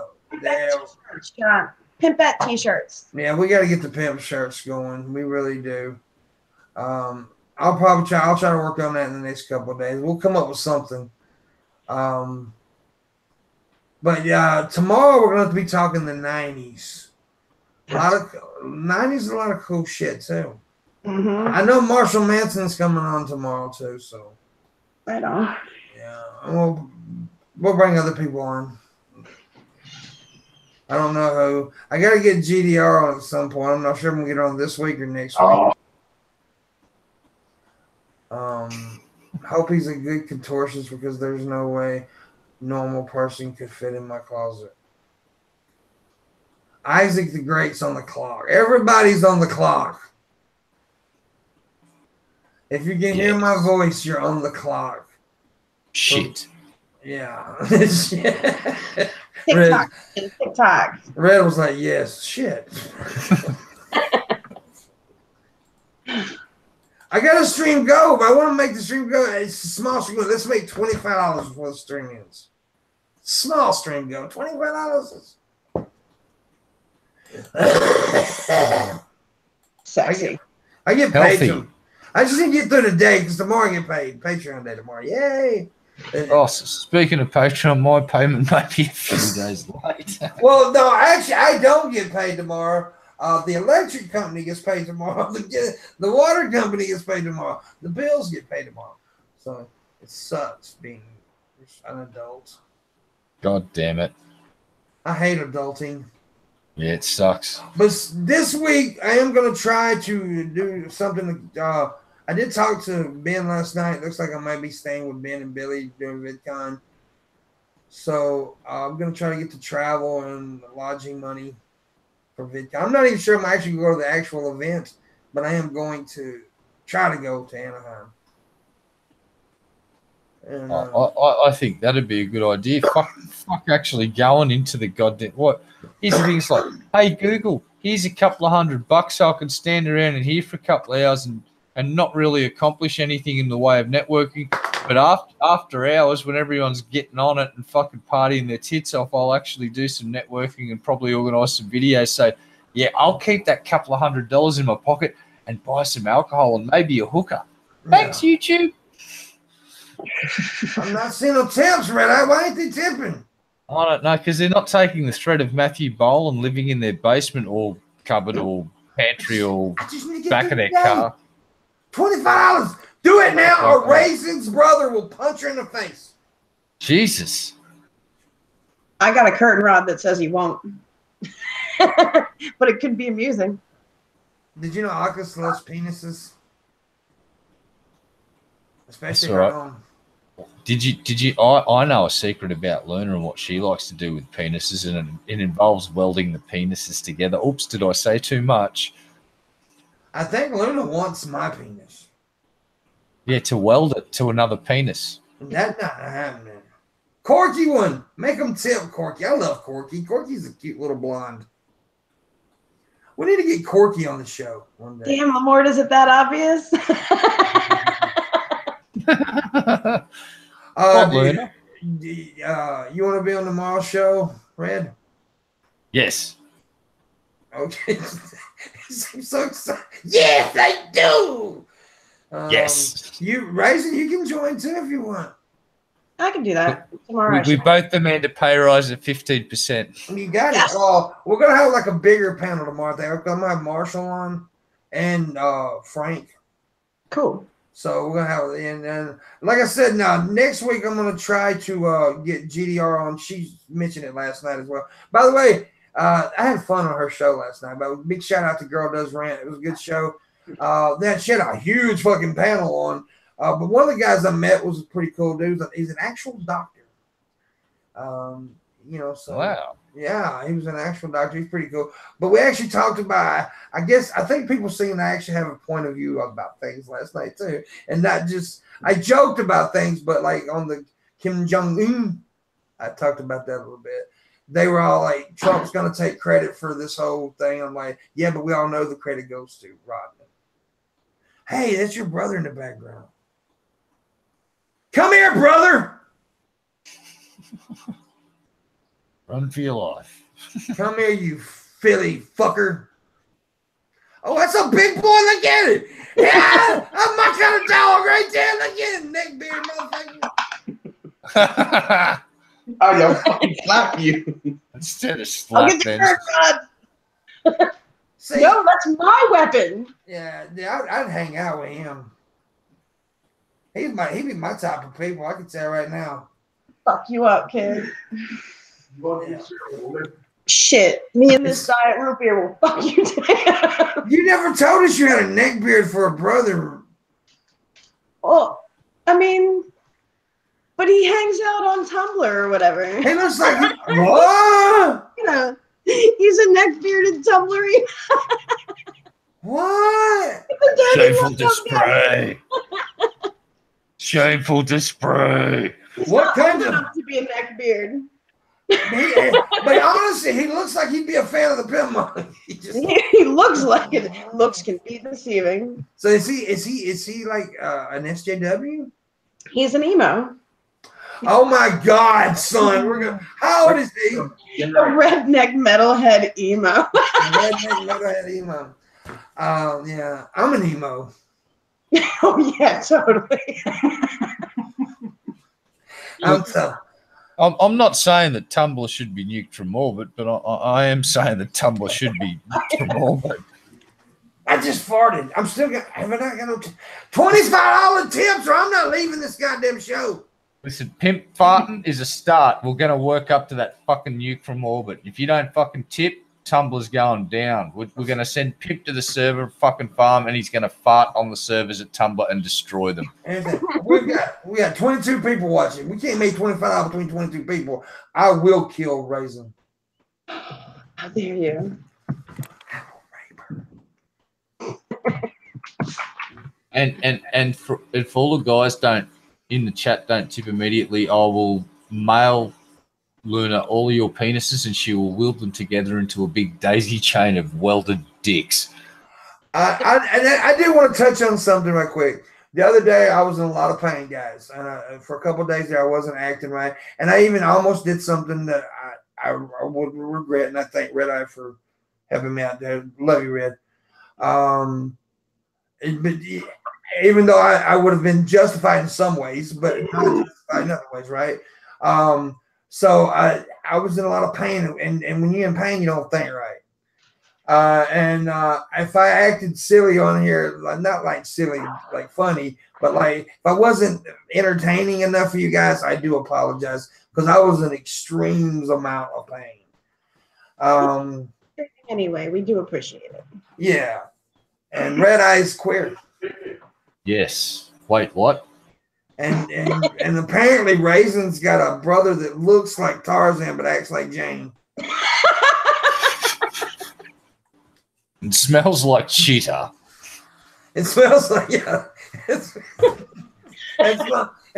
that t-shirts. Yeah, we got to get the pimp shirts going. We really do. I'll try to work on that in the next couple of days. We'll come up with something. But yeah, tomorrow we're going to be talking the 90s. A lot of 90s, a lot of cool shit too. Mm-hmm. I know Marshall Manson's coming on tomorrow too, so right on. Yeah, we'll bring other people on. I don't know who. I got to get GDR on at some point. I'm not sure I'm gonna get on this week or next week. Hope he's a good contortionist because there's no way normal person could fit in my closet. Isaac the Great's on the clock. Everybody's on the clock. If you can hear my voice, you're on the clock. Shit. So, yeah. TikTok. Red was like, yes, shit. I got a stream go, but I want to make the stream go. It's a small stream go. Let's make $25 before the stream ends. Small stream go. $25. Sexy. I get paid. I just need to get through the day because tomorrow I get paid. Patreon day tomorrow. Yay. Oh, so speaking of Patreon, my payment may be a few days late. Well, no, actually, I don't get paid tomorrow. The electric company gets paid tomorrow. The water company gets paid tomorrow. The bills get paid tomorrow. So it sucks being an adult. God damn it. I hate adulting. Yeah, it sucks. But this week, I am going to try to do something. I did talk to Ben last night. Looks like I might be staying with Ben and Billy during VidCon. So I'm going to try to get the travel and lodging money for VidCon. I'm not even sure I'm actually going to go to the actual event, but I am going to try to go to Anaheim. And, I think that'd be a good idea. Fuck actually going into the goddamn... What? Here's the thing, it's like, hey, Google, here's a couple of $100 so I can stand around in here for a couple of hours and not really accomplish anything in the way of networking. But after hours, when everyone's getting on it and fucking partying their tits off, I'll actually do some networking and probably organise some videos. So, yeah, I'll keep that couple of $100 in my pocket and buy some alcohol and maybe a hooker. Thanks, YouTube. I'm not seeing no tips, Red Eye. Why ain't they tipping? I don't know, because they're not taking the threat of Matthew Boland living in their basement or cupboard or pantry or back of their car. $25. Do it now or Raisin's brother will punch her in the face. Jesus. I got a curtain rod that says he won't. But it could be amusing. Did you know Akis loves penises? Especially her own. Did you? I know a secret about Luna and what she likes to do with penises, and it involves welding the penises together. Oops, did I say too much? I think Luna wants my penis. Yeah, to weld it to another penis. That's not happening. Corky one. Make them tip Corky. I love Corky. Corky's a cute little blonde. We need to get Corky on the show one day. Damn, Lamort, is it that obvious? You want to be on tomorrow's show, Red? Yes. Okay. I'm so excited. Yes, I do. Yes. Raisin, you can join too if you want. I can do that tomorrow. We both demand a pay rise of 15%. You got Yes. it. We're gonna have like a bigger panel tomorrow. I'm gonna have Marshall on and Frank. Cool. So we're gonna have and like I said, now next week I'm gonna try to get GDR on. She mentioned it last night as well. By the way, I had fun on her show last night. But big shout out to Girl Does Rant. It was a good show. She had a huge fucking panel on. But one of the guys I met was a pretty cool dude. He's an actual doctor. So Wow. yeah, he was an actual doctor. He's pretty cool. But we actually talked about, I think people seen I actually have a point of view about things last night too. And not just, I joked about things, but like on the Kim Jong-un, I talked about that a little bit. They were all like, Trump's going to take credit for this whole thing. I'm like, yeah, but we all know the credit goes to Rodney. Hey, that's your brother in the background. Come here, brother. Run for your life. Come here, you Philly fucker. Oh, that's a big boy. Look at it. Yeah, I'm my kind of dog right there. Look at it, neck beard, motherfucker. Oh, yo, fucking slap you. Instead of I'll slap get your then. haircut. See, No, that's my weapon. yeah, I'd hang out with him. He'd be my type of people. I can tell right now. Fuck you up, kid. Yeah. Shit, me and this diet root beer will fuck you down. You never told us you had a neck beard for a brother. Well, I mean, but he hangs out on Tumblr or whatever. He looks like what? You know, he's a neck bearded Tumblr. What? Shameful display. Shameful display. What kind of? enough to be a neck beard? But honestly, he looks like he'd be a fan of the Pimpmunk. He looks like it. Looks can be deceiving. So is he like an SJW? He's an emo. Oh my God, son! How old is he? A redneck metalhead emo. Redneck metalhead emo. Yeah, I'm an emo. Oh yeah, totally. I'm not saying that Tumblr should be nuked from orbit, but I am saying that Tumblr should be nuked from orbit. I just farted. I'm still got. Have I not got no $25 tips, or I'm not leaving this goddamn show. Listen, pimp farting is a start. We're going to work up to that fucking nuke from orbit. If you don't fucking tip, Tumblr's going down. We're going to send Pimp to the server fucking farm, and he's going to fart on the servers at Tumblr and destroy them. We got 22 people watching. We can't make $25 between 22 people. I will kill Raisin. How dare you? And for all the guys in the chat don't tip immediately, I will mail Luna all of your penises and she will wield them together into a big daisy chain of welded dicks. I do want to touch on something right quick. The other day I was in a lot of pain, guys, and for a couple of days there I wasn't acting right, and I even almost did something that I would regret, and I thank Red Eye for helping me out there. Love you, Red. But even though I would have been justified in some ways, but not justified in other ways, right? So I was in a lot of pain, and when you're in pain, you don't think right. If I acted silly on here, not like silly, like funny, but like if I wasn't entertaining enough for you guys, I do apologize because I was in extremes amount of pain. Anyway, we do appreciate it. Yeah, and Red Eye's queer. Yes. Wait, what? And apparently Raisin's got a brother that looks like Tarzan but acts like Jane. It smells like cheetah. It smells like it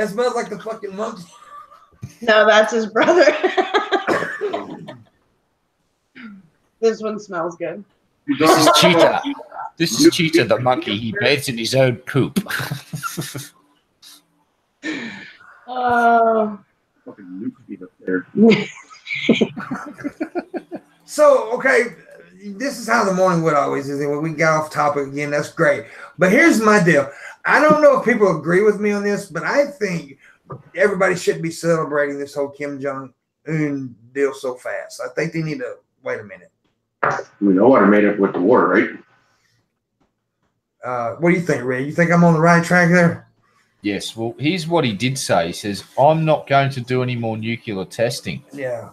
smells like the fucking monkey. No, that's his brother. This one smells good. This is Cheetah. This is Cheetah the monkey. He bathes in his own poop. So, okay, this is how the morning wood always is. When we got off topic again, that's great. But here's my deal. I don't know if people agree with me on this, but I think everybody shouldn't be celebrating this whole Kim Jong-un deal so fast. I think they need to wait a minute. We know what I made up with the war, right? What do you think, Ray? You think I'm on the right track there? Yes. Well, here's what he did say. He says, I'm not going to do any more nuclear testing. Yeah.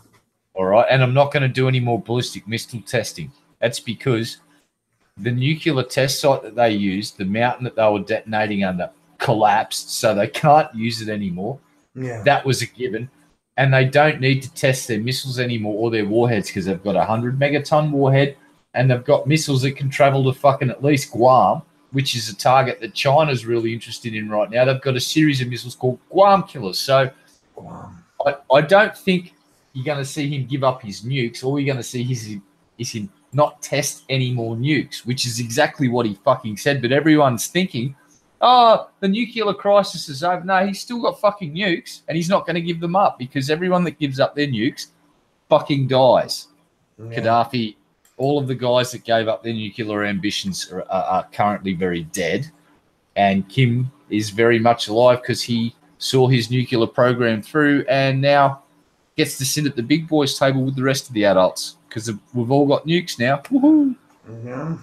All right. And I'm not going to do any more ballistic missile testing. That's because the nuclear test site that they used, the mountain that they were detonating under, collapsed, so they can't use it anymore. Yeah. That was a given. And they don't need to test their missiles anymore or their warheads because they've got a 100 megaton warhead and they've got missiles that can travel to fucking at least Guam, which is a target that China's really interested in right now. They've got a series of missiles called Guam killers. So I don't think you're going to see him give up his nukes. All you're going to see is him not test any more nukes, which is exactly what he fucking said. But everyone's thinking, oh, the nuclear crisis is over. No, he's still got fucking nukes, and he's not going to give them up because everyone that gives up their nukes fucking dies. Yeah. Gaddafi, all of the guys that gave up their nuclear ambitions are currently very dead, and Kim is very much alive because he saw his nuclear program through and now gets to sit at the big boys' table with the rest of the adults because we've all got nukes now. Woohoo! Yeah.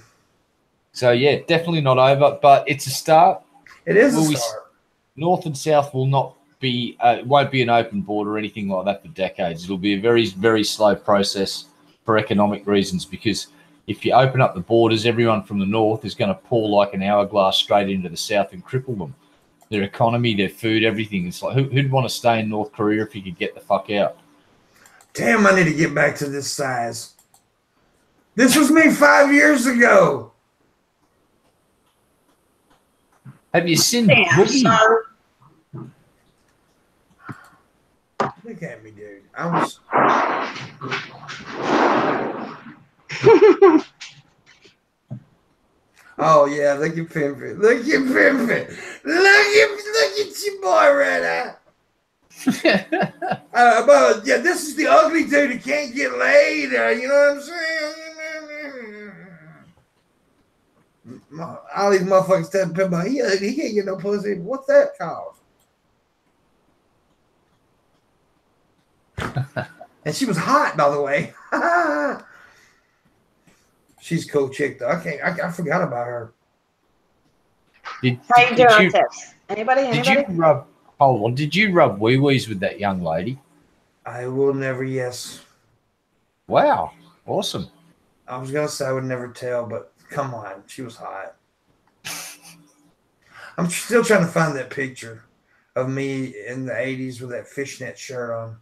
So, yeah, definitely not over, but it's a start. It is a start. North and South will not be, won't be an open border or anything like that for decades. It'll be a very, very slow process for economic reasons because if you open up the borders, everyone from the North is going to pour like an hourglass straight into the South and cripple them. Their economy, their food, everything. It's like, who'd want to stay in North Korea if you could get the fuck out? Damn, I need to get back to this size. This was me 5 years ago. Have you seen Boogie? Look at me, dude. I was. Oh yeah, look at Pimpmunk. Look at Pimpmunk. Look at your boy right now. But yeah, this is the ugly dude who can't get laid. You know what I'm saying? All these motherfuckers telling Pimpmunk, he can't get no pussy. What's that called? And she was hot, by the way. She's a cool chick, though. I forgot about her. How you doing, Tips? Anybody? Did you rub? Hold on. Did you rub wee-wees with that young lady? I will never. Yes. Wow. Awesome. I was gonna say I would never tell, but come on, she was hot. I'm still trying to find that picture of me in the '80s with that fishnet shirt on.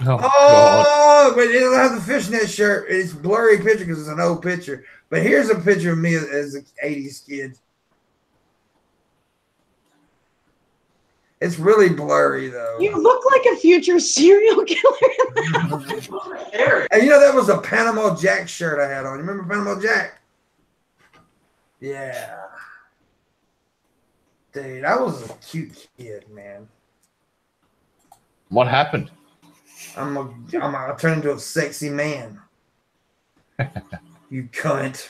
Oh, but it don't have the fishnet shirt. It's a blurry picture because it's an old picture. But here's a picture of me as an '80s kid. It's really blurry though. You look like a future serial killer. And you know that was a Panama Jack shirt I had on. You remember Panama Jack? Yeah. Dude, I was a cute kid, man. What happened? I turned into a sexy man. You cunt.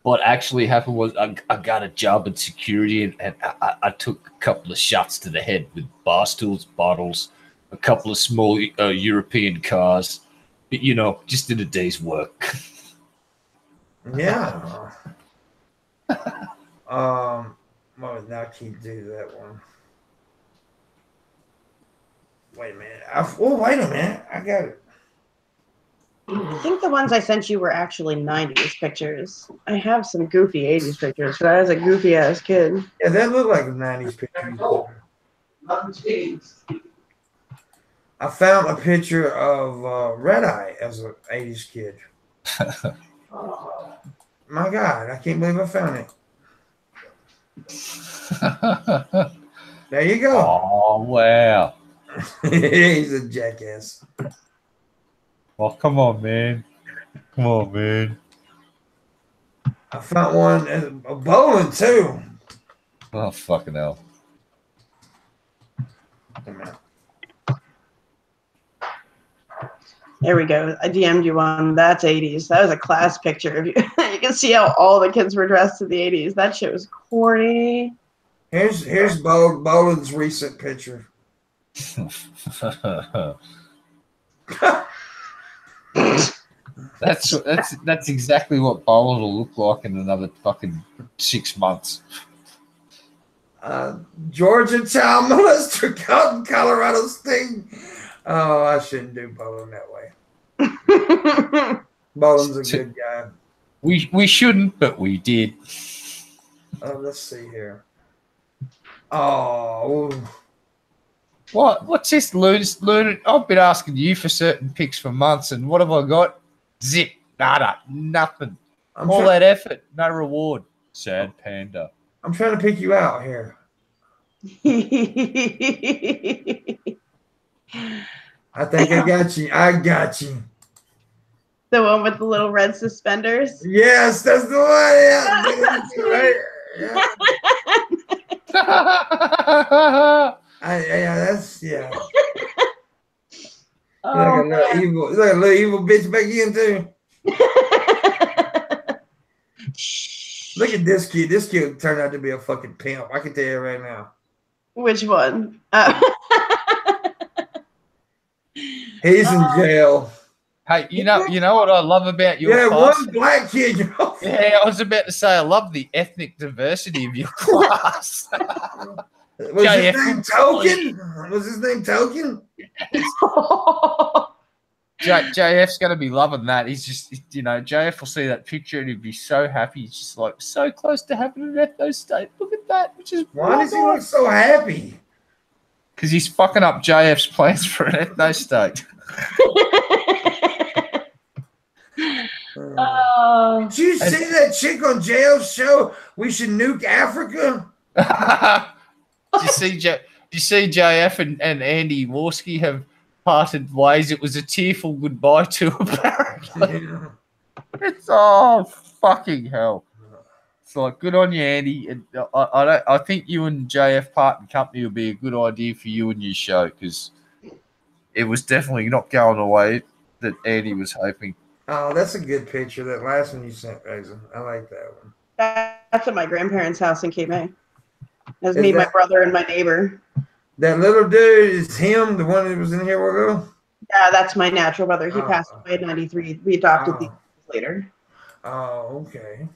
What actually happened was I got a job in security and I took a couple of shots to the head with bar stools, bottles, a couple of small European cars. But, you know, just did a day's work. Yeah. Well, now I can't do that one. Wait a minute. Wait a minute. I got it. I think the ones I sent you were actually 90s pictures. I have some goofy 80s pictures, but I was a goofy ass kid. Yeah, that looked like a 90s picture. I found a picture of Red Eye as an 80s kid. My God, I can't believe I found it. There you go. Oh, wow. He's a jackass. Oh, come on, man. Come on, man. I found one at a bowling, too. Oh, fucking hell. There we go. I DM'd you one. That's 80s. That was a class picture of you. You can see how all the kids were dressed in the 80s. That shit was corny. Here's Boland's recent picture. That's exactly what Boland will look like in another fucking 6 months. Georgia child molester caught in Colorado State. Oh, I shouldn't do Boland that way. Boland's a good guy. We shouldn't, but we did. Let's see here. Oh. What's this, Lunar? I've been asking you for certain pics for months, and what have I got? Zip. Nada. Nothing. All that effort, no reward. Sad panda. I'm trying to pick you out here. I think I got you. I got you. The one with the little red suspenders? Yes, that's the one. Yeah. That's right. Yeah. Oh, like a little evil bitch back in too. Look at this kid. This kid turned out to be a fucking pimp. I can tell you right now. Which one? He's in jail. Hey, you know what I love about your class? One black kid. Yeah, I was about to say I love the ethnic diversity of your class. Was his name Token? Was his name Token? JF's going to be loving that. He's just, JF will see that picture and he'll be so happy. He's just like, so close to having an ethno state. Look at that. Why does he look so happy? Because he's fucking up JF's plans for an ethno state. Did you see that chick on JF's show? We should nuke Africa. Did you see JF and Andy Worski have parted ways? It was a tearful goodbye to apparently. Yeah. It's fucking hell. It's like, good on you, Andy. And I think you and JF parting company would be a good idea for you and your show, because it was definitely not going the way that Andy was hoping. Oh, that's a good picture. That last one you sent, Raisin. I like that one. That's at my grandparents' house in Cape May. That's me, my brother, and my neighbor. That little dude is him, the one that was in here a while ago? Yeah, that's my natural brother. He passed away in 93. We adopted these later. Oh, okay.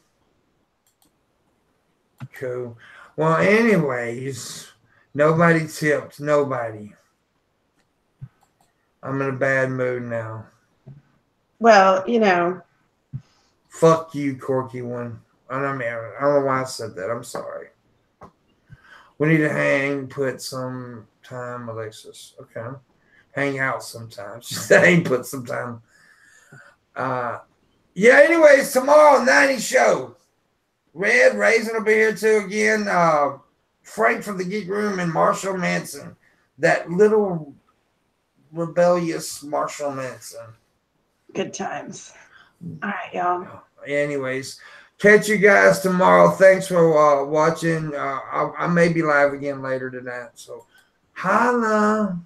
Cool. Well, anyways, nobody tipped. Nobody. I'm in a bad mood now. Well, Fuck you, Corky one. I don't know why I said that. I'm sorry. We need to put some time, Alexis. Okay. Hang out sometimes. Just put some time. Yeah, anyways, tomorrow, 90 show. Red, Raisin will be here too again. Frank from the Geek Room and Marshall Manson. That little rebellious Marshall Manson. Good times. All right, y'all. Anyways, catch you guys tomorrow. Thanks for watching. I may be live again later tonight. So, holla.